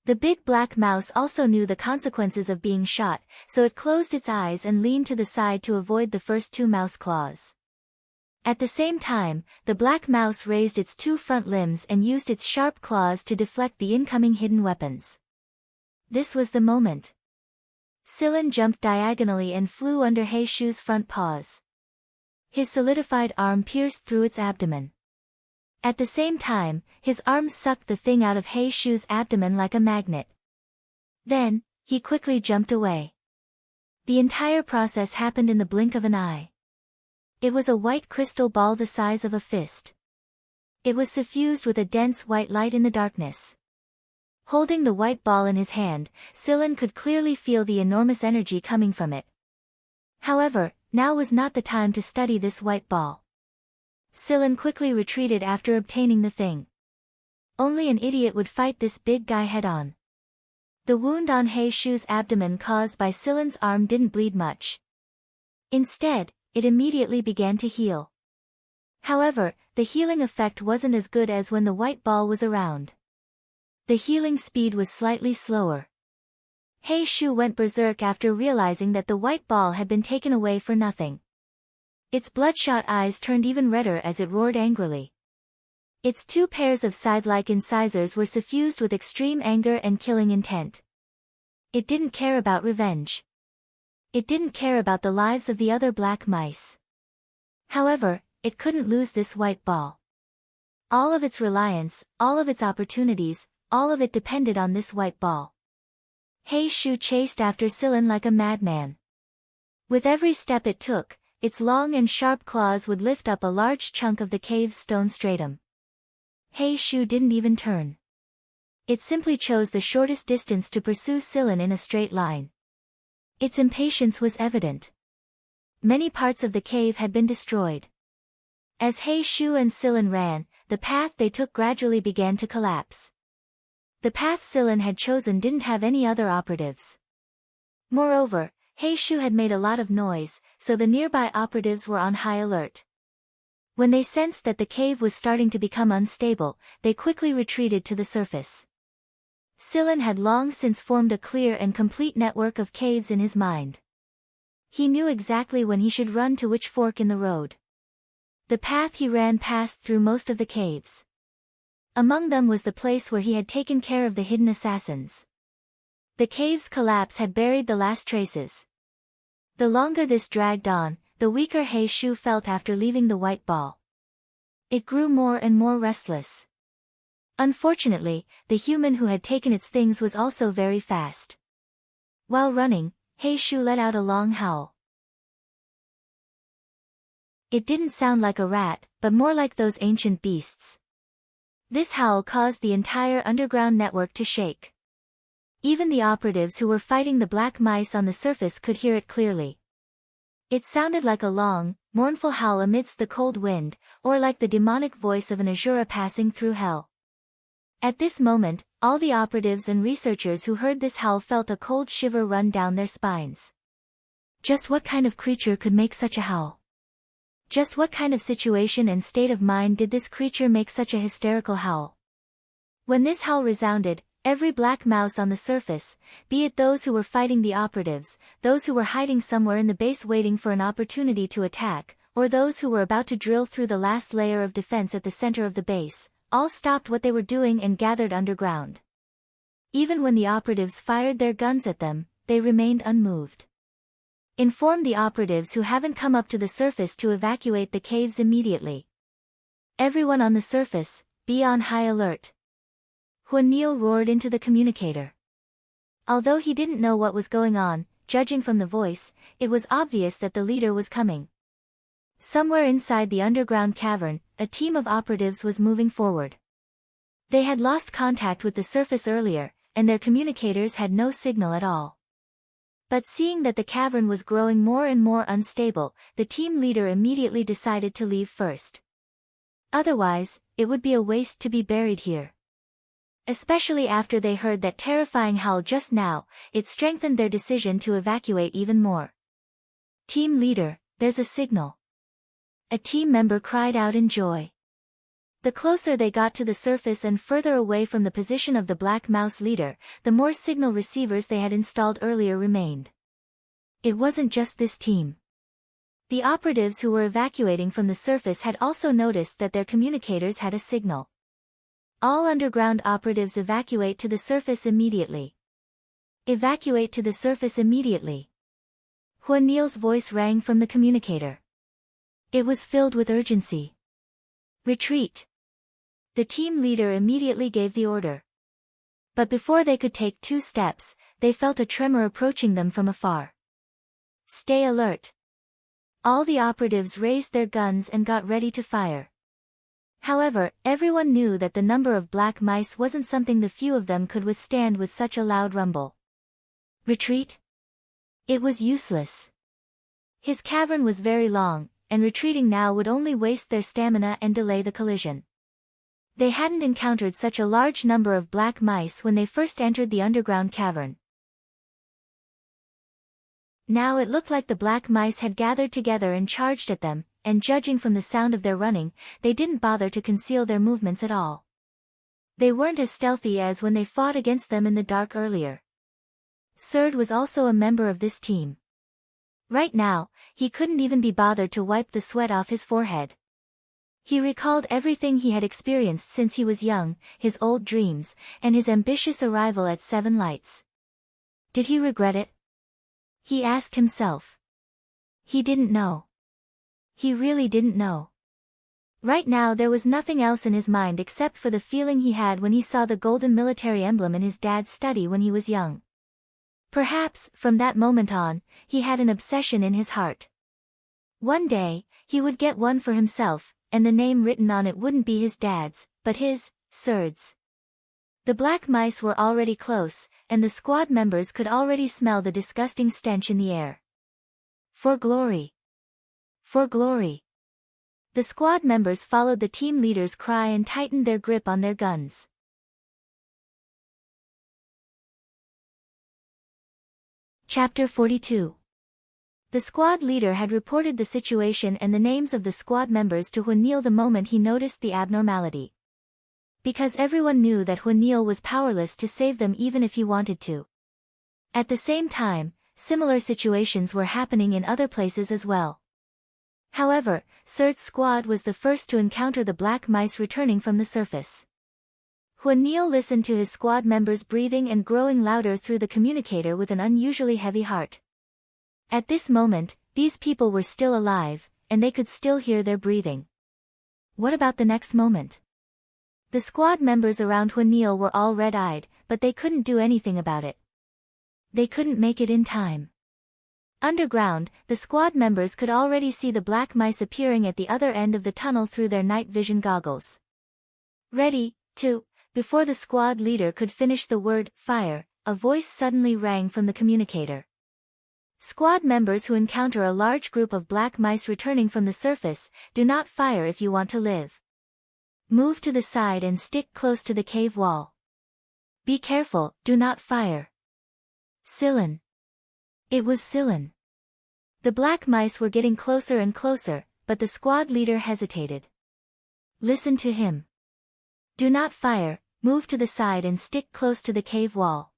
The big black mouse also knew the consequences of being shot, so it closed its eyes and leaned to the side to avoid the first 2 mouse claws. At the same time, the black mouse raised its 2 front limbs and used its sharp claws to deflect the incoming hidden weapons. This was the moment. Silen jumped diagonally and flew under Heishu's front paws. His solidified arm pierced through its abdomen. At the same time, his arms sucked the thing out of Heishu's abdomen like a magnet. Then, he quickly jumped away. The entire process happened in the blink of an eye. It was a white crystal ball the size of a fist. It was suffused with a dense white light in the darkness. Holding the white ball in his hand, Silen could clearly feel the enormous energy coming from it. However, now was not the time to study this white ball. Silen quickly retreated after obtaining the thing. Only an idiot would fight this big guy head-on. The wound on Heishu's abdomen caused by Silen's arm didn't bleed much. Instead, it immediately began to heal. However, the healing effect wasn't as good as when the white ball was around. The healing speed was slightly slower. Heishu went berserk after realizing that the white ball had been taken away for nothing. Its bloodshot eyes turned even redder as it roared angrily. Its 2 pairs of scythe-like incisors were suffused with extreme anger and killing intent. It didn't care about revenge. It didn't care about the lives of the other black mice. However, it couldn't lose this white ball. All of its reliance, all of its opportunities, all of it depended on this white ball. Heishu chased after Silen like a madman. With every step it took, its long and sharp claws would lift up a large chunk of the cave's stone stratum. Heishu didn't even turn. It simply chose the shortest distance to pursue Silen in a straight line. Its impatience was evident. Many parts of the cave had been destroyed. As Heishu and Silen ran, the path they took gradually began to collapse. The path Silen had chosen didn't have any other operatives. Moreover, Heishu had made a lot of noise, so the nearby operatives were on high alert. When they sensed that the cave was starting to become unstable, they quickly retreated to the surface. Silen had long since formed a clear and complete network of caves in his mind. He knew exactly when he should run to which fork in the road. The path he ran passed through most of the caves. Among them was the place where he had taken care of the hidden assassins. The cave's collapse had buried the last traces. The longer this dragged on, the weaker He Shu felt after leaving the white ball. It grew more and more restless. Unfortunately, the human who had taken its things was also very fast. While running, He Shu let out a long howl. It didn't sound like a rat, but more like those ancient beasts. This howl caused the entire underground network to shake. Even the operatives who were fighting the black mice on the surface could hear it clearly. It sounded like a long, mournful howl amidst the cold wind, or like the demonic voice of an Asura passing through hell. At this moment, all the operatives and researchers who heard this howl felt a cold shiver run down their spines. Just what kind of creature could make such a howl? Just what kind of situation and state of mind did this creature make such a hysterical howl? When this howl resounded, every black mouse on the surface, be it those who were fighting the operatives, those who were hiding somewhere in the base waiting for an opportunity to attack, or those who were about to drill through the last layer of defense at the center of the base, all stopped what they were doing and gathered underground. Even when the operatives fired their guns at them, they remained unmoved. Inform the operatives who haven't come up to the surface to evacuate the caves immediately. Everyone on the surface, be on high alert. Huan roared into the communicator. Although he didn't know what was going on, judging from the voice, it was obvious that the leader was coming. Somewhere inside the underground cavern, a team of operatives was moving forward. They had lost contact with the surface earlier, and their communicators had no signal at all. But seeing that the cavern was growing more and more unstable, the team leader immediately decided to leave first. Otherwise, it would be a waste to be buried here. Especially after they heard that terrifying howl just now, it strengthened their decision to evacuate even more. Team leader, there's a signal. A team member cried out in joy. The closer they got to the surface and further away from the position of the black mouse leader, the more signal receivers they had installed earlier remained. It wasn't just this team. The operatives who were evacuating from the surface had also noticed that their communicators had a signal. All underground operatives evacuate to the surface immediately. Evacuate to the surface immediately. Huanil's voice rang from the communicator. It was filled with urgency. Retreat. The team leader immediately gave the order. But before they could take 2 steps, they felt a tremor approaching them from afar. Stay alert. All the operatives raised their guns and got ready to fire. However, everyone knew that the number of black mice wasn't something the few of them could withstand with such a loud rumble. Retreat? It was useless. His cavern was very long, and retreating now would only waste their stamina and delay the collision. They hadn't encountered such a large number of black mice when they first entered the underground cavern. Now it looked like the black mice had gathered together and charged at them, and judging from the sound of their running, they didn't bother to conceal their movements at all. They weren't as stealthy as when they fought against them in the dark earlier. Surd was also a member of this team. Right now, he couldn't even be bothered to wipe the sweat off his forehead. He recalled everything he had experienced since he was young, his old dreams, and his ambitious arrival at Seven Lights. Did he regret it? He asked himself. He didn't know. He really didn't know. Right now there was nothing else in his mind except for the feeling he had when he saw the golden military emblem in his dad's study when he was young. Perhaps, from that moment on, he had an obsession in his heart. One day, he would get one for himself, and the name written on it wouldn't be his dad's, but his, Surd's. The black mice were already close, and the squad members could already smell the disgusting stench in the air. For glory! For glory! The squad members followed the team leader's cry and tightened their grip on their guns. Chapter 42. The squad leader had reported the situation and the names of the squad members to Huanil the moment he noticed the abnormality. Because everyone knew that Huanil was powerless to save them even if he wanted to. At the same time, similar situations were happening in other places as well. However, Surd's squad was the first to encounter the black mice returning from the surface. Huanil listened to his squad members breathing and growing louder through the communicator with an unusually heavy heart. At this moment, these people were still alive, and they could still hear their breathing. What about the next moment? The squad members around Huanil were all red-eyed, but they couldn't do anything about it. They couldn't make it in time. Underground, the squad members could already see the black mice appearing at the other end of the tunnel through their night vision goggles. Ready, to... Before the squad leader could finish the word, fire, a voice suddenly rang from the communicator. Squad members who encounter a large group of black mice returning from the surface, do not fire if you want to live. Move to the side and stick close to the cave wall. Be careful, do not fire. Silen. It was Silen. The black mice were getting closer and closer, but the squad leader hesitated. Listen to him. Do not fire, move to the side and stick close to the cave wall.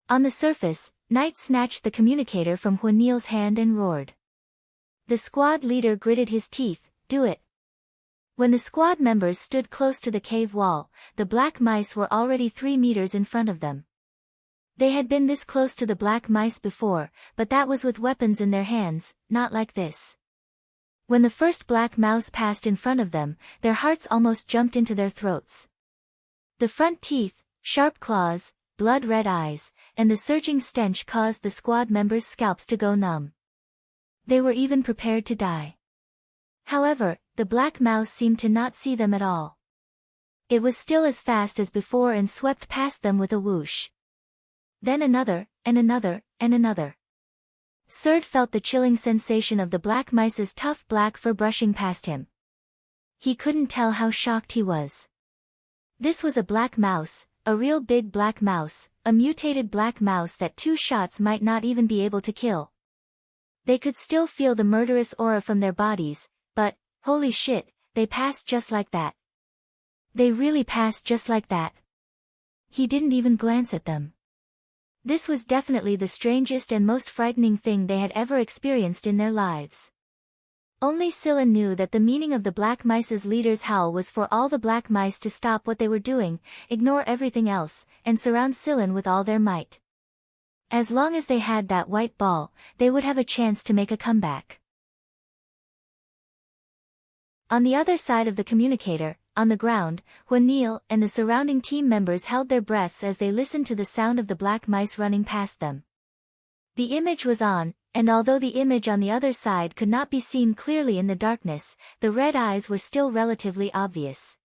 On the surface, Knight snatched the communicator from Huanil's hand and roared. The squad leader gritted his teeth, do it. When the squad members stood close to the cave wall, the black mice were already 3 meters in front of them. They had been this close to the black mice before, but that was with weapons in their hands, not like this. When the first black mouse passed in front of them, their hearts almost jumped into their throats. The front teeth, sharp claws, blood-red eyes, and the surging stench caused the squad members' scalps to go numb. They were even prepared to die. However, the black mouse seemed to not see them at all. It was still as fast as before and swept past them with a whoosh. Then another, and another, and another. Serd felt the chilling sensation of the black mice's tough black fur brushing past him. He couldn't tell how shocked he was. This was a black mouse, a real big black mouse, a mutated black mouse that 2 shots might not even be able to kill. They could still feel the murderous aura from their bodies, but, holy shit, they passed just like that. They really passed just like that. He didn't even glance at them. This was definitely the strangest and most frightening thing they had ever experienced in their lives. Only Silen knew that the meaning of the black mice's leader's howl was for all the black mice to stop what they were doing, ignore everything else, and surround Silen with all their might. As long as they had that white ball, they would have a chance to make a comeback. On the other side of the communicator, on the ground, Huanil and the surrounding team members held their breaths as they listened to the sound of the black mice running past them. The image was on, and although the image on the other side could not be seen clearly in the darkness, the red eyes were still relatively obvious.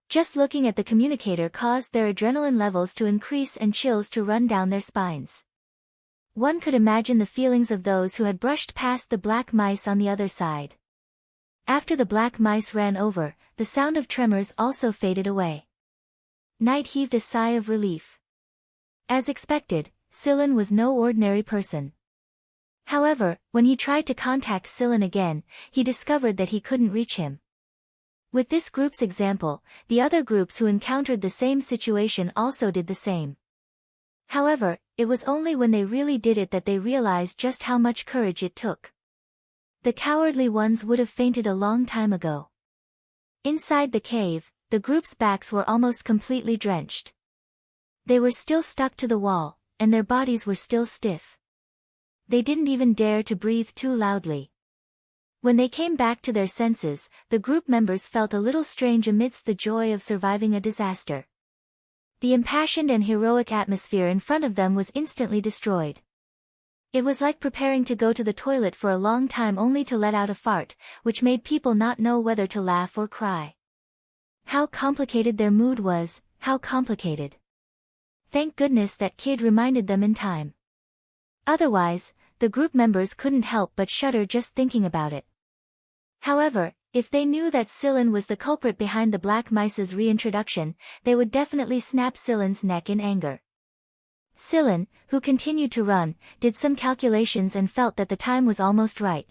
Just looking at the communicator caused their adrenaline levels to increase and chills to run down their spines. One could imagine the feelings of those who had brushed past the black mice on the other side. After the black mice ran over, the sound of tremors also faded away. Knight heaved a sigh of relief. As expected, Silen was no ordinary person. However, when he tried to contact Silen again, he discovered that he couldn't reach him. With this group's example, the other groups who encountered the same situation also did the same. However, it was only when they really did it that they realized just how much courage it took. The cowardly ones would have fainted a long time ago. Inside the cave, the group's backs were almost completely drenched. They were still stuck to the wall, and their bodies were still stiff. They didn't even dare to breathe too loudly. When they came back to their senses, the group members felt a little strange amidst the joy of surviving a disaster. The impassioned and heroic atmosphere in front of them was instantly destroyed. It was like preparing to go to the toilet for a long time only to let out a fart, which made people not know whether to laugh or cry. How complicated their mood was, how complicated. Thank goodness that kid reminded them in time. Otherwise, the group members couldn't help but shudder just thinking about it. However, if they knew that Silen was the culprit behind the black mice's reintroduction, they would definitely snap Silen's neck in anger. Silen, who continued to run, did some calculations and felt that the time was almost right.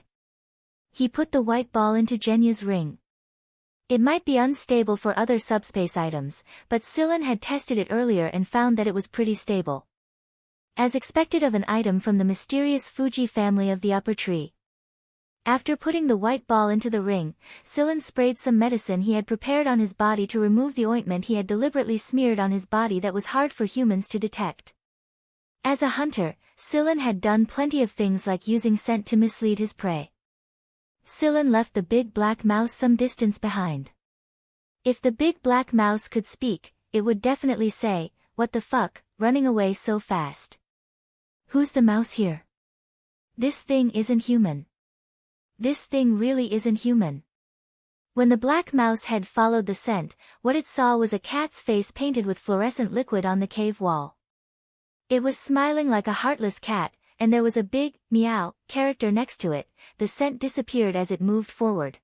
He put the white ball into Jenya's ring. It might be unstable for other subspace items, but Silen had tested it earlier and found that it was pretty stable. As expected of an item from the mysterious Fuji family of the upper tree. After putting the white ball into the ring, Silen sprayed some medicine he had prepared on his body to remove the ointment he had deliberately smeared on his body that was hard for humans to detect. As a hunter, Sillin had done plenty of things like using scent to mislead his prey. Sillin left the big black mouse some distance behind. If the big black mouse could speak, it would definitely say, "What the fuck, running away so fast? Who's the mouse here? This thing isn't human. This thing really isn't human." When the black mouse head followed the scent, what it saw was a cat's face painted with fluorescent liquid on the cave wall. It was smiling like a heartless cat, and there was a big, meow, character next to it. The scent disappeared as it moved forward.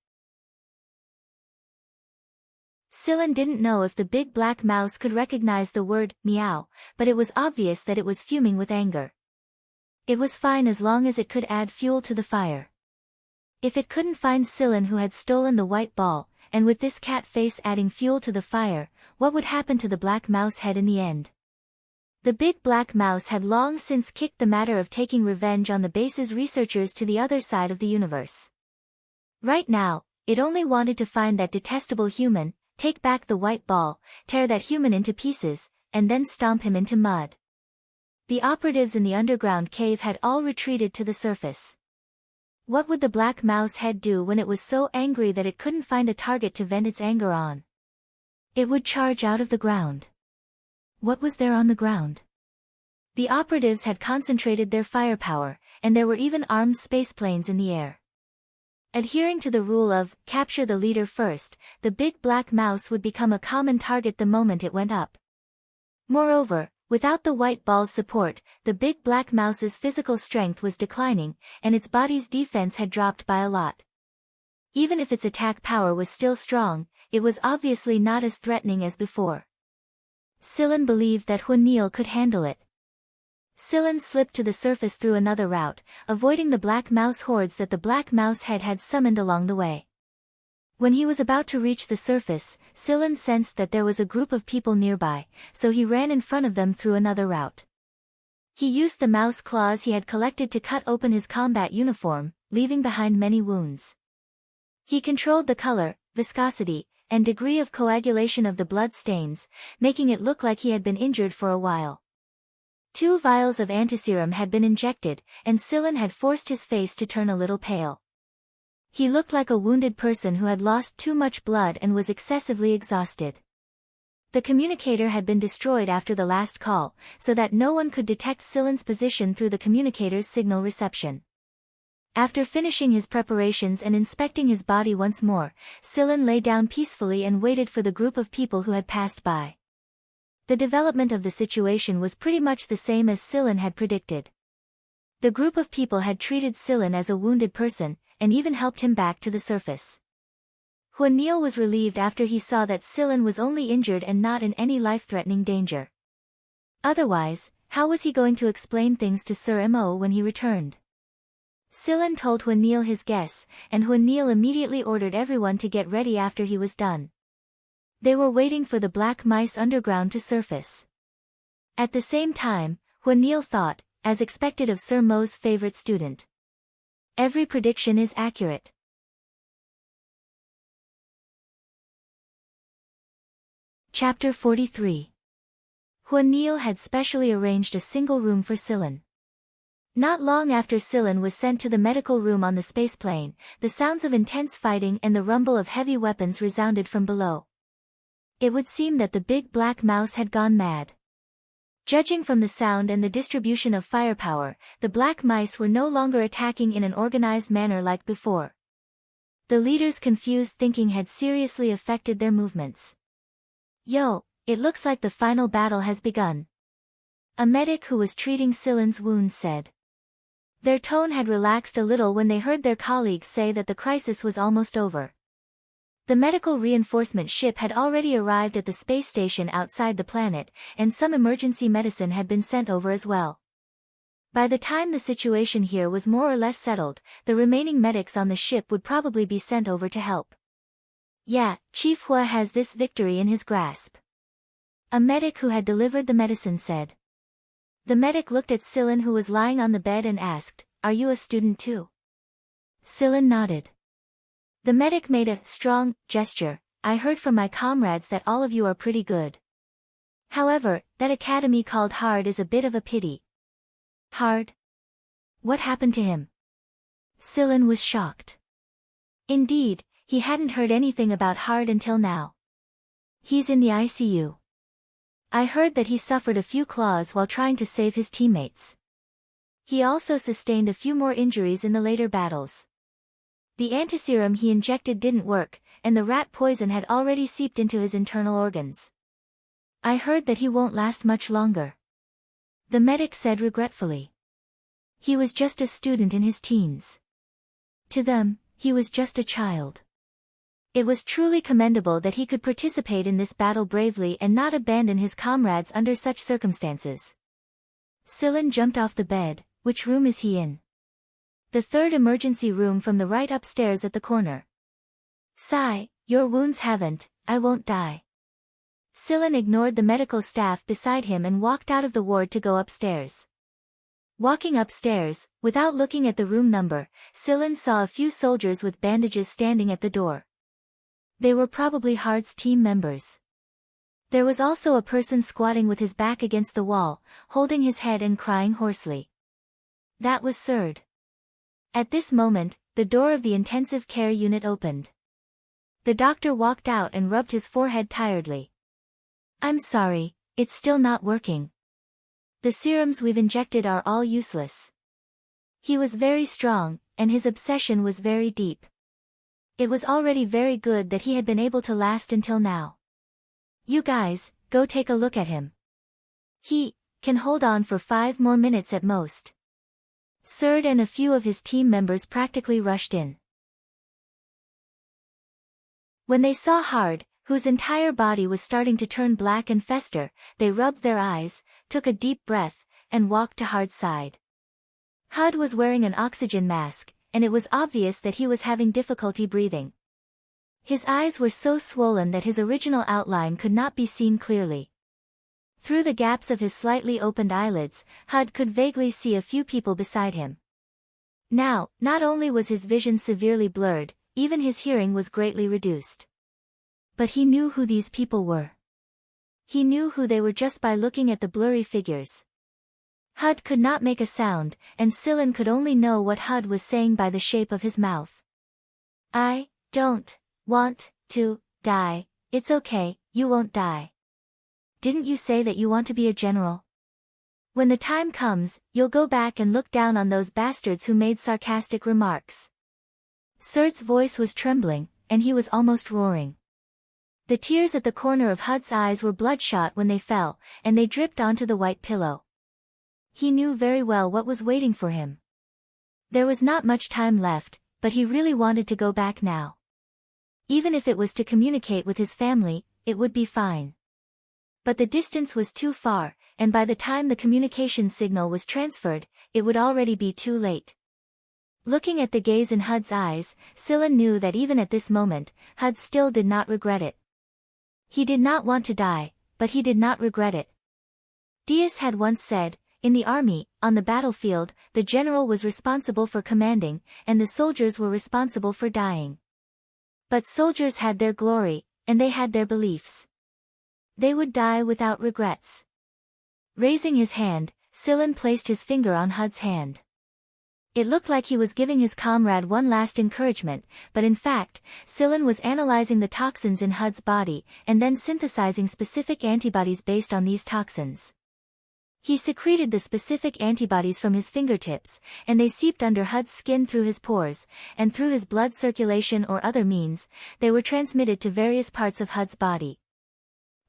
Sillin didn't know if the big black mouse could recognize the word, meow, but it was obvious that it was fuming with anger. It was fine as long as it could add fuel to the fire. If it couldn't find Sillin who had stolen the white ball, and with this cat face adding fuel to the fire, what would happen to the black mouse head in the end? The big black mouse had long since kicked the matter of taking revenge on the base's researchers to the other side of the universe. Right now, it only wanted to find that detestable human, take back the white ball, tear that human into pieces, and then stomp him into mud. The operatives in the underground cave had all retreated to the surface. What would the black mouse head do when it was so angry that it couldn't find a target to vent its anger on? It would charge out of the ground. What was there on the ground? The operatives had concentrated their firepower, and there were even armed spaceplanes in the air. Adhering to the rule of, capture the leader first, the big black mouse would become a common target the moment it went up. Moreover, without the white ball's support, the big black mouse's physical strength was declining, and its body's defense had dropped by a lot. Even if its attack power was still strong, it was obviously not as threatening as before. Sillin believed that Huanil could handle it. Sillin slipped to the surface through another route, avoiding the black mouse hordes that the black mouse head had summoned along the way. When he was about to reach the surface, Sillin sensed that there was a group of people nearby, so he ran in front of them through another route. He used the mouse claws he had collected to cut open his combat uniform, leaving behind many wounds. He controlled the color, viscosity, and degree of coagulation of the blood stains, making it look like he had been injured for a while. 2 vials of antiserum had been injected, and Sillin had forced his face to turn a little pale. He looked like a wounded person who had lost too much blood and was excessively exhausted. The communicator had been destroyed after the last call, so that no one could detect Sillin's position through the communicator's signal reception. After finishing his preparations and inspecting his body once more, Sillin lay down peacefully and waited for the group of people who had passed by. The development of the situation was pretty much the same as Sillin had predicted. The group of people had treated Sillin as a wounded person, and even helped him back to the surface. Huanil was relieved after he saw that Sillin was only injured and not in any life-threatening danger. Otherwise, how was he going to explain things to Sir Mo when he returned? Sillin told Huanil his guess, and Huanil immediately ordered everyone to get ready after he was done. They were waiting for the black mice underground to surface. At the same time, Huanil thought, as expected of Sir Mo's favorite student. Every prediction is accurate. Chapter 43. Huanil had specially arranged a single room for Sillin. Not long after Sillin was sent to the medical room on the spaceplane, the sounds of intense fighting and the rumble of heavy weapons resounded from below. It would seem that the big black mouse had gone mad. Judging from the sound and the distribution of firepower, the black mice were no longer attacking in an organized manner like before. The leader's confused thinking had seriously affected their movements. "Yo, it looks like the final battle has begun," a medic who was treating Sillin's wounds said. Their tone had relaxed a little when they heard their colleagues say that the crisis was almost over. The medical reinforcement ship had already arrived at the space station outside the planet, and some emergency medicine had been sent over as well. By the time the situation here was more or less settled, the remaining medics on the ship would probably be sent over to help. "Yeah, Chief Hua has this victory in his grasp," a medic who had delivered the medicine said. The medic looked at Sillin who was lying on the bed and asked, "Are you a student too?" Sillin nodded. The medic made a strong gesture. "I heard from my comrades that all of you are pretty good. However, that academy called hard is a bit of a pity. Hard? What happened to him? Scylla was shocked. Indeed, he hadn't heard anything about Hard until now. He's in the ICU. I heard that he suffered a few claws while trying to save his teammates. He also sustained a few more injuries in the later battles. The antiserum he injected didn't work, and the rat poison had already seeped into his internal organs. I heard that he won't last much longer. The medic said regretfully. He was just a student in his teens. To them, he was just a child. It was truly commendable that he could participate in this battle bravely and not abandon his comrades under such circumstances. Scylla jumped off the bed. Which room is he in? The third emergency room from the right upstairs at the corner. Sigh, your wounds haven't, I won't die. Scylla ignored the medical staff beside him and walked out of the ward to go upstairs. Walking upstairs, without looking at the room number, Scylla saw a few soldiers with bandages standing at the door. They were probably Hard's team members. There was also a person squatting with his back against the wall, holding his head and crying hoarsely. That was Serd. At this moment, the door of the intensive care unit opened. The doctor walked out and rubbed his forehead tiredly. I'm sorry, it's still not working. The serums we've injected are all useless. He was very strong, and his obsession was very deep. It was already very good that he had been able to last until now. You guys, go take a look at him. He can hold on for 5 more minutes at most. Serd and a few of his team members practically rushed in. When they saw Hard, whose entire body was starting to turn black and fester, they rubbed their eyes, took a deep breath, and walked to Hard's side. Hud was wearing an oxygen mask, and it was obvious that he was having difficulty breathing. His eyes were so swollen that his original outline could not be seen clearly. Through the gaps of his slightly opened eyelids, Hud could vaguely see a few people beside him. Now, not only was his vision severely blurred, even his hearing was greatly reduced. But he knew who these people were. He knew who they were just by looking at the blurry figures. Hud could not make a sound, and Scylla could only know what Hud was saying by the shape of his mouth. I don't want to die, it's okay, you won't die. Didn't you say that you want to be a general? When the time comes, you'll go back and look down on those bastards who made sarcastic remarks. Serd's voice was trembling, and he was almost roaring. The tears at the corner of Hud's eyes were bloodshot when they fell, and they dripped onto the white pillow. He knew very well what was waiting for him. There was not much time left, but he really wanted to go back now. Even if it was to communicate with his family, it would be fine. But the distance was too far, and by the time the communication signal was transferred, it would already be too late. Looking at the gaze in Hud's eyes, Scylla knew that even at this moment, Hud still did not regret it. He did not want to die, but he did not regret it. Diaz had once said, in the army, on the battlefield, the general was responsible for commanding, and the soldiers were responsible for dying. But soldiers had their glory, and they had their beliefs. They would die without regrets. Raising his hand, Scylla placed his finger on Hud's hand. It looked like he was giving his comrade one last encouragement, but in fact, Scylla was analyzing the toxins in Hud's body, and then synthesizing specific antibodies based on these toxins. He secreted the specific antibodies from his fingertips, and they seeped under Hud's skin through his pores, and through his blood circulation or other means, they were transmitted to various parts of Hud's body.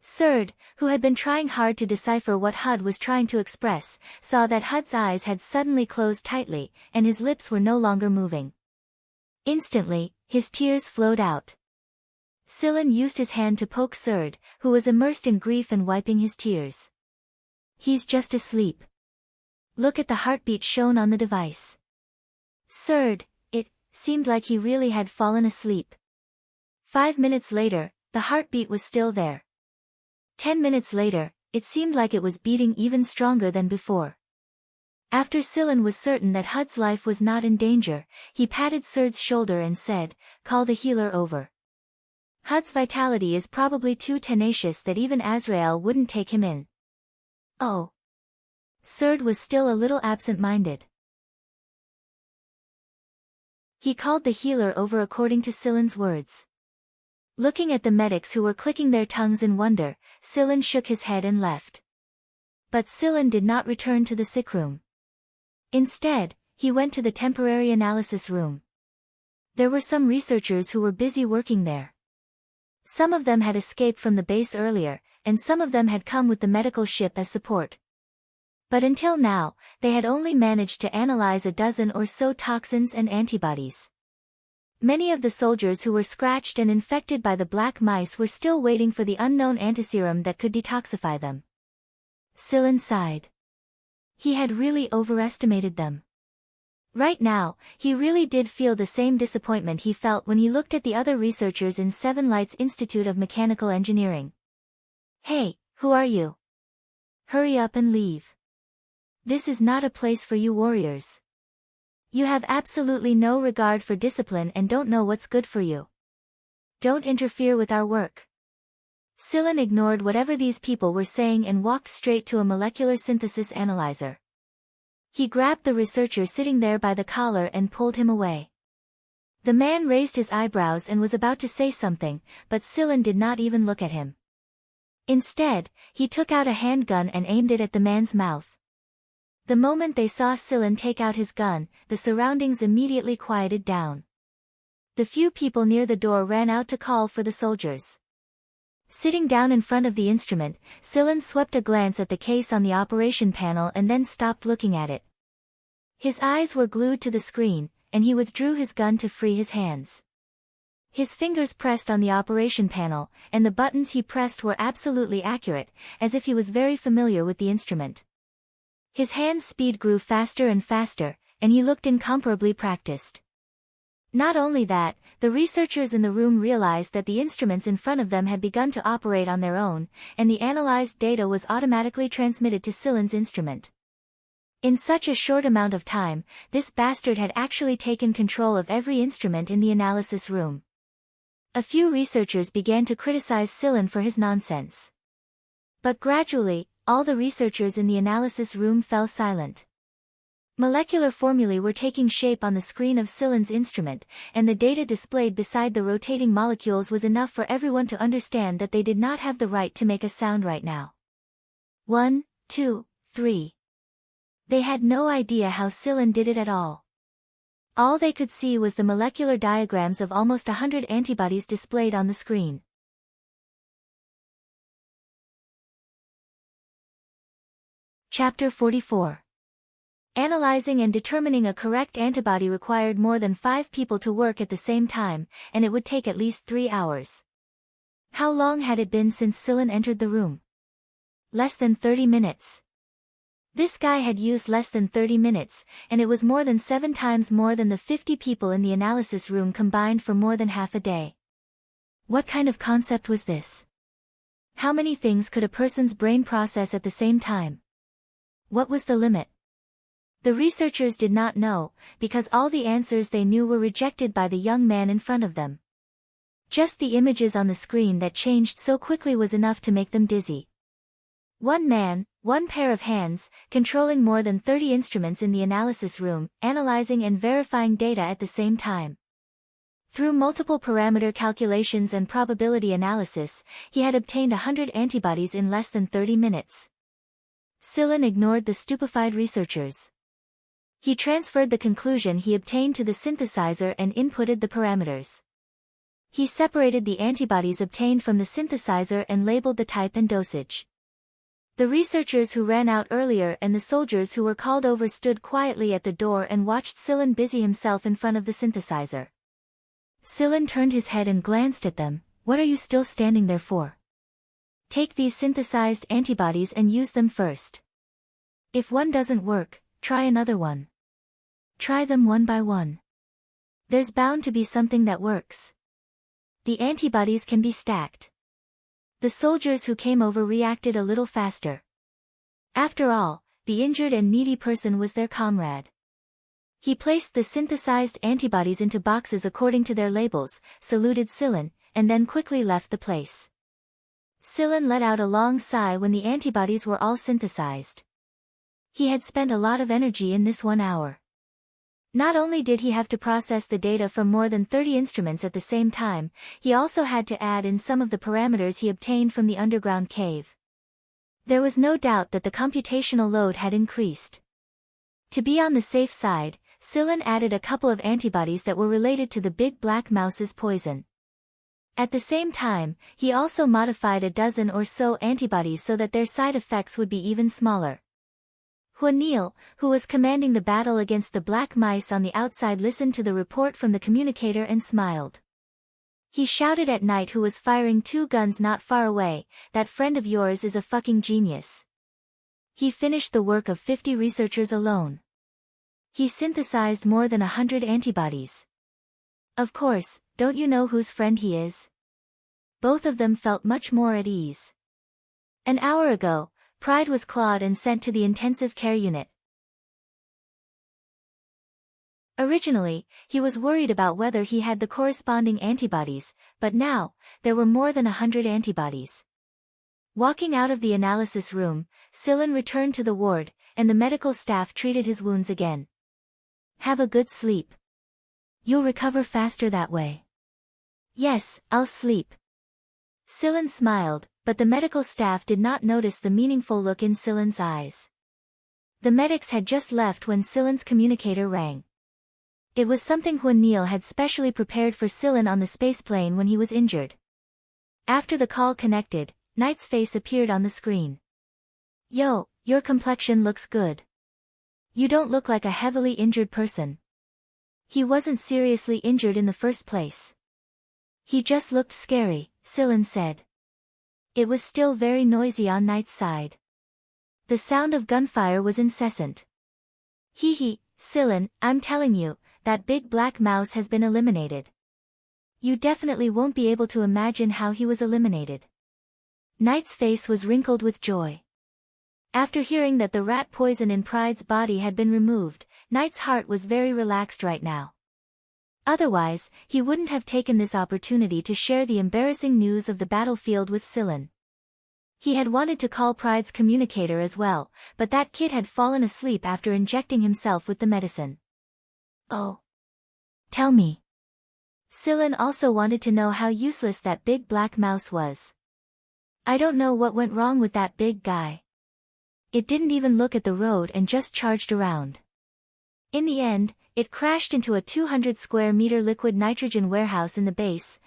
Serd, who had been trying hard to decipher what Hud was trying to express, saw that Hud's eyes had suddenly closed tightly, and his lips were no longer moving. Instantly, his tears flowed out. Scylla used his hand to poke Serd, who was immersed in grief and wiping his tears. He's just asleep. Look at the heartbeat shown on the device. Serd, it seemed like he really had fallen asleep. 5 minutes later, the heartbeat was still there. 10 minutes later, it seemed like it was beating even stronger than before. After Scylla was certain that Hud's life was not in danger, he patted Serd's shoulder and said, "Call the healer over. Hud's vitality is probably too tenacious that even Azrael wouldn't take him in." "Oh." Serd was still a little absent-minded. He called the healer over according to Silen's words. Looking at the medics who were clicking their tongues in wonder, Silen shook his head and left. But Silen did not return to the sick room. Instead, he went to the temporary analysis room. There were some researchers who were busy working there. Some of them had escaped from the base earlier, and some of them had come with the medical ship as support. But until now, they had only managed to analyze a dozen or so toxins and antibodies. Many of the soldiers who were scratched and infected by the black mice were still waiting for the unknown antiserum that could detoxify them. Silen sighed. He had really overestimated them. Right now, he really did feel the same disappointment he felt when he looked at the other researchers in Seven Lights Institute of Mechanical Engineering. Hey, who are you? Hurry up and leave. This is not a place for you warriors. You have absolutely no regard for discipline and don't know what's good for you. Don't interfere with our work. Silen ignored whatever these people were saying and walked straight to a molecular synthesis analyzer. He grabbed the researcher sitting there by the collar and pulled him away. The man raised his eyebrows and was about to say something, but Silen did not even look at him. Instead, he took out a handgun and aimed it at the man's mouth. The moment they saw Silen take out his gun, the surroundings immediately quieted down. The few people near the door ran out to call for the soldiers. Sitting down in front of the instrument, Silen swept a glance at the case on the operation panel and then stopped looking at it. His eyes were glued to the screen, and he withdrew his gun to free his hands. His fingers pressed on the operation panel, and the buttons he pressed were absolutely accurate, as if he was very familiar with the instrument. His hand's speed grew faster and faster, and he looked incomparably practiced. Not only that, the researchers in the room realized that the instruments in front of them had begun to operate on their own, and the analyzed data was automatically transmitted to Silen's instrument. In such a short amount of time, this bastard had actually taken control of every instrument in the analysis room. A few researchers began to criticize Silen for his nonsense. But gradually, all the researchers in the analysis room fell silent. Molecular formulae were taking shape on the screen of Silen's instrument, and the data displayed beside the rotating molecules was enough for everyone to understand that they did not have the right to make a sound right now. 1, 2, 3. They had no idea how Silen did it at all. All they could see was the molecular diagrams of almost 100 antibodies displayed on the screen. Chapter 44. Analyzing and determining a correct antibody required more than 5 people to work at the same time, and it would take at least 3 hours. How long had it been since Silen entered the room? Less than 30 minutes. This guy had used less than 30 minutes, and it was more than 7 times more than the 50 people in the analysis room combined for more than half a day. What kind of concept was this? How many things could a person's brain process at the same time? What was the limit? The researchers did not know, because all the answers they knew were rejected by the young man in front of them. Just the images on the screen that changed so quickly was enough to make them dizzy. One man, one pair of hands, controlling more than 30 instruments in the analysis room, analyzing and verifying data at the same time. Through multiple parameter calculations and probability analysis, he had obtained 100 antibodies in less than 30 minutes. Silen ignored the stupefied researchers. He transferred the conclusion he obtained to the synthesizer and inputted the parameters. He separated the antibodies obtained from the synthesizer and labeled the type and dosage. The researchers who ran out earlier and the soldiers who were called over stood quietly at the door and watched Silen busy himself in front of the synthesizer. Silen turned his head and glanced at them. What are you still standing there for? Take these synthesized antibodies and use them first. If one doesn't work, try another one. Try them one by one. There's bound to be something that works. The antibodies can be stacked. The soldiers who came over reacted a little faster. After all, the injured and needy person was their comrade. He placed the synthesized antibodies into boxes according to their labels, saluted Silen, and then quickly left the place. Silen let out a long sigh when the antibodies were all synthesized. He had spent a lot of energy in this 1 hour. Not only did he have to process the data from more than 30 instruments at the same time, he also had to add in some of the parameters he obtained from the underground cave. There was no doubt that the computational load had increased. To be on the safe side, Sillin added a couple of antibodies that were related to the big black mouse's poison. At the same time, he also modified a dozen or so antibodies so that their side effects would be even smaller. Huanil, who was commanding the battle against the black mice on the outside, listened to the report from the communicator and smiled. He shouted at Knight, who was firing 2 guns not far away, "That friend of yours is a fucking genius. He finished the work of 50 researchers alone. He synthesized more than 100 antibodies. Of course, don't you know whose friend he is?" Both of them felt much more at ease. An hour ago, Pride was clawed and sent to the intensive care unit. Originally, he was worried about whether he had the corresponding antibodies, but now, there were more than 100 antibodies. Walking out of the analysis room, Sillin returned to the ward, and the medical staff treated his wounds again. "Have a good sleep. You'll recover faster that way." "Yes, I'll sleep." Sillin smiled, but the medical staff did not notice the meaningful look in Sillin's eyes. The medics had just left when Sillin's communicator rang. It was something Huanil had specially prepared for Sillin on the spaceplane when he was injured. After the call connected, Knight's face appeared on the screen. "Yo, your complexion looks good. You don't look like a heavily injured person." He wasn't seriously injured in the first place. He just looked scary, Sillin said. It was still very noisy on Knight's side. The sound of gunfire was incessant. "Hee, Sillin, I'm telling you, that big black mouse has been eliminated. You definitely won't be able to imagine how he was eliminated." Knight's face was wrinkled with joy. After hearing that the rat poison in Pride's body had been removed, Knight's heart was very relaxed right now. Otherwise, he wouldn't have taken this opportunity to share the embarrassing news of the battlefield with Sillin. He had wanted to call Pride's communicator as well, but that kid had fallen asleep after injecting himself with the medicine. "Oh. Tell me." Sillin also wanted to know how useless that big black mouse was. "I don't know what went wrong with that big guy. It didn't even look at the road and just charged around. In the end, it crashed into a 200 square meter liquid nitrogen warehouse in the base."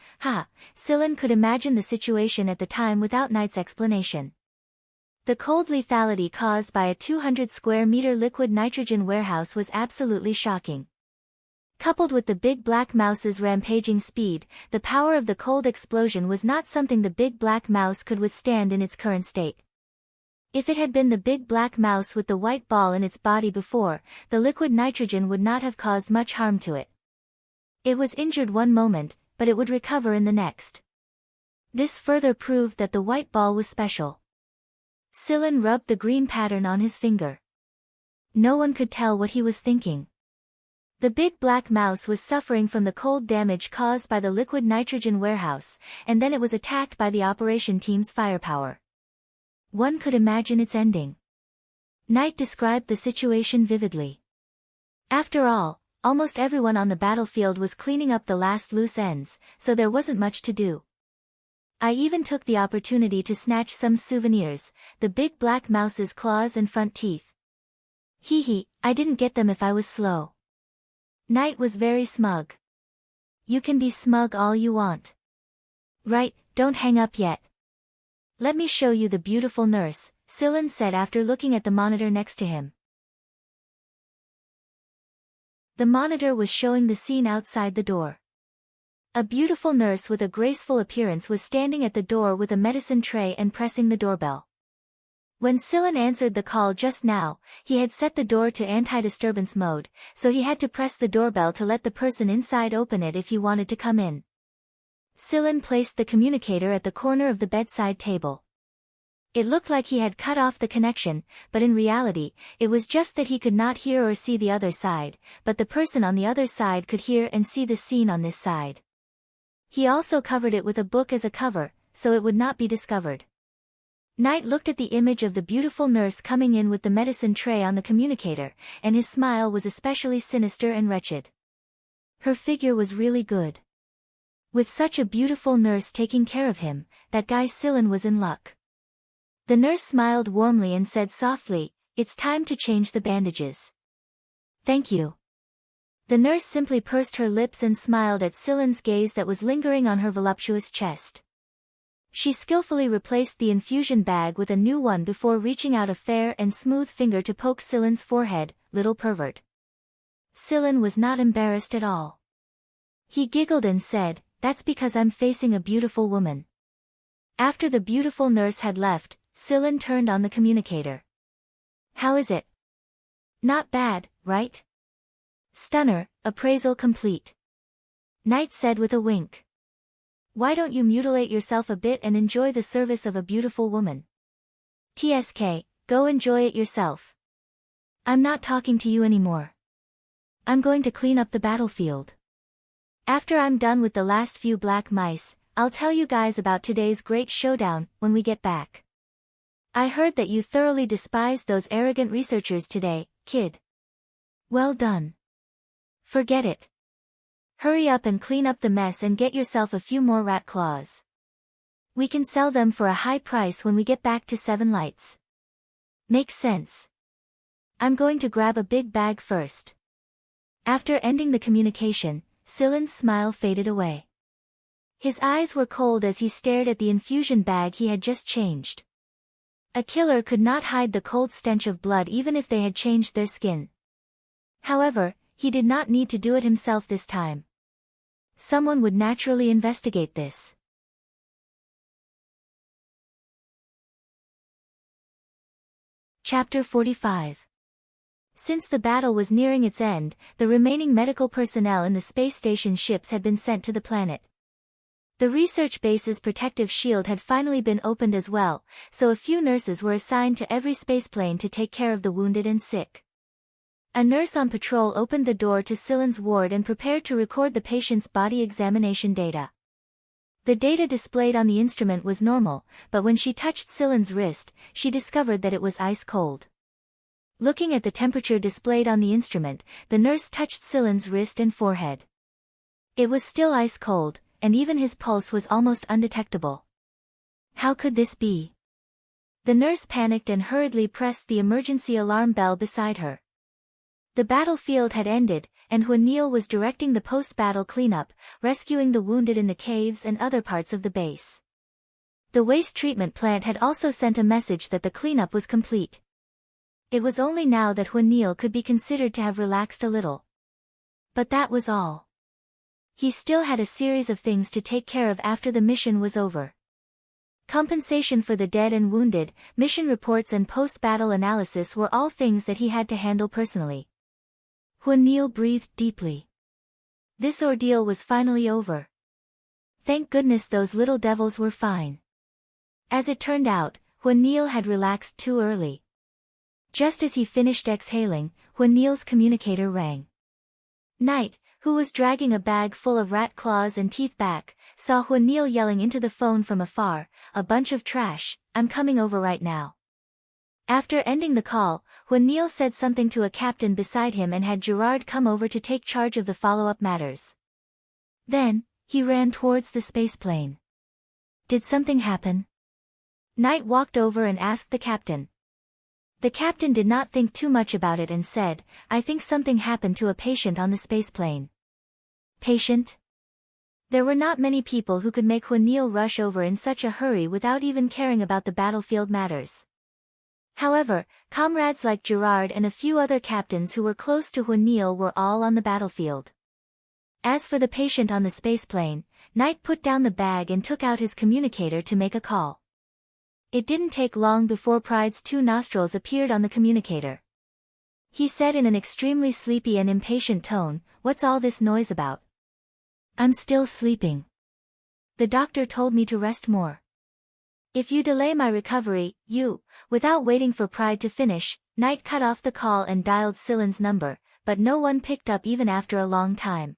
Sillin could imagine the situation at the time without Knight's explanation. The cold lethality caused by a 200 square meter liquid nitrogen warehouse was absolutely shocking. Coupled with the big black mouse's rampaging speed, the power of the cold explosion was not something the big black mouse could withstand in its current state. If it had been the big black mouse with the white ball in its body before, the liquid nitrogen would not have caused much harm to it. It was injured one moment, but it would recover in the next. This further proved that the white ball was special. Sillin rubbed the green pattern on his finger. No one could tell what he was thinking. The big black mouse was suffering from the cold damage caused by the liquid nitrogen warehouse, and then it was attacked by the operation team's firepower. One could imagine its ending. Knight described the situation vividly. After all, almost everyone on the battlefield was cleaning up the last loose ends, so there wasn't much to do. "I even took the opportunity to snatch some souvenirs, the big black mouse's claws and front teeth. I didn't get them if I was slow." Knight was very smug. "You can be smug all you want. Right, don't hang up yet. Let me show you the beautiful nurse," Sillin said after looking at the monitor next to him. The monitor was showing the scene outside the door. A beautiful nurse with a graceful appearance was standing at the door with a medicine tray and pressing the doorbell. When Sillin answered the call just now, he had set the door to anti-disturbance mode, so he had to press the doorbell to let the person inside open it if he wanted to come in. Sillin placed the communicator at the corner of the bedside table. It looked like he had cut off the connection, but in reality, it was just that he could not hear or see the other side, but the person on the other side could hear and see the scene on this side. He also covered it with a book as a cover, so it would not be discovered. Knight looked at the image of the beautiful nurse coming in with the medicine tray on the communicator, and his smile was especially sinister and wretched. Her figure was really good. With such a beautiful nurse taking care of him, that guy Sillin was in luck. The nurse smiled warmly and said softly, "It's time to change the bandages." "Thank you." The nurse simply pursed her lips and smiled at Sillin's gaze that was lingering on her voluptuous chest. She skillfully replaced the infusion bag with a new one before reaching out a fair and smooth finger to poke Sillin's forehead. "Little pervert." Sillin was not embarrassed at all. He giggled and said, "That's because I'm facing a beautiful woman." After the beautiful nurse had left, Sillin turned on the communicator. "How is it?" "Not bad, right?" "Stunner, appraisal complete," Knight said with a wink. "Why don't you mutilate yourself a bit and enjoy the service of a beautiful woman?" "TSK, go enjoy it yourself. I'm not talking to you anymore. I'm going to clean up the battlefield. After I'm done with the last few black mice, I'll tell you guys about today's great showdown when we get back. I heard that you thoroughly despised those arrogant researchers today, kid. Well done. Forget it. Hurry up and clean up the mess and get yourself a few more rat claws. We can sell them for a high price when we get back to Seven Lights. Makes sense. I'm going to grab a big bag first." After ending the communication, Sillin's smile faded away. His eyes were cold as he stared at the infusion bag he had just changed. A killer could not hide the cold stench of blood even if they had changed their skin. However, he did not need to do it himself this time. Someone would naturally investigate this. Chapter 45. Since the battle was nearing its end, the remaining medical personnel in the space station ships had been sent to the planet. The research base's protective shield had finally been opened as well, so a few nurses were assigned to every spaceplane to take care of the wounded and sick. A nurse on patrol opened the door to Sillin's ward and prepared to record the patient's body examination data. The data displayed on the instrument was normal, but when she touched Sillin's wrist, she discovered that it was ice cold. Looking at the temperature displayed on the instrument, the nurse touched Sillin's wrist and forehead. It was still ice cold, and even his pulse was almost undetectable. How could this be? The nurse panicked and hurriedly pressed the emergency alarm bell beside her. The battlefield had ended, and Neil was directing the post-battle cleanup, rescuing the wounded in the caves and other parts of the base. The waste treatment plant had also sent a message that the cleanup was complete. It was only now that Neil could be considered to have relaxed a little. But that was all. He still had a series of things to take care of after the mission was over. Compensation for the dead and wounded, mission reports and post-battle analysis were all things that he had to handle personally. Neil breathed deeply. This ordeal was finally over. Thank goodness those little devils were fine. As it turned out, Neil had relaxed too early. Just as he finished exhaling, Neil's communicator rang. Knight, who was dragging a bag full of rat claws and teeth back, saw Neil yelling into the phone from afar, "A bunch of trash, I'm coming over right now." After ending the call, Neil said something to a captain beside him and had Gerard come over to take charge of the follow-up matters. Then, he ran towards the spaceplane. Did something happen? Knight walked over and asked the captain. The captain did not think too much about it and said, "I think something happened to a patient on the spaceplane." Patient? There were not many people who could make Neil rush over in such a hurry without even caring about the battlefield matters. However, comrades like Gerard and a few other captains who were close to Neil were all on the battlefield. As for the patient on the spaceplane, Knight put down the bag and took out his communicator to make a call. It didn't take long before Pride's two nostrils appeared on the communicator. He said in an extremely sleepy and impatient tone, "What's all this noise about?" "I'm still sleeping. The doctor told me to rest more. If you delay my recovery, you..." Without waiting for Pride to finish, Knight cut off the call and dialed Sillin's number, but no one picked up even after a long time.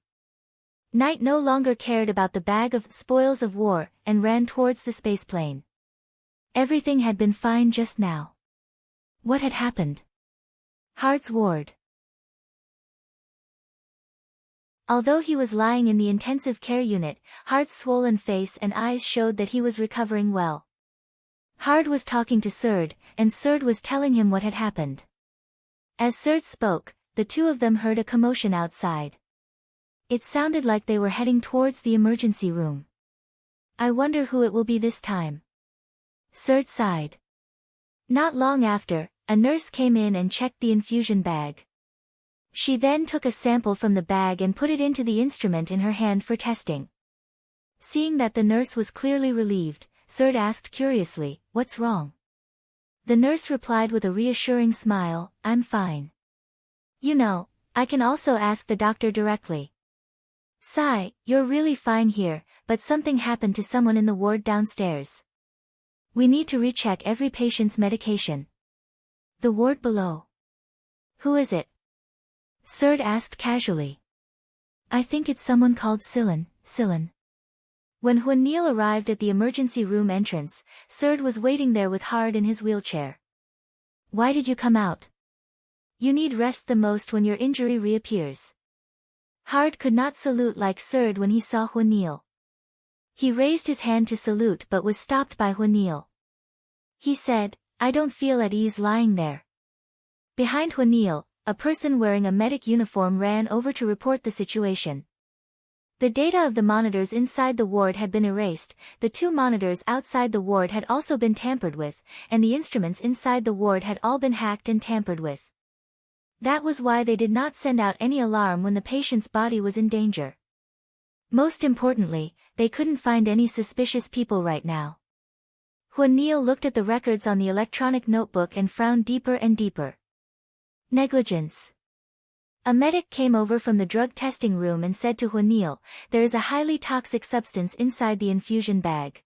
Knight no longer cared about the bag of spoils of war and ran towards the spaceplane. Everything had been fine just now. What had happened? Hart's ward. Although he was lying in the intensive care unit, Hart's swollen face and eyes showed that he was recovering well. Hart was talking to Serd, and Serd was telling him what had happened. As Serd spoke, the two of them heard a commotion outside. It sounded like they were heading towards the emergency room. I wonder who it will be this time. Serd sighed. Not long after, a nurse came in and checked the infusion bag. She then took a sample from the bag and put it into the instrument in her hand for testing. Seeing that the nurse was clearly relieved, Serd asked curiously, "What's wrong?" The nurse replied with a reassuring smile, "I'm fine. You know, I can also ask the doctor directly." "Sigh, you're really fine here, but something happened to someone in the ward downstairs. We need to recheck every patient's medication." "The ward below. Who is it?" Serd asked casually. "I think it's someone called Silen. When Neil arrived at the emergency room entrance, Serd was waiting there with Hart in his wheelchair. "Why did you come out?" "You need rest the most when your injury reappears." Hart could not salute like Serd when he saw Neil. He raised his hand to salute but was stopped by Neil. He said, "I don't feel at ease lying there." Behind Neil, a person wearing a medic uniform ran over to report the situation. The data of the monitors inside the ward had been erased, the two monitors outside the ward had also been tampered with, and the instruments inside the ward had all been hacked and tampered with. That was why they did not send out any alarm when the patient's body was in danger. Most importantly, they couldn't find any suspicious people right now. Neil looked at the records on the electronic notebook and frowned deeper and deeper. Negligence. A medic came over from the drug testing room and said to Neil, "There is a highly toxic substance inside the infusion bag.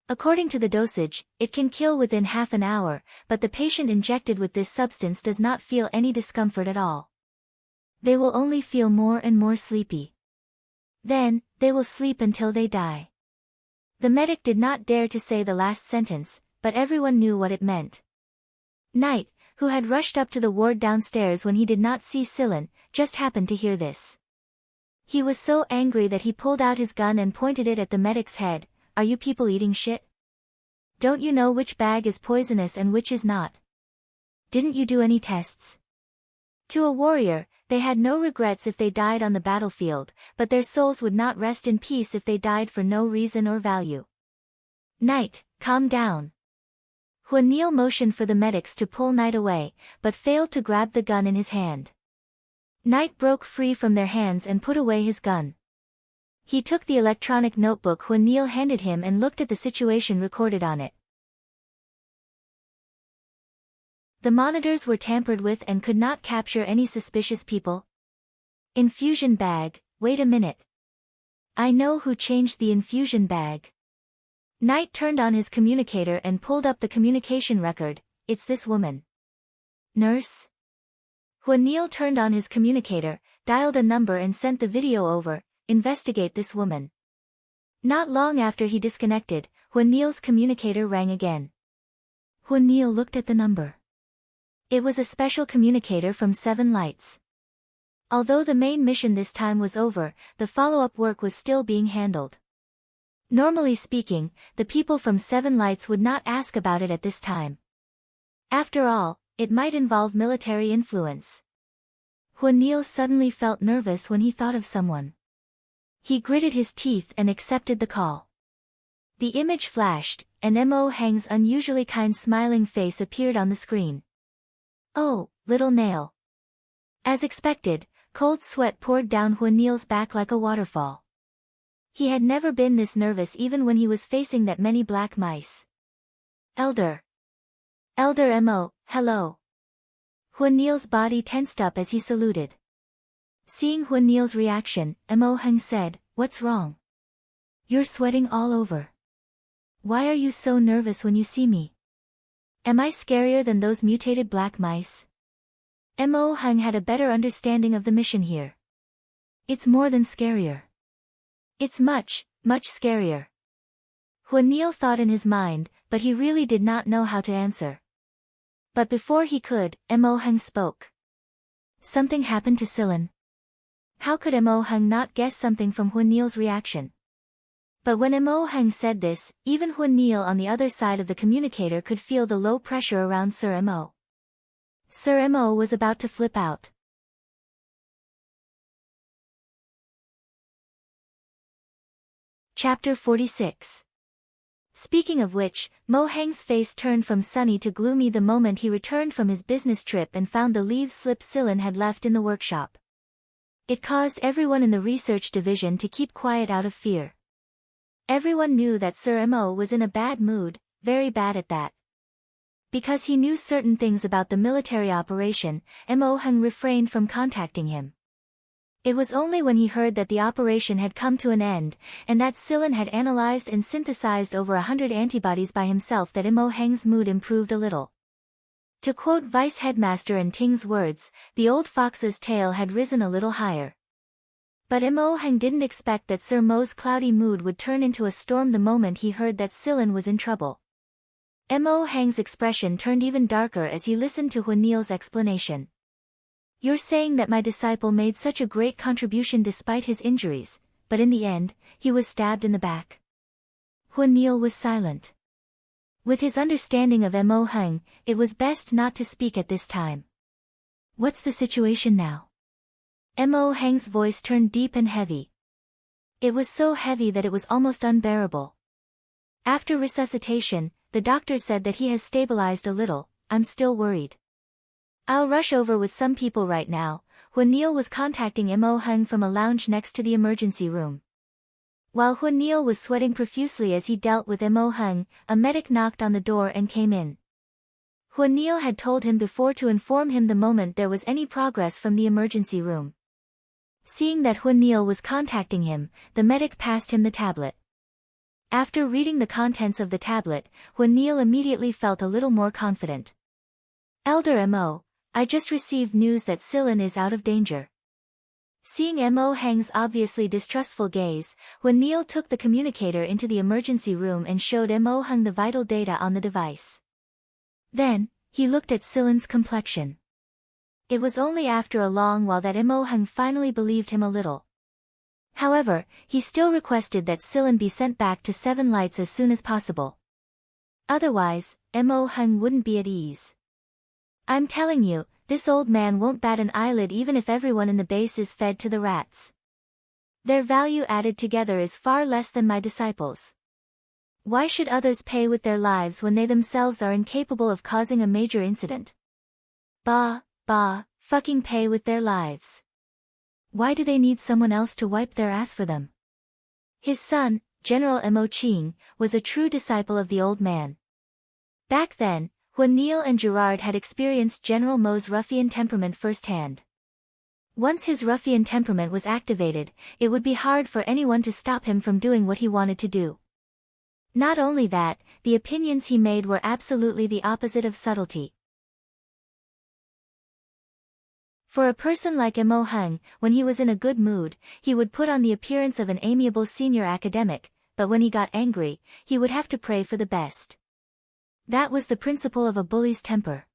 According to the dosage, it can kill within half an hour, but the patient injected with this substance does not feel any discomfort at all. They will only feel more and more sleepy. Then, they will sleep until they die." The medic did not dare to say the last sentence, but everyone knew what it meant. Knight, who had rushed up to the ward downstairs when he did not see Silen, just happened to hear this. He was so angry that he pulled out his gun and pointed it at the medic's head. "Are you people eating shit? Don't you know which bag is poisonous and which is not? Didn't you do any tests?" To a warrior, they had no regrets if they died on the battlefield, but their souls would not rest in peace if they died for no reason or value. "Knight, calm down." Neil motioned for the medics to pull Knight away, but failed to grab the gun in his hand. Knight broke free from their hands and put away his gun. He took the electronic notebook Neil handed him and looked at the situation recorded on it. The monitors were tampered with and could not capture any suspicious people. Infusion bag, wait a minute. I know who changed the infusion bag. Knight turned on his communicator and pulled up the communication record. It's this woman. Nurse? Neil turned on his communicator, dialed a number and sent the video over. Investigate this woman. Not long after he disconnected, Neil's communicator rang again. Neil looked at the number. It was a special communicator from Seven Lights. Although the main mission this time was over, the follow-up work was still being handled. Normally speaking, the people from Seven Lights would not ask about it at this time. After all, it might involve military influence. Neil suddenly felt nervous when he thought of someone. He gritted his teeth and accepted the call. The image flashed, and Mo Heng's unusually kind smiling face appeared on the screen. "Oh, little nail." As expected, cold sweat poured down Neil's back like a waterfall. He had never been this nervous even when he was facing that many black mice. Elder Mo, hello." Neil's body tensed up as he saluted. Seeing Neil's reaction, Mo Heng said, "What's wrong? You're sweating all over. Why are you so nervous when you see me? Am I scarier than those mutated black mice?" Mo Heng had a better understanding of the mission here. "It's more than scarier. It's much, much scarier." Huan Niel thought in his mind, but he really did not know how to answer. But before he could, Mo Heng spoke. Something happened to Silen. How could Mo Heng not guess something from Huan Niel's reaction? But when Mo Heng said this, even Huan Niel on the other side of the communicator could feel the low pressure around Sir Mo. Sir Mo was about to flip out. Chapter 46. Speaking of which, Mo Heng's face turned from sunny to gloomy the moment he returned from his business trip and found the leave slip Silen had left in the workshop. It caused everyone in the research division to keep quiet out of fear. Everyone knew that Sir Mo was in a bad mood, very bad at that. Because he knew certain things about the military operation, Mo Heng refrained from contacting him. It was only when he heard that the operation had come to an end, and that Silen had analyzed and synthesized over 100 antibodies by himself that Mo Heng's mood improved a little. To quote Vice Headmaster and Ting's words, the old fox's tail had risen a little higher. But Mo Heng didn't expect that Sir Mo's cloudy mood would turn into a storm the moment he heard that Silen was in trouble. Mo Heng's expression turned even darker as he listened to Huan Niel's explanation. You're saying that my disciple made such a great contribution despite his injuries, but in the end, he was stabbed in the back. Huan Niel was silent. With his understanding of Mo Heng, it was best not to speak at this time. What's the situation now? Mo Heng's voice turned deep and heavy. It was so heavy that it was almost unbearable. After resuscitation, the doctor said that he has stabilized a little. I'm still worried. I'll rush over with some people right now. Huan Niel was contacting Mo Heng from a lounge next to the emergency room. While Huan Niel was sweating profusely as he dealt with Mo Heng, a medic knocked on the door and came in. Huan Niel had told him before to inform him the moment there was any progress from the emergency room. Seeing that Huan Niel was contacting him, the medic passed him the tablet. After reading the contents of the tablet, Huan Niel immediately felt a little more confident. Elder Mo, I just received news that Silen is out of danger. Seeing Mo Heng's obviously distrustful gaze, Huan Niel took the communicator into the emergency room and showed Mo Heng the vital data on the device. Then, he looked at Silen's complexion. It was only after a long while that Mo Heng finally believed him a little. However, he still requested that Silen be sent back to Seven Lights as soon as possible. Otherwise, Mo Heng wouldn't be at ease. I'm telling you, this old man won't bat an eyelid even if everyone in the base is fed to the rats. Their value added together is far less than my disciples. Why should others pay with their lives when they themselves are incapable of causing a major incident? Fucking pay with their lives. Why do they need someone else to wipe their ass for them? His son, General Mo Qing, was a true disciple of the old man. Back then, Huan Niel and Gerard had experienced General Mo's ruffian temperament firsthand. Once his ruffian temperament was activated, it would be hard for anyone to stop him from doing what he wanted to do. Not only that, the opinions he made were absolutely the opposite of subtlety. For a person like Mo Heng, when he was in a good mood, he would put on the appearance of an amiable senior academic, but when he got angry, he would have to pray for the best. That was the principle of a bully's temper.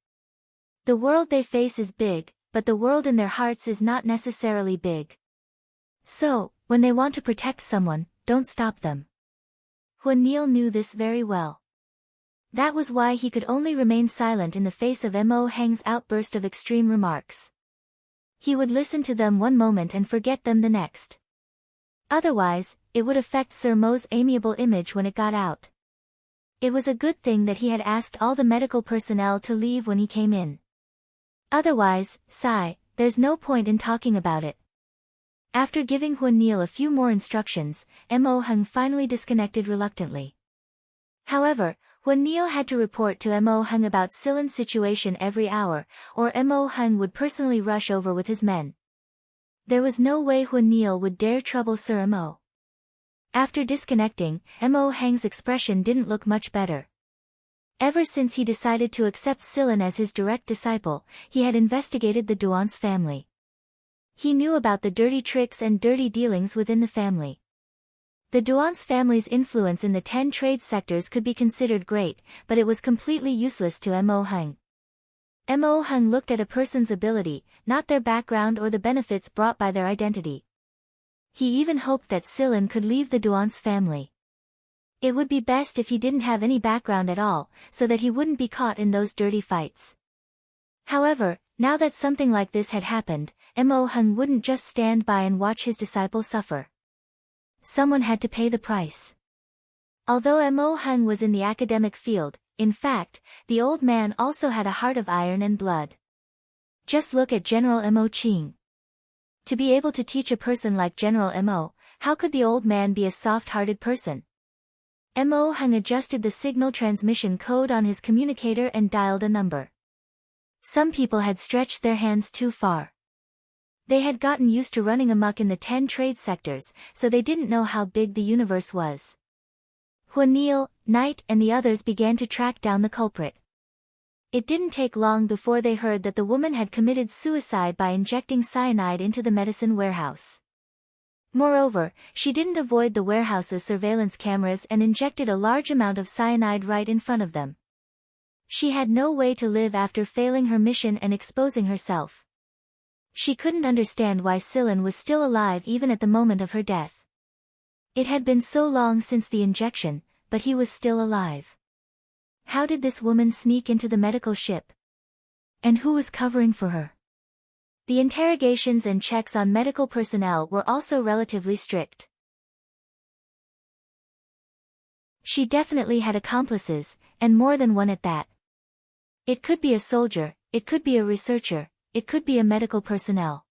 The world they face is big, but the world in their hearts is not necessarily big. So, when they want to protect someone, don't stop them. Huan Niel knew this very well. That was why he could only remain silent in the face of Mo Heng's outburst of extreme remarks. He would listen to them one moment and forget them the next. Otherwise, it would affect Sir Mo's amiable image when it got out. It was a good thing that he had asked all the medical personnel to leave when he came in. Otherwise, there's no point in talking about it. After giving Huan Niel a few more instructions, Mo Heng finally disconnected reluctantly. However, Huan Niel had to report to Mo Heng about Silen's situation every hour, or Mo Heng would personally rush over with his men. There was no way Huan Niel would dare trouble Sir Mo. After disconnecting, Mo Heng's expression didn't look much better. Ever since he decided to accept Silen as his direct disciple, he had investigated the Duan's family. He knew about the dirty tricks and dirty dealings within the family. The Duance family's influence in the 10 trade sectors could be considered great, but it was completely useless to Mo Hung. Mo Hung looked at a person's ability, not their background or the benefits brought by their identity. He even hoped that Silin could leave the Duance family. It would be best if he didn't have any background at all, so that he wouldn't be caught in those dirty fights. However, now that something like this had happened, Mo Hung wouldn't just stand by and watch his disciple suffer. Someone had to pay the price. Although Mo Hung was in the academic field, in fact, the old man also had a heart of iron and blood. Just look at General Mo Qing. To be able to teach a person like General Mo, how could the old man be a soft-hearted person? Mo Hung adjusted the signal transmission code on his communicator and dialed a number. Some people had stretched their hands too far. They had gotten used to running amok in the 10 trade sectors, so they didn't know how big the universe was. Huanil, Knight and the others began to track down the culprit. It didn't take long before they heard that the woman had committed suicide by injecting cyanide into the medicine warehouse. Moreover, she didn't avoid the warehouse's surveillance cameras and injected a large amount of cyanide right in front of them. She had no way to live after failing her mission and exposing herself. She couldn't understand why Silin was still alive even at the moment of her death. It had been so long since the injection, but he was still alive. How did this woman sneak into the medical ship? And who was covering for her? The interrogations and checks on medical personnel were also relatively strict. She definitely had accomplices, and more than one at that. It could be a soldier, it could be a researcher, it could be a medical personnel.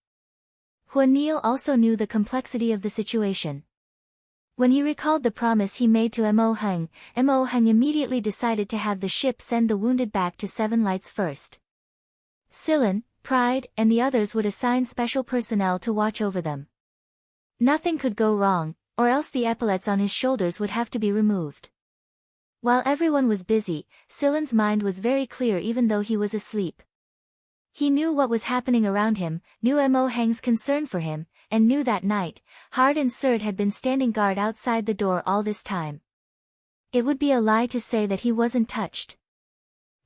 Huanil also knew the complexity of the situation. When he recalled the promise he made to Mo Hung immediately decided to have the ship send the wounded back to Seven Lights first. Silin, Pride, and the others would assign special personnel to watch over them. Nothing could go wrong, or else the epaulets on his shoulders would have to be removed. While everyone was busy, Silin's mind was very clear even though he was asleep. He knew what was happening around him, knew Mo Hung's concern for him, and knew that Knight, Hard and Surd had been standing guard outside the door all this time. It would be a lie to say that he wasn't touched.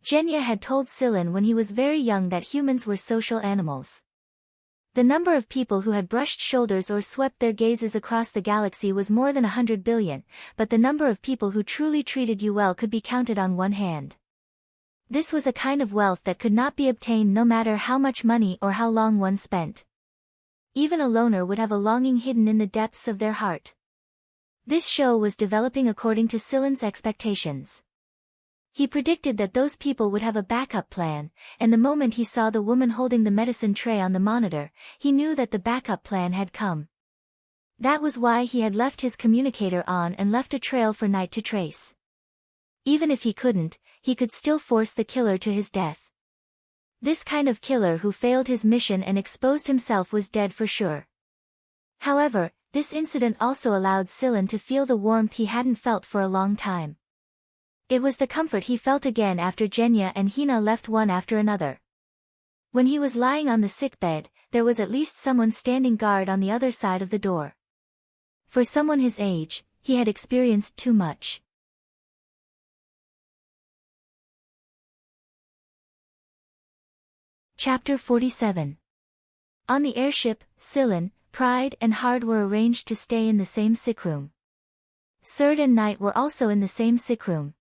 Genya had told Silin when he was very young that humans were social animals. The number of people who had brushed shoulders or swept their gazes across the galaxy was more than 100 billion, but the number of people who truly treated you well could be counted on one hand. This was a kind of wealth that could not be obtained no matter how much money or how long one spent. Even a loner would have a longing hidden in the depths of their heart. This show was developing according to Silin's expectations. He predicted that those people would have a backup plan, and the moment he saw the woman holding the medicine tray on the monitor, he knew that the backup plan had come. That was why he had left his communicator on and left a trail for Knight to trace. Even if he couldn't, he could still force the killer to his death. This kind of killer who failed his mission and exposed himself was dead for sure. However, this incident also allowed Silin to feel the warmth he hadn't felt for a long time. It was the comfort he felt again after Genya and Hina left one after another. When he was lying on the sickbed, there was at least someone standing guard on the other side of the door. For someone his age, he had experienced too much. Chapter 47. On the airship, Silin, Pride and Hard were arranged to stay in the same sickroom. Surd and Knight were also in the same sickroom.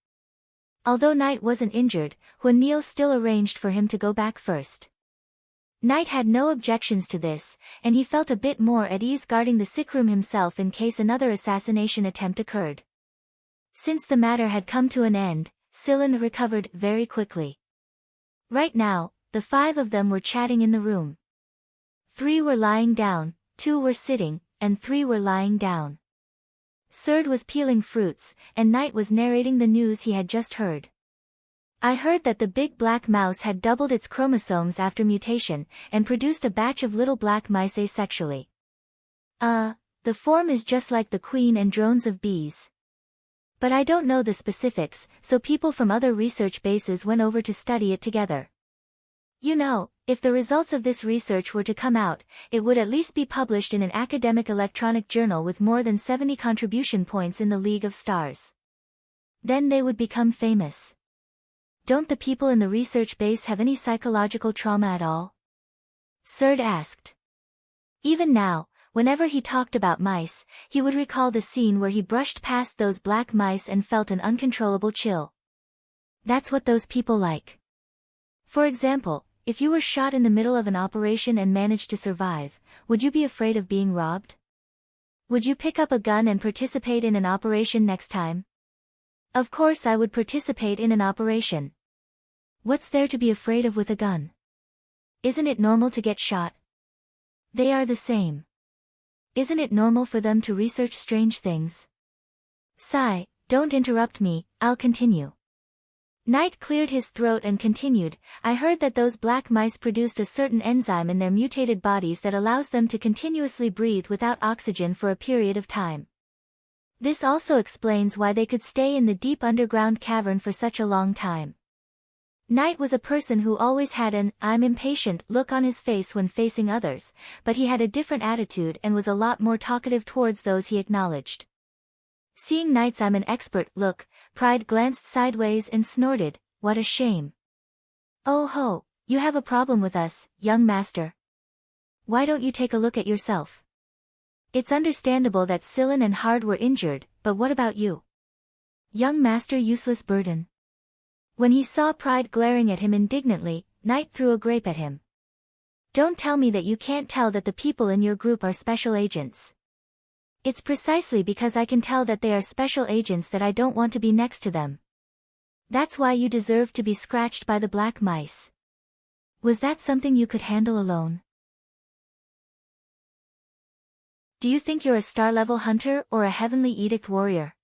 Although Knight wasn't injured, Huanil still arranged for him to go back first. Knight had no objections to this, and he felt a bit more at ease guarding the sickroom himself in case another assassination attempt occurred. Since the matter had come to an end, Silin recovered very quickly. Right now, the 5 of them were chatting in the room. 3 were lying down, 2 were sitting, and 3 were lying down. Surd was peeling fruits, and Knight was narrating the news he had just heard. I heard that the big black mouse had doubled its chromosomes after mutation, and produced a batch of little black mice asexually. The form is just like the queen and drones of bees. But I don't know the specifics, so people from other research bases went over to study it together. You know, if the results of this research were to come out, it would at least be published in an academic electronic journal with more than 70 contribution points in the League of Stars. Then they would become famous. Don't the people in the research base have any psychological trauma at all? Serd asked. Even now, whenever he talked about mice, he would recall the scene where he brushed past those black mice and felt an uncontrollable chill. That's what those people like. For example, if you were shot in the middle of an operation and managed to survive, would you be afraid of being robbed? Would you pick up a gun and participate in an operation next time? Of course I would participate in an operation. What's there to be afraid of with a gun? Isn't it normal to get shot? They are the same. Isn't it normal for them to research strange things? Sigh, don't interrupt me, I'll continue. Knight cleared his throat and continued, I heard that those black mice produced a certain enzyme in their mutated bodies that allows them to continuously breathe without oxygen for a period of time. This also explains why they could stay in the deep underground cavern for such a long time. Knight was a person who always had an "I'm impatient" look on his face when facing others, but he had a different attitude and was a lot more talkative towards those he acknowledged. Seeing Knight's "I'm an expert" look, Pride glanced sideways and snorted, what a shame. Oh ho, you have a problem with us, young master. Why don't you take a look at yourself? It's understandable that Sillin and Hard were injured, but what about you? Young master, useless burden. When he saw Pride glaring at him indignantly, Knight threw a grape at him. Don't tell me that you can't tell that the people in your group are special agents. It's precisely because I can tell that they are special agents that I don't want to be next to them. That's why you deserve to be scratched by the black mice. Was that something you could handle alone? Do you think you're a star-level hunter or a heavenly edict warrior?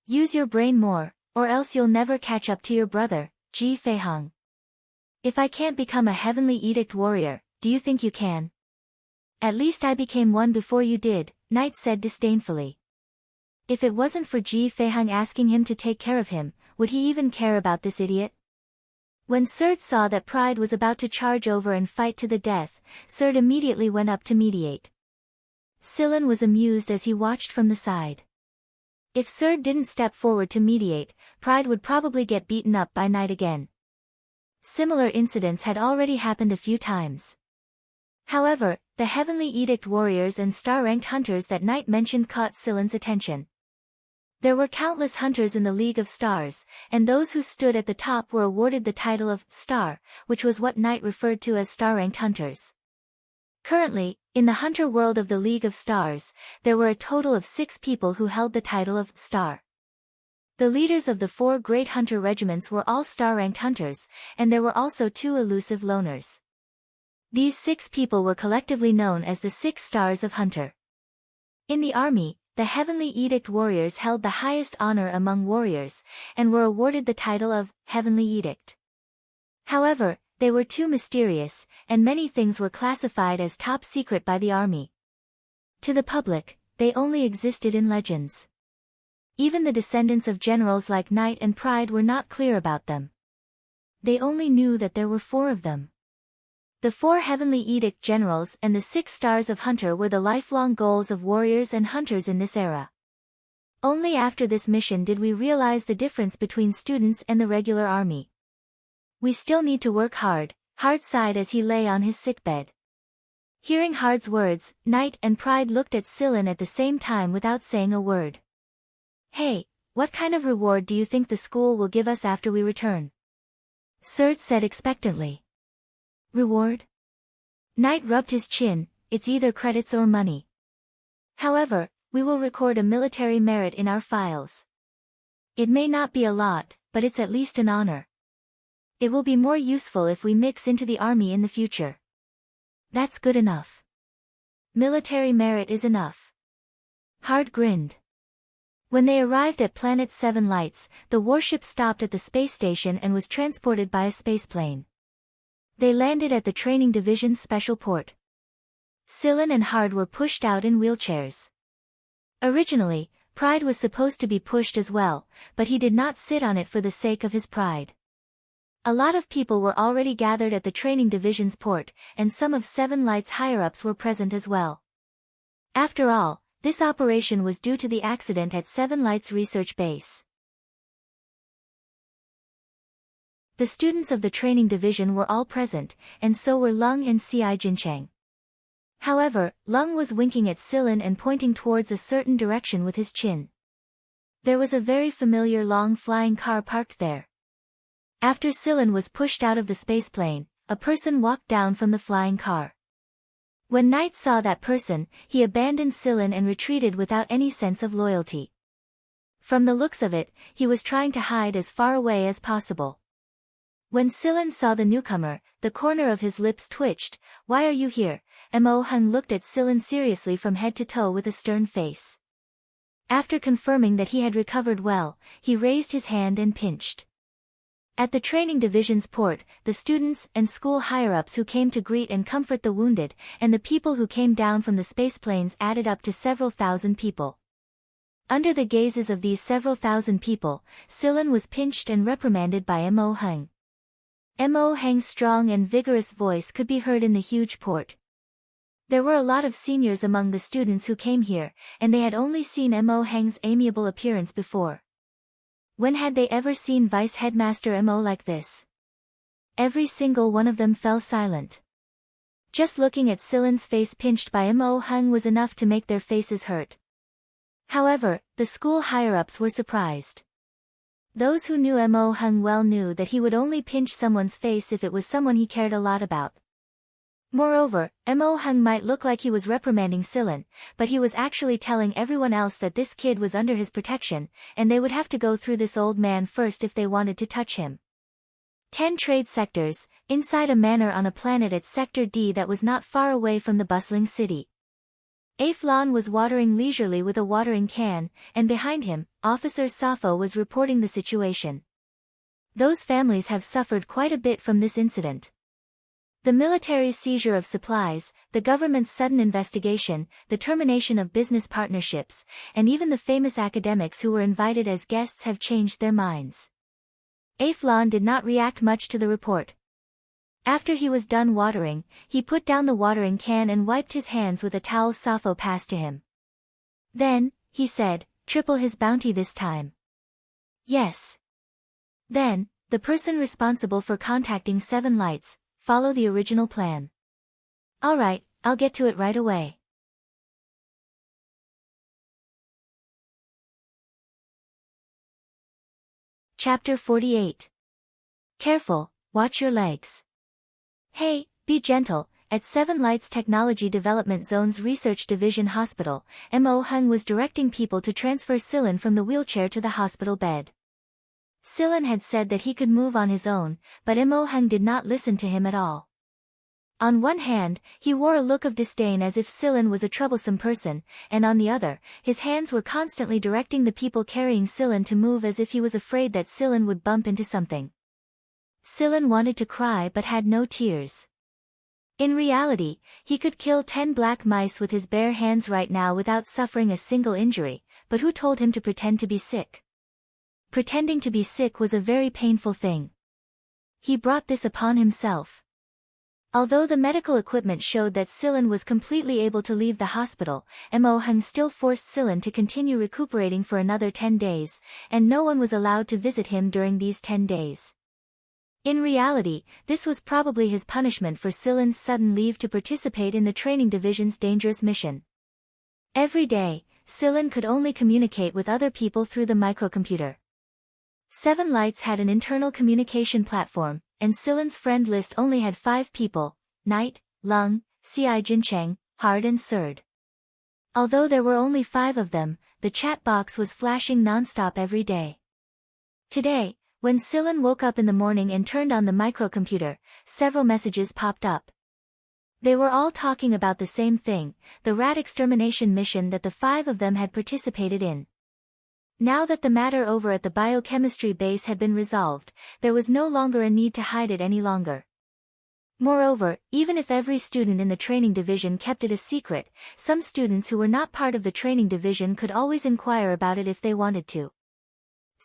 Use your brain more, or else you'll never catch up to your brother, Ji Feihong. If I can't become a heavenly edict warrior, do you think you can? At least I became one before you did, Knight said disdainfully. If it wasn't for Ji Feihong asking him to take care of him, would he even care about this idiot? When Serd saw that Pride was about to charge over and fight to the death, Serd immediately went up to mediate. Sillin was amused as he watched from the side. If Serd didn't step forward to mediate, Pride would probably get beaten up by Knight again. Similar incidents had already happened a few times. However, the Heavenly Edict warriors and star-ranked hunters that Knight mentioned caught Sillin's attention. There were countless hunters in the League of Stars, and those who stood at the top were awarded the title of Star, which was what Knight referred to as star-ranked hunters. Currently, in the hunter world of the League of Stars, there were a total of 6 people who held the title of Star. The leaders of the 4 great hunter regiments were all star-ranked hunters, and there were also 2 elusive loners. These 6 people were collectively known as the 6 Stars of Hunter. In the army, the Heavenly Edict warriors held the highest honor among warriors, and were awarded the title of Heavenly Edict. However, they were too mysterious, and many things were classified as top secret by the army. To the public, they only existed in legends. Even the descendants of generals like Knight and Pride were not clear about them. They only knew that there were 4 of them. The 4 Heavenly Edict generals and the 6 Stars of Hunter were the lifelong goals of warriors and hunters in this era. Only after this mission did we realize the difference between students and the regular army. We still need to work hard, Hard sighed as he lay on his sickbed. Hearing Hard's words, Knight and Pride looked at Sillin at the same time without saying a word. Hey, what kind of reward do you think the school will give us after we return? Serd said expectantly. Reward? Knight rubbed his chin, it's either credits or money. However, we will record a military merit in our files. It may not be a lot, but it's at least an honor. It will be more useful if we mix into the army in the future. That's good enough. Military merit is enough. Hard grinned. When they arrived at Planet 7 Lights, the warship stopped at the space station and was transported by a spaceplane. They landed at the Training Division's special port. Sillin and Hard were pushed out in wheelchairs. Originally, Pride was supposed to be pushed as well, but he did not sit on it for the sake of his pride. A lot of people were already gathered at the training division's port, and some of Seven Lights' higher-ups were present as well. After all, this operation was due to the accident at Seven Lights Research Base. The students of the training division were all present, and so were Lung and Ci Jincheng. However, Lung was winking at Silin and pointing towards a certain direction with his chin. There was a very familiar long flying car parked there. After Silin was pushed out of the spaceplane, a person walked down from the flying car. When Knight saw that person, he abandoned Silin and retreated without any sense of loyalty. From the looks of it, he was trying to hide as far away as possible. When Silin saw the newcomer, the corner of his lips twitched. "Why are you here?" Mo Hung looked at Silin seriously from head to toe with a stern face. After confirming that he had recovered well, he raised his hand and pinched. At the training division's port, the students and school higher-ups who came to greet and comfort the wounded, and the people who came down from the spaceplanes added up to several thousand people. Under the gazes of these several thousand people, Silin was pinched and reprimanded by Mo Hung. Mo Hung's strong and vigorous voice could be heard in the huge port. There were a lot of seniors among the students who came here, and they had only seen Mo Hung's amiable appearance before. When had they ever seen Vice Headmaster Mo like this? Every single one of them fell silent. Just looking at Silin's face pinched by Mo Hung was enough to make their faces hurt. However, the school higher-ups were surprised. Those who knew Mo Hung well knew that he would only pinch someone's face if it was someone he cared a lot about. Moreover, Mo Hung might look like he was reprimanding Silin, but he was actually telling everyone else that this kid was under his protection, and they would have to go through this old man first if they wanted to touch him. 10 trade sectors, inside a manor on a planet at Sector D that was not far away from the bustling city. Aflon was watering leisurely with a watering can, and behind him, Officer Safo was reporting the situation. Those families have suffered quite a bit from this incident. The military's seizure of supplies, the government's sudden investigation, the termination of business partnerships, and even the famous academics who were invited as guests have changed their minds. Aflon did not react much to the report. After he was done watering, he put down the watering can and wiped his hands with a towel Safo passed to him. Then, he said, "Triple his bounty this time." Yes. Then, the person responsible for contacting Seven Lights, follow the original plan. All right, I'll get to it right away. Chapter 48. Careful, watch your legs. Hey, be gentle. At Seven Lights Technology Development Zone's Research Division Hospital, Mo Hung was directing people to transfer Silin from the wheelchair to the hospital bed. Silin had said that he could move on his own, but Mo Hung did not listen to him at all. On one hand, he wore a look of disdain as if Silin was a troublesome person, and on the other, his hands were constantly directing the people carrying Silin to move as if he was afraid that Silin would bump into something. Silin wanted to cry but had no tears. In reality, he could kill 10 black mice with his bare hands right now without suffering a single injury, but who told him to pretend to be sick? Pretending to be sick was a very painful thing. He brought this upon himself. Although the medical equipment showed that Silin was completely able to leave the hospital, Mo Hung still forced Silin to continue recuperating for another 10 days, and no one was allowed to visit him during these 10 days. In reality, this was probably his punishment for Silin's sudden leave to participate in the training division's dangerous mission. Every day, Silin could only communicate with other people through the microcomputer. Seven Lights had an internal communication platform, and Silin's friend list only had 5 people: Knight, Lung, Ci Jincheng, Hard and Surd. Although there were only 5 of them, the chat box was flashing non-stop every day. Today, when Silin woke up in the morning and turned on the microcomputer, several messages popped up. They were all talking about the same thing, the rat extermination mission that the 5 of them had participated in. Now that the matter over at the biochemistry base had been resolved, there was no longer a need to hide it any longer. Moreover, even if every student in the training division kept it a secret, some students who were not part of the training division could always inquire about it if they wanted to.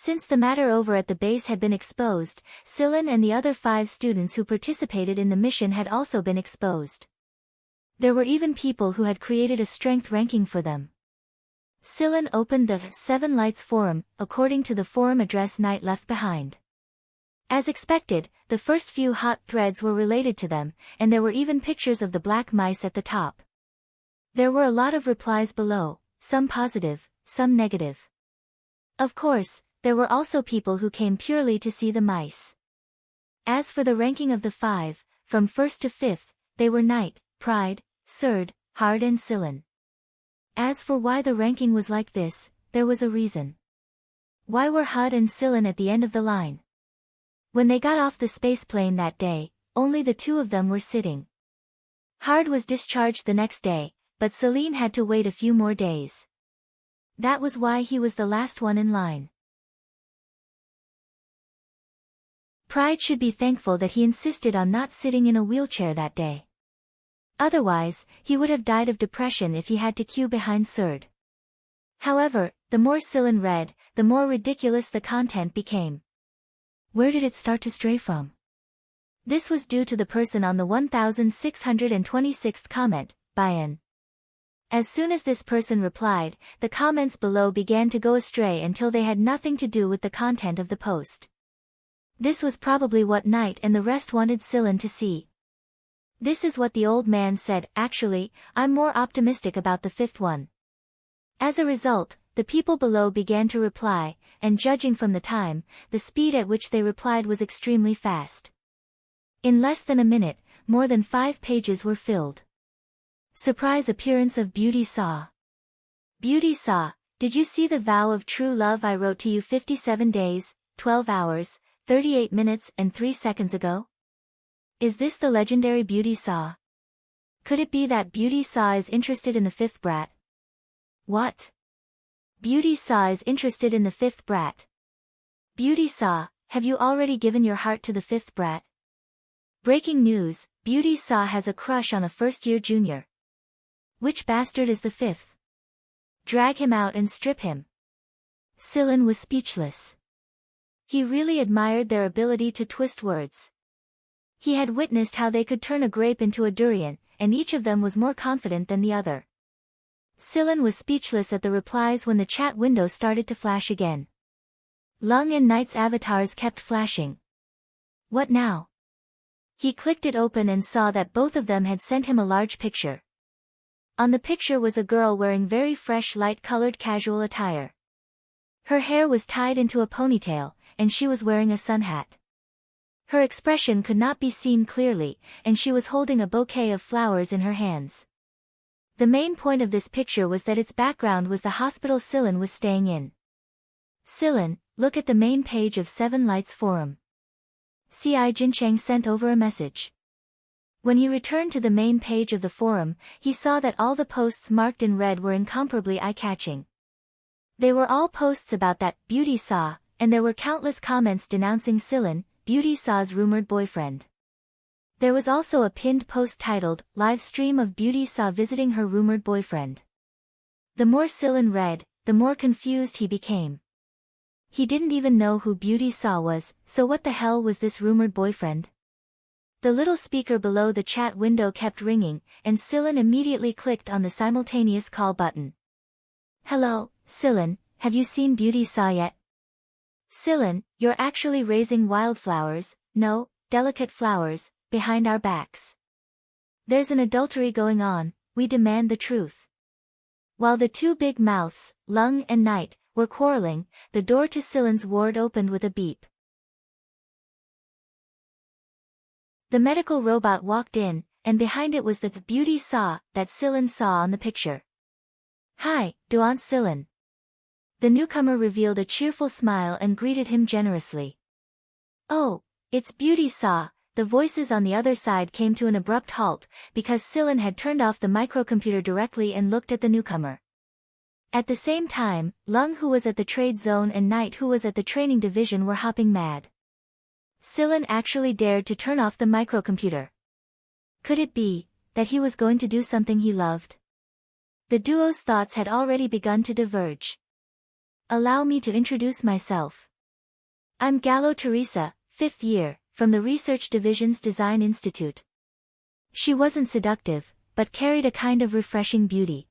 Since the matter over at the base had been exposed, Silen and the other 5 students who participated in the mission had also been exposed. There were even people who had created a strength ranking for them. Silen opened the 7 Lights forum, according to the forum address Night left behind. As expected, the first few hot threads were related to them, and there were even pictures of the black mice at the top. There were a lot of replies below, some positive, some negative. Of course, there were also people who came purely to see the mice. As for the ranking of the 5, from 1st to 5th, they were Night, Pride, Surd, Hard and Silen. As for why the ranking was like this, there was a reason. Why were Hud and Silen at the end of the line? When they got off the spaceplane that day, only the 2 of them were sitting. Hard was discharged the next day, but Celine had to wait a few more days. That was why he was the last one in line. Pride should be thankful that he insisted on not sitting in a wheelchair that day. Otherwise, he would have died of depression if he had to queue behind Surd. However, the more Silen read, the more ridiculous the content became. Where did it start to stray from? This was due to the person on the 1626th comment, Bayan. As soon as this person replied, the comments below began to go astray until they had nothing to do with the content of the post. This was probably what Knight and the rest wanted Silen to see. This is what the old man said. Actually, I'm more optimistic about the 5th one. As a result, the people below began to reply, and judging from the time, the speed at which they replied was extremely fast. In less than a minute, more than 5 pages were filled. Surprise appearance of Beauty Saw. Beauty Saw, did you see the vow of true love I wrote to you 57 days, 12 hours, 38 minutes and 3 seconds ago? Is this the legendary Beauty Saw? Could it be that Beauty Saw is interested in the 5th brat? What? Beauty Saw is interested in the 5th brat. Beauty Saw, have you already given your heart to the 5th brat? Breaking news, Beauty Saw has a crush on a first-year junior. Which bastard is the 5th? Drag him out and strip him. Silen was speechless. He really admired their ability to twist words. He had witnessed how they could turn a grape into a durian, and each of them was more confident than the other. Silen was speechless at the replies when the chat window started to flash again. Lung and Knight's avatars kept flashing. What now? He clicked it open and saw that both of them had sent him a large picture. On the picture was a girl wearing very fresh light-colored casual attire. Her hair was tied into a ponytail, and she was wearing a sun hat. Her expression could not be seen clearly, and she was holding a bouquet of flowers in her hands. The main point of this picture was that its background was the hospital Silen was staying in. Silen, look at the main page of 7 Lights forum. C.I. Jincheng sent over a message. When he returned to the main page of the forum, he saw that all the posts marked in red were incomparably eye-catching. They were all posts about that Beauty Saw, and there were countless comments denouncing Silen, Beauty Saw's rumored boyfriend. There was also a pinned post titled, Live Stream of Beauty Saw Visiting Her Rumored Boyfriend. The more Silen read, the more confused he became. He didn't even know who Beauty Saw was, so what the hell was this rumored boyfriend? The little speaker below the chat window kept ringing, and Silen immediately clicked on the simultaneous call button. Hello, Silen, have you seen Beauty Saw yet? Silen, you're actually raising wildflowers, no, delicate flowers, behind our backs. There's an adultery going on, we demand the truth. While the 2 big mouths, Lung and Knight, were quarreling, the door to Silen's ward opened with a beep. The medical robot walked in, and behind it was the Beauty Saw that Silen saw on the picture. Hi, Aunt Silen. The newcomer revealed a cheerful smile and greeted him generously. Oh, it's Beauty Saw. The voices on the other side came to an abrupt halt, because Silen had turned off the microcomputer directly and looked at the newcomer. At the same time, Lung, who was at the trade zone, and Knight, who was at the training division, were hopping mad. Silen actually dared to turn off the microcomputer. Could it be that he was going to do something he loved? The duo's thoughts had already begun to diverge. Allow me to introduce myself. I'm Gallo Teresa, 5th year, from the Research Division's Design Institute. She wasn't seductive, but carried a kind of refreshing beauty.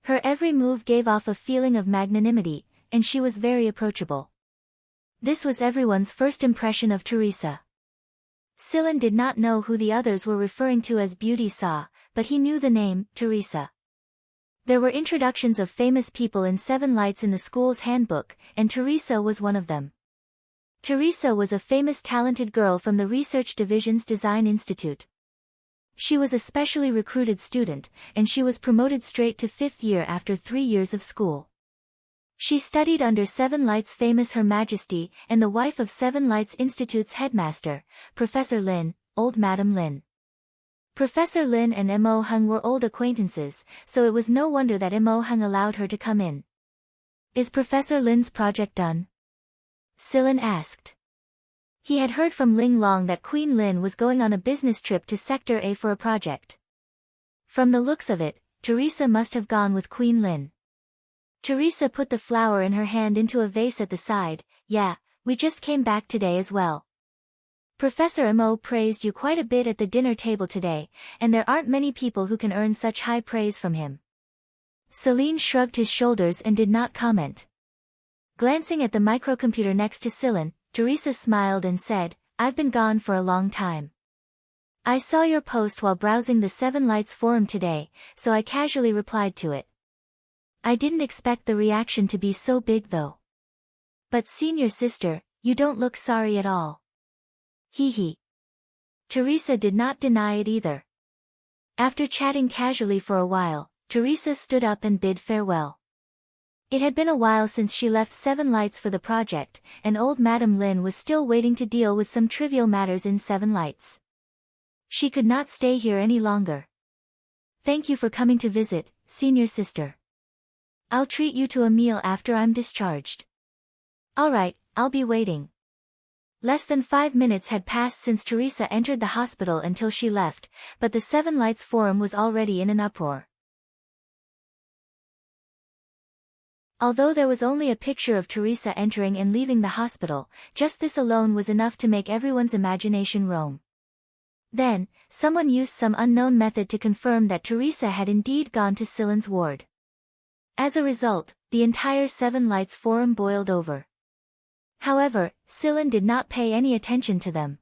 Her every move gave off a feeling of magnanimity, and she was very approachable. This was everyone's first impression of Teresa. Cylon did not know who the others were referring to as Beauty Saw, but he knew the name, Teresa. There were introductions of famous people in 7 Lights in the school's handbook, and Teresa was one of them. Teresa was a famous talented girl from the Research Division's Design Institute. She was a specially recruited student, and she was promoted straight to 5th year after 3 years of school. She studied under 7 Lights' famous Her Majesty and the wife of 7 Lights Institute's headmaster, Professor Lin, old Madam Lin. Professor Lin and Mo Hung were old acquaintances, so it was no wonder that Mo Hung allowed her to come in. Is Professor Lin's project done? Cylon asked. He had heard from Ling Long that Queen Lin was going on a business trip to Sector A for a project. From the looks of it, Teresa must have gone with Queen Lin. Teresa put the flower in her hand into a vase at the side. Yeah, we just came back today as well. Professor Mo praised you quite a bit at the dinner table today, and there aren't many people who can earn such high praise from him. Celine shrugged his shoulders and did not comment. Glancing at the microcomputer next to Cylon, Teresa smiled and said, I've been gone for a long time. I saw your post while browsing the 7 Lights forum today, so I casually replied to it. I didn't expect the reaction to be so big though. But senior sister, you don't look sorry at all. Hee hee. Teresa did not deny it either. After chatting casually for a while, Teresa stood up and bid farewell. It had been a while since she left 7 Lights for the project, and old Madam Lin was still waiting to deal with some trivial matters in 7 Lights. She could not stay here any longer. Thank you for coming to visit, senior sister. I'll treat you to a meal after I'm discharged. Alright, I'll be waiting. Less than 5 minutes had passed since Teresa entered the hospital until she left, but the 7 Lights forum was already in an uproar. Although there was only a picture of Teresa entering and leaving the hospital, just this alone was enough to make everyone's imagination roam. Then, someone used some unknown method to confirm that Teresa had indeed gone to Cylon's ward. As a result, the entire 7 Lights forum boiled over. However, Cylon did not pay any attention to them.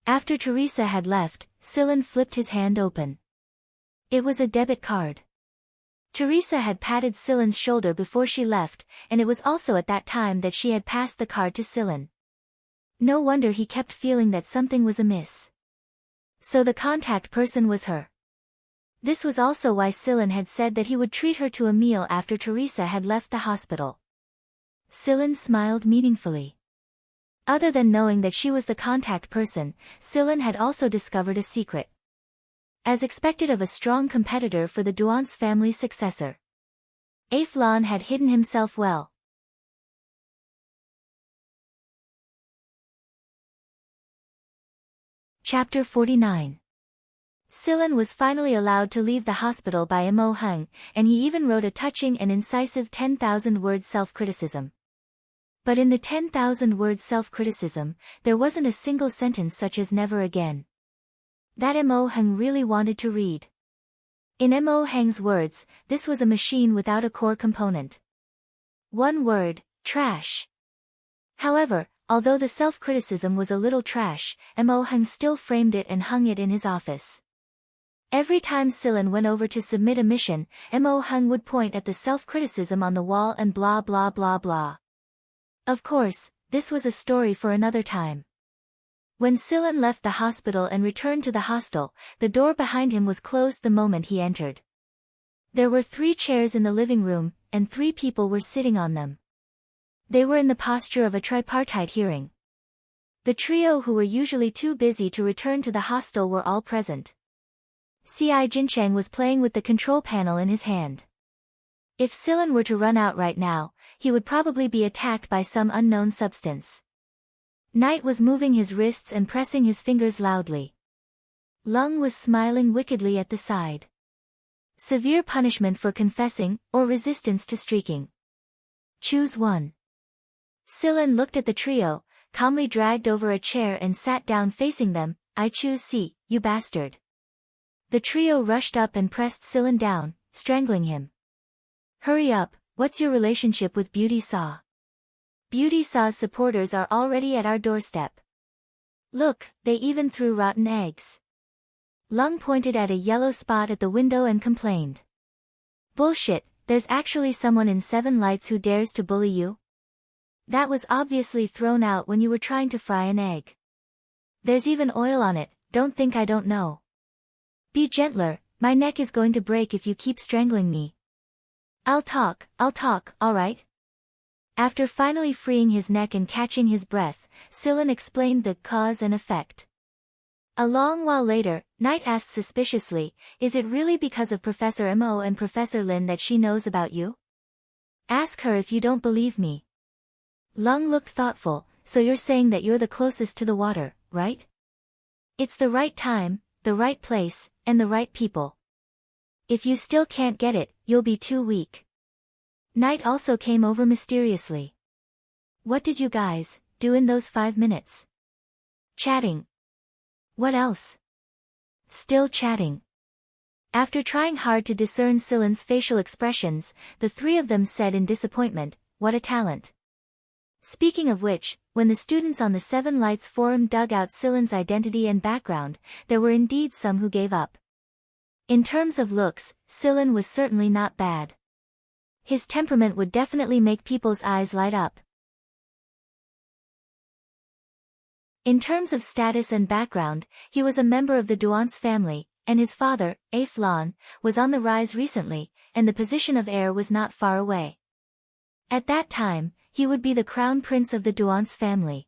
After Teresa had left, Cylon flipped his hand open. It was a debit card. Teresa had patted Cylon's shoulder before she left, and it was also at that time that she had passed the card to Cylon. No wonder he kept feeling that something was amiss. So the contact person was her. This was also why Cylon had said that he would treat her to a meal after Teresa had left the hospital. Cylon smiled meaningfully. Other than knowing that she was the contact person, Cylon had also discovered a secret. As expected of a strong competitor for the Duance family's successor, Aflon had hidden himself well. Chapter 49. Cylon was finally allowed to leave the hospital by Mo Hung, and he even wrote a touching and incisive 10,000-word self-criticism. But in the 10,000-word self-criticism, there wasn't a single sentence such as never again. That Mo Hung really wanted to read. In Mo Hung's words, this was a machine without a core component. One word, trash. However, although the self-criticism was a little trash, Mo Hung still framed it and hung it in his office. Every time Cylon went over to submit a mission, Mo Hung would point at the self-criticism on the wall and blah blah blah blah. Of course, this was a story for another time. When Cylon left the hospital and returned to the hostel, the door behind him was closed the moment he entered. There were 3 chairs in the living room, and 3 people were sitting on them. They were in the posture of a tripartite hearing. The trio who were usually too busy to return to the hostel were all present. C.I. Jincheng was playing with the control panel in his hand. If Cylon were to run out right now, he would probably be attacked by some unknown substance. Knight was moving his wrists and pressing his fingers loudly. Lung was smiling wickedly at the side. Severe punishment for confessing, or resistance to streaking. Choose one. Sillin looked at the trio, calmly dragged over a chair and sat down facing them. I choose C, you bastard. The trio rushed up and pressed Sillin down, strangling him. Hurry up, what's your relationship with Beauty Saw? Beauty Saw's supporters are already at our doorstep. Look, they even threw rotten eggs. Lung pointed at a yellow spot at the window and complained. Bullshit, there's actually someone in Seven Lights who dares to bully you? That was obviously thrown out when you were trying to fry an egg. There's even oil on it, don't think I don't know. Be gentler, my neck is going to break if you keep strangling me. I'll talk, alright? After finally freeing his neck and catching his breath, Sillin explained the cause and effect. A long while later, Knight asked suspiciously, is it really because of Professor Mo and Professor Lin that she knows about you? Ask her if you don't believe me. Lung looked thoughtful, so you're saying that you're the closest to the water, right? It's the right time, the right place, and the right people. If you still can't get it, you'll be too weak. Knight also came over mysteriously. What did you guys do in those 5 minutes? Chatting. What else? Still chatting. After trying hard to discern Sillin's facial expressions, the three of them said in disappointment, what a talent. Speaking of which, when the students on the Seven Lights forum dug out Sillin's identity and background, there were indeed some who gave up. In terms of looks, Sillin was certainly not bad. His temperament would definitely make people's eyes light up. In terms of status and background, he was a member of the Duance family, and his father, A Flan, was on the rise recently, and the position of heir was not far away. At that time, he would be the crown prince of the Duance family.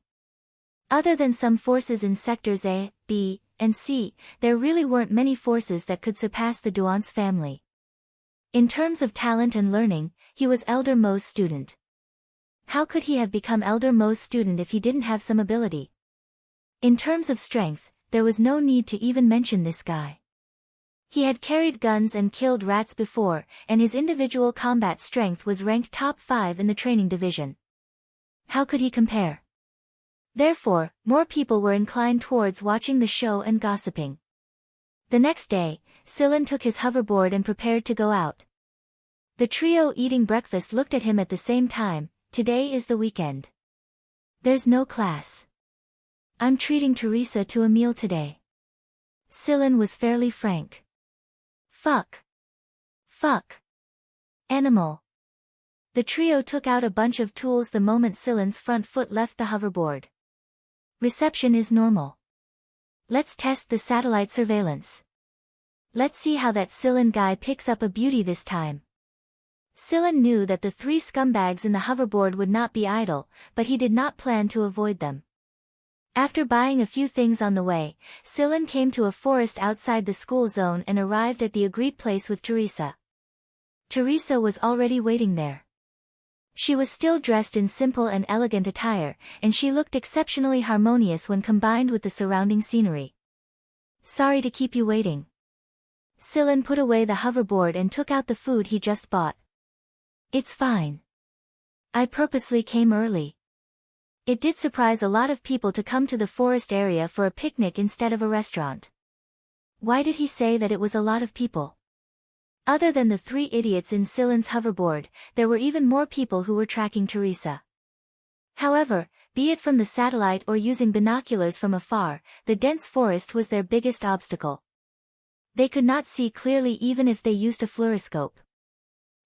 Other than some forces in sectors A, B, and C, there really weren't many forces that could surpass the Duance family. In terms of talent and learning, he was Elder Mo's student. How could he have become Elder Mo's student if he didn't have some ability? In terms of strength, there was no need to even mention this guy. He had carried guns and killed rats before, and his individual combat strength was ranked top 5 in the training division. How could he compare? Therefore, more people were inclined towards watching the show and gossiping. The next day, Sillin took his hoverboard and prepared to go out. The trio eating breakfast looked at him at the same time. Today is the weekend. There's no class. I'm treating Teresa to a meal today. Sillin was fairly frank. Fuck. Animal. The trio took out a bunch of tools the moment Sillin's front foot left the hoverboard. Reception is normal. Let's test the satellite surveillance. Let's see how that Sillin guy picks up a beauty this time. Sillin knew that the 3 scumbags in the hoverboard would not be idle, but he did not plan to avoid them. After buying a few things on the way, Sillin came to a forest outside the school zone and arrived at the agreed place with Teresa. Teresa was already waiting there. She was still dressed in simple and elegant attire, and she looked exceptionally harmonious when combined with the surrounding scenery. Sorry to keep you waiting. Sillin put away the hoverboard and took out the food he just bought. It's fine. I purposely came early. It did surprise a lot of people to come to the forest area for a picnic instead of a restaurant. Why did he say that it was a lot of people? Other than the 3 idiots in Sillin's hoverboard, there were even more people who were tracking Teresa. However, be it from the satellite or using binoculars from afar, the dense forest was their biggest obstacle. They could not see clearly even if they used a fluoroscope.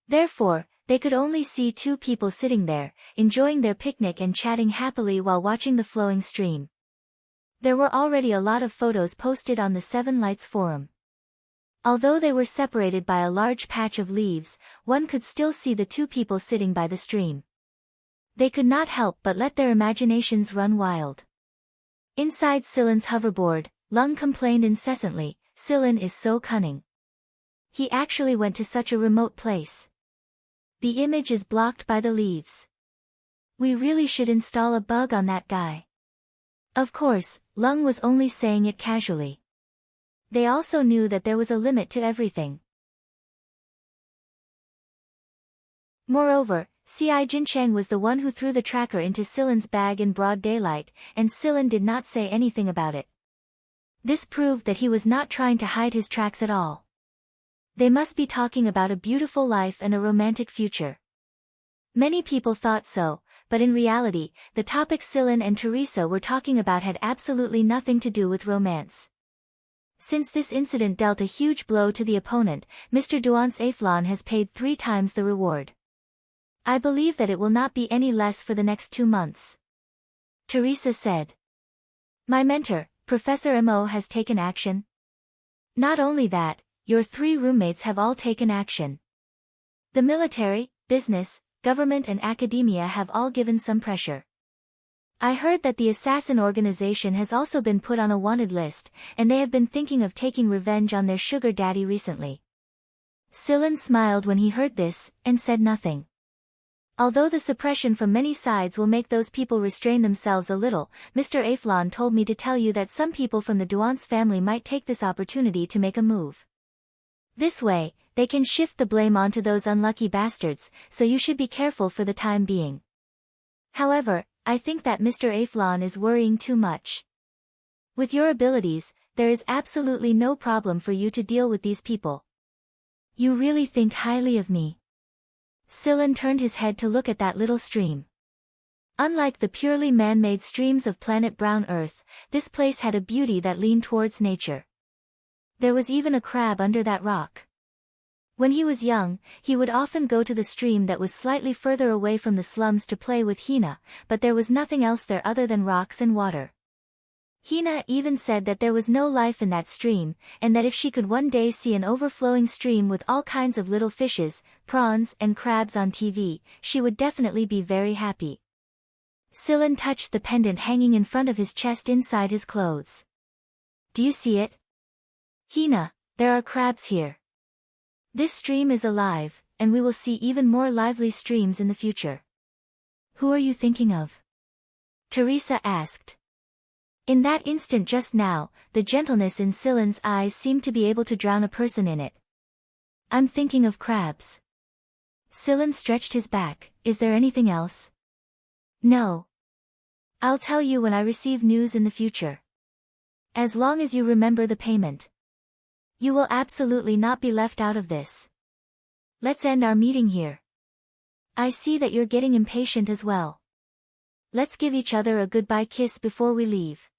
Therefore, they could only see 2 people sitting there, enjoying their picnic and chatting happily while watching the flowing stream. There were already a lot of photos posted on the Seven Lights forum. Although they were separated by a large patch of leaves, one could still see the 2 people sitting by the stream. They could not help but let their imaginations run wild. Inside Sillin's hoverboard, Lung complained incessantly, Sillin is so cunning. He actually went to such a remote place. The image is blocked by the leaves. We really should install a bug on that guy. Of course, Lung was only saying it casually. They also knew that there was a limit to everything. Moreover, C.I. Jincheng was the one who threw the tracker into Silen's bag in broad daylight, and Silen did not say anything about it. This proved that he was not trying to hide his tracks at all. They must be talking about a beautiful life and a romantic future. Many people thought so, but in reality, the topic Silen and Teresa were talking about had absolutely nothing to do with romance. Since this incident dealt a huge blow to the opponent, Mr. Duan's Aflon has paid 3 times the reward. I believe that it will not be any less for the next 2 months. Teresa said. My mentor, Professor Mo, has taken action. Not only that, your 3 roommates have all taken action. The military, business, government and academia have all given some pressure. I heard that the assassin organization has also been put on a wanted list, and they have been thinking of taking revenge on their sugar daddy recently. Silen smiled when he heard this, and said nothing. Although the suppression from many sides will make those people restrain themselves a little, Mr. Aflon told me to tell you that some people from the Duance family might take this opportunity to make a move. This way, they can shift the blame onto those unlucky bastards, so you should be careful for the time being. However, I think that Mr. Aflon is worrying too much. With your abilities, there is absolutely no problem for you to deal with these people. You really think highly of me. Silen turned his head to look at that little stream. Unlike the purely man-made streams of planet Brown Earth, this place had a beauty that leaned towards nature. There was even a crab under that rock. When he was young, he would often go to the stream that was slightly further away from the slums to play with Hina, but there was nothing else there other than rocks and water. Hina even said that there was no life in that stream, and that if she could one day see an overflowing stream with all kinds of little fishes, prawns and crabs on TV, she would definitely be very happy. Silen touched the pendant hanging in front of his chest inside his clothes. Do you see it? Hina, there are crabs here. This stream is alive, and we will see even more lively streams in the future. Who are you thinking of? Teresa asked. In that instant just now, the gentleness in Silen's eyes seemed to be able to drown a person in it. I'm thinking of crabs. Silen stretched his back. Is there anything else? No. I'll tell you when I receive news in the future. As long as you remember the payment. You will absolutely not be left out of this. Let's end our meeting here. I see that you're getting impatient as well. Let's give each other a goodbye kiss before we leave.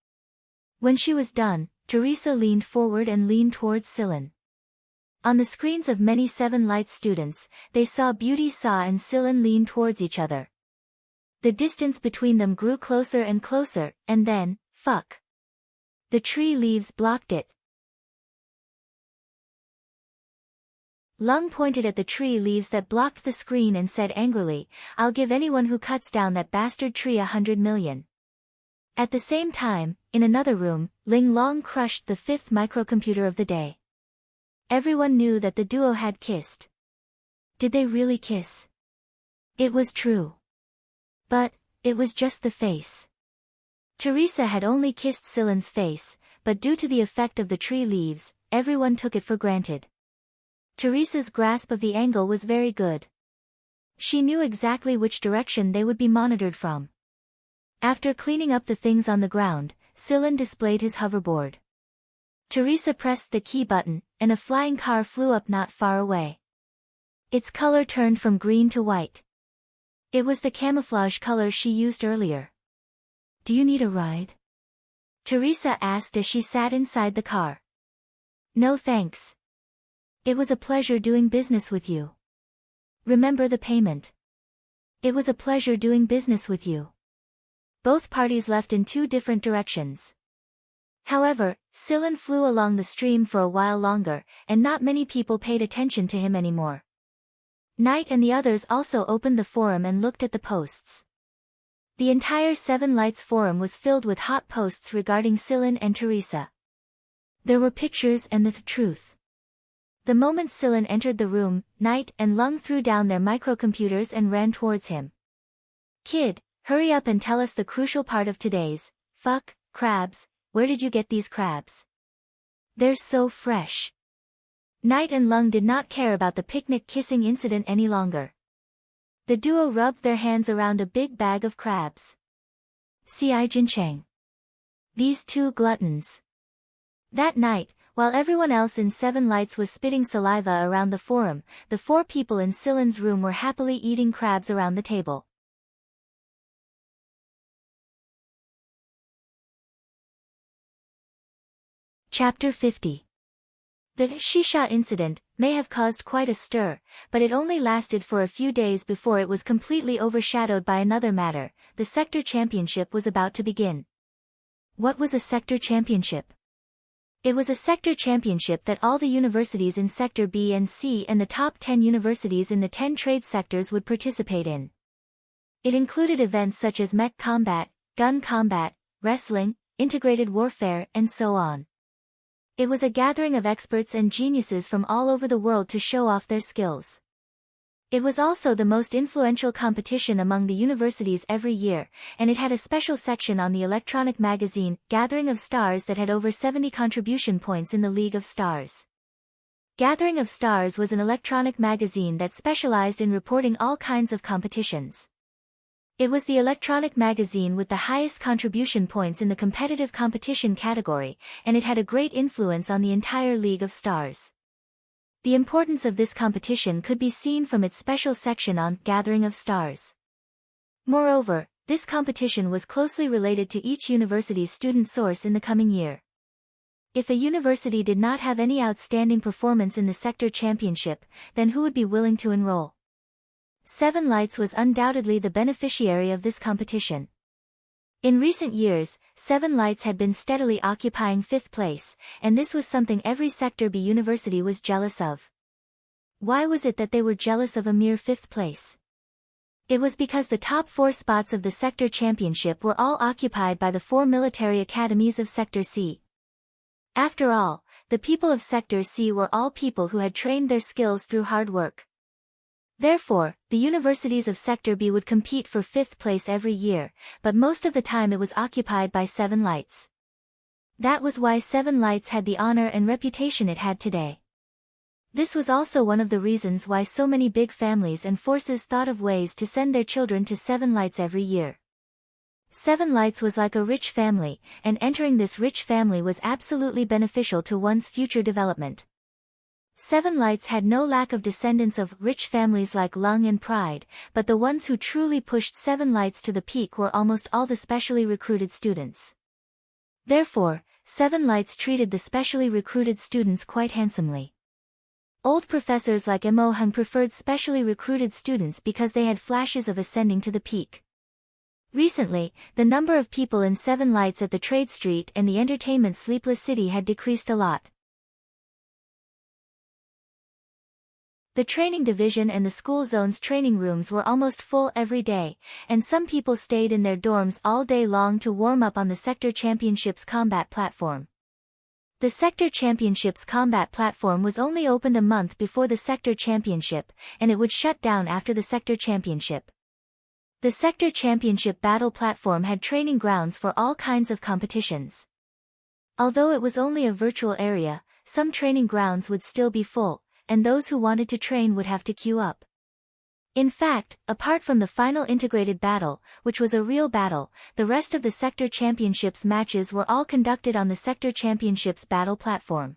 When she was done, Teresa leaned forward and leaned towards Silen. On the screens of many 7 Lights students, they saw Beauty Saw and Silen lean towards each other. The distance between them grew closer and closer, and then, fuck. The tree leaves blocked it. Lung pointed at the tree leaves that blocked the screen and said angrily, I'll give anyone who cuts down that bastard tree 100 million. At the same time, in another room, Ling Long crushed the 5th microcomputer of the day. Everyone knew that the duo had kissed. Did they really kiss? It was true. But, it was just the face. Teresa had only kissed Silen's face, but due to the effect of the tree leaves, everyone took it for granted. Teresa's grasp of the angle was very good. She knew exactly which direction they would be monitored from. After cleaning up the things on the ground, Silen displayed his hoverboard. Teresa pressed the key button, and a flying car flew up not far away. Its color turned from green to white. It was the camouflage color she used earlier. Do you need a ride? Teresa asked as she sat inside the car. No thanks. It was a pleasure doing business with you. Remember the payment. It was a pleasure doing business with you. Both parties left in 2 different directions. However, Silen flew along the stream for a while longer, and not many people paid attention to him anymore. Knight and the others also opened the forum and looked at the posts. The entire 7 Lights forum was filled with hot posts regarding Silen and Teresa. There were pictures and the truth. The moment Silen entered the room, Knight and Lung threw down their microcomputers and ran towards him. Kid, hurry up and tell us the crucial part of today's, fuck, crabs, where did you get these crabs? They're so fresh. Knight and Lung did not care about the picnic kissing incident any longer. The duo rubbed their hands around a big bag of crabs. Ci Jincheng. These two gluttons. That night, while everyone else in Seven Lights was spitting saliva around the forum, the four people in Silen's room were happily eating crabs around the table. Chapter 50. The shisha incident may have caused quite a stir, but it only lasted for a few days before it was completely overshadowed by another matter. The sector championship was about to begin. What was a sector championship? It was a sector championship that all the universities in Sector B and C and the top 10 universities in the 10 trade sectors would participate in. It included events such as mech combat, gun combat, wrestling, integrated warfare, and so on. It was a gathering of experts and geniuses from all over the world to show off their skills. It was also the most influential competition among the universities every year, and it had a special section on the electronic magazine, Gathering of Stars, that had over 70 contribution points in the League of Stars. Gathering of Stars was an electronic magazine that specialized in reporting all kinds of competitions. It was the electronic magazine with the highest contribution points in the competitive competition category, and it had a great influence on the entire League of Stars. The importance of this competition could be seen from its special section on Gathering of Stars. Moreover, this competition was closely related to each university's student source in the coming year. If a university did not have any outstanding performance in the sector championship, then who would be willing to enroll? Seven Lights was undoubtedly the beneficiary of this competition. In recent years, Seven Lights had been steadily occupying 5th place, and this was something every Sector B university was jealous of. Why was it that they were jealous of a mere 5th place? It was because the top 4 spots of the Sector Championship were all occupied by the 4 military academies of Sector C. After all, the people of Sector C were all people who had trained their skills through hard work. Therefore, the universities of Sector B would compete for 5th place every year, but most of the time it was occupied by Seven Lights. That was why Seven Lights had the honor and reputation it had today. This was also one of the reasons why so many big families and forces thought of ways to send their children to Seven Lights every year. Seven Lights was like a rich family, and entering this rich family was absolutely beneficial to one's future development. Seven Lights had no lack of descendants of rich families like Lung and Pride, but the ones who truly pushed Seven Lights to the peak were almost all the specially recruited students. Therefore, Seven Lights treated the specially recruited students quite handsomely. Old professors like Mo Hung preferred specially recruited students because they had flashes of ascending to the peak. Recently, the number of people in Seven Lights at the Trade Street and the entertainment Sleepless City had decreased a lot. The training division and the school zone's training rooms were almost full every day, and some people stayed in their dorms all day long to warm up on the Sector Championship's combat platform. The Sector Championship's combat platform was only opened a month before the Sector Championship, and it would shut down after the Sector Championship. The Sector Championship battle platform had training grounds for all kinds of competitions. Although it was only a virtual area, some training grounds would still be full, and those who wanted to train would have to queue up. In fact, apart from the final integrated battle, which was a real battle, the rest of the Sector Championships matches were all conducted on the Sector Championships battle platform.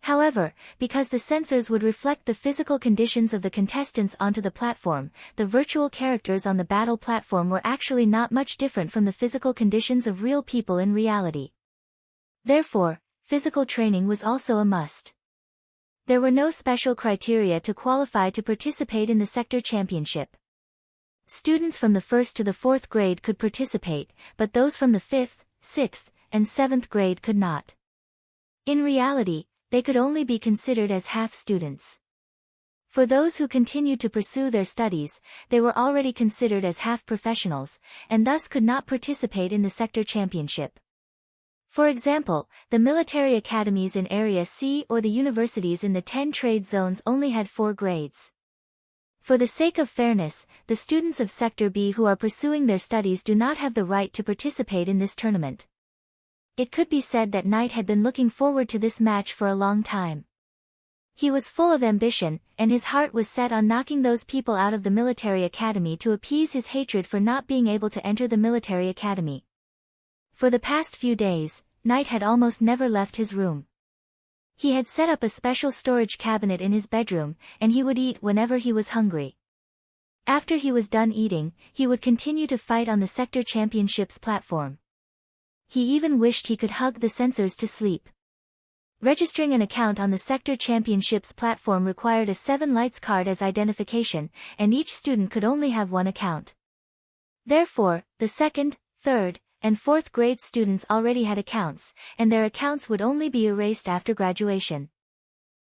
However, because the sensors would reflect the physical conditions of the contestants onto the platform, the virtual characters on the battle platform were actually not much different from the physical conditions of real people in reality. Therefore, physical training was also a must. There were no special criteria to qualify to participate in the Sector Championship. Students from the 1st to the 4th grade could participate, but those from the 5th, 6th, and 7th grade could not. In reality, they could only be considered as half students. For those who continued to pursue their studies, they were already considered as half professionals, and thus could not participate in the Sector Championship. For example, the military academies in Area C or the universities in the 10 trade zones only had 4 grades. For the sake of fairness, the students of Sector B who are pursuing their studies do not have the right to participate in this tournament. It could be said that Knight had been looking forward to this match for a long time. He was full of ambition, and his heart was set on knocking those people out of the military academy to appease his hatred for not being able to enter the military academy. For the past few days, Knight had almost never left his room. He had set up a special storage cabinet in his bedroom, and he would eat whenever he was hungry. After he was done eating, he would continue to fight on the sector championships platform. He even wished he could hug the sensors to sleep. Registering an account on the sector championships platform required a 7 lights card as identification, and each student could only have one account. Therefore, the 2nd, 3rd, and 4th grade students already had accounts, and their accounts would only be erased after graduation.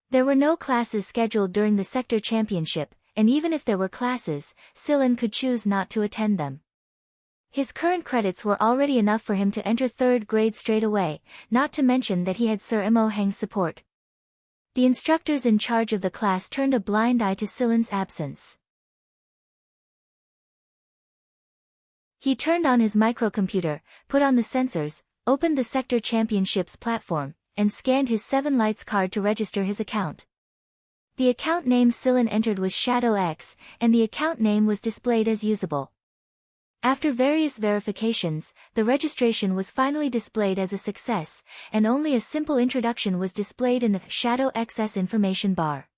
There were no classes scheduled during the sector championship, and even if there were classes, Silen could choose not to attend them. His current credits were already enough for him to enter 3rd grade straight away, not to mention that he had Sir Mo Heng's support. The instructors in charge of the class turned a blind eye to Silen's absence. He turned on his microcomputer, put on the sensors, opened the sector championships platform, and scanned his 7 lights card to register his account. The account name Silen entered was Shadow X, and the account name was displayed as usable. After various verifications, the registration was finally displayed as a success, and only a simple introduction was displayed in the Shadow XS information bar.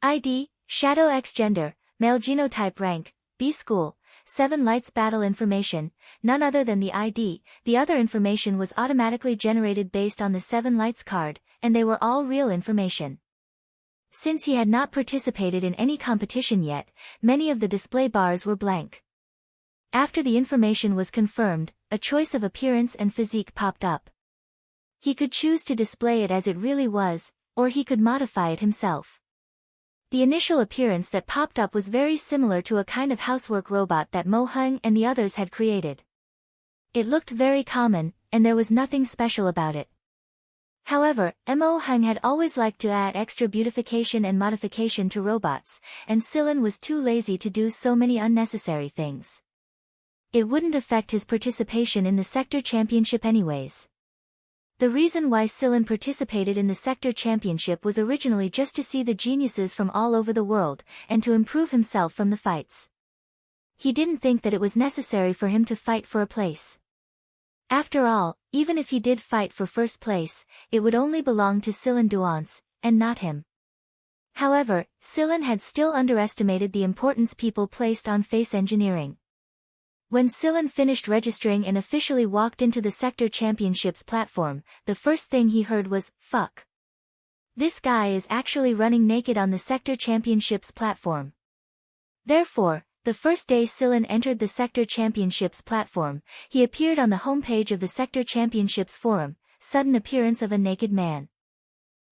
ID, Shadow X Gender, Male Genotype Rank, B School, 7 lights Battle information, none other than the ID. The other information was automatically generated based on the 7 lights card, and they were all real information. Since he had not participated in any competition yet, many of the display bars were blank. After the information was confirmed, a choice of appearance and physique popped up. He could choose to display it as it really was, or he could modify it himself. The initial appearance that popped up was very similar to a kind of housework robot that Mo Heng and the others had created. It looked very common, and there was nothing special about it. However, Mo Heng had always liked to add extra beautification and modification to robots, and Silen was too lazy to do so many unnecessary things. It wouldn't affect his participation in the sector championship anyways. The reason why Silen participated in the sector championship was originally just to see the geniuses from all over the world, and to improve himself from the fights. He didn't think that it was necessary for him to fight for a place. After all, even if he did fight for first place, it would only belong to Silen Duance, and not him. However, Silen had still underestimated the importance people placed on face engineering. When Silen finished registering and officially walked into the sector championships platform, the first thing he heard was, "Fuck. This guy is actually running naked on the sector championships platform." Therefore, the first day Silen entered the sector championships platform, he appeared on the homepage of the sector championships forum, sudden appearance of a naked man.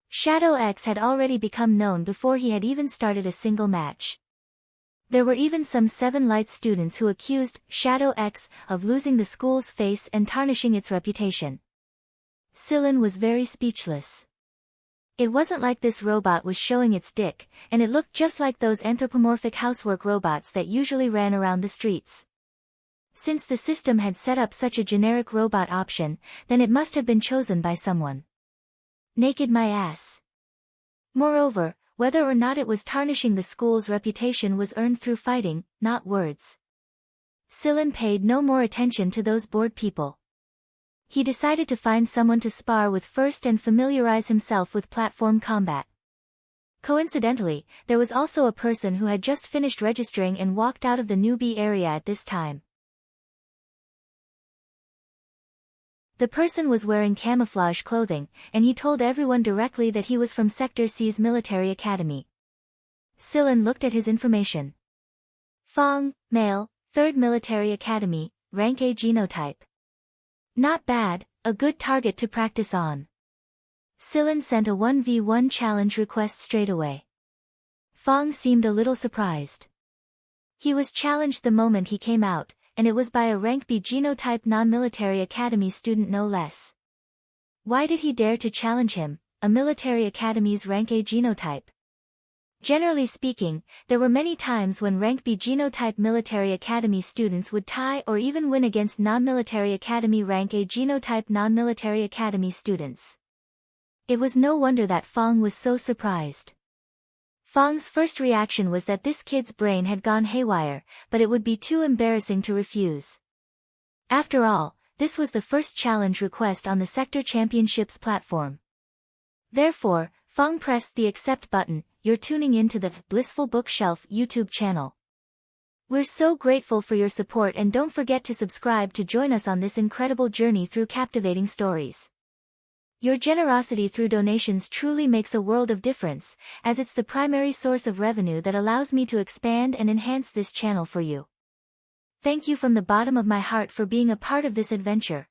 Shadow X had already become known before he had even started a single match. There were even some 7 lights students who accused Shadow X of losing the school's face and tarnishing its reputation. Silen was very speechless. It wasn't like this robot was showing its dick, and it looked just like those anthropomorphic housework robots that usually ran around the streets. Since the system had set up such a generic robot option, then it must have been chosen by someone. Naked my ass. Moreover, whether or not it was tarnishing the school's reputation was earned through fighting, not words. Silen paid no more attention to those bored people. He decided to find someone to spar with first and familiarize himself with platform combat. Coincidentally, there was also a person who had just finished registering and walked out of the newbie area at this time. The person was wearing camouflage clothing, and he told everyone directly that he was from Sector C's military academy. Silen looked at his information. Fong, male, 3rd military academy, rank A genotype. Not bad, a good target to practice on. Silen sent a 1v1 challenge request straight away. Fong seemed a little surprised. He was challenged the moment he came out, and it was by a rank B genotype non-military academy student no less. Why did he dare to challenge him, a military academy's rank A genotype? Generally speaking, there were many times when rank B genotype military academy students would tie or even win against non-military academy rank A genotype non-military academy students. It was no wonder that Fong was so surprised. Fong's first reaction was that this kid's brain had gone haywire, but it would be too embarrassing to refuse. After all, this was the first challenge request on the Sector Championships platform. Therefore, Fong pressed the accept button. You're tuning in to the Blissful Bookshelf YouTube channel. We're so grateful for your support, and don't forget to subscribe to join us on this incredible journey through captivating stories. Your generosity through donations truly makes a world of difference, as it's the primary source of revenue that allows me to expand and enhance this channel for you. Thank you from the bottom of my heart for being a part of this adventure.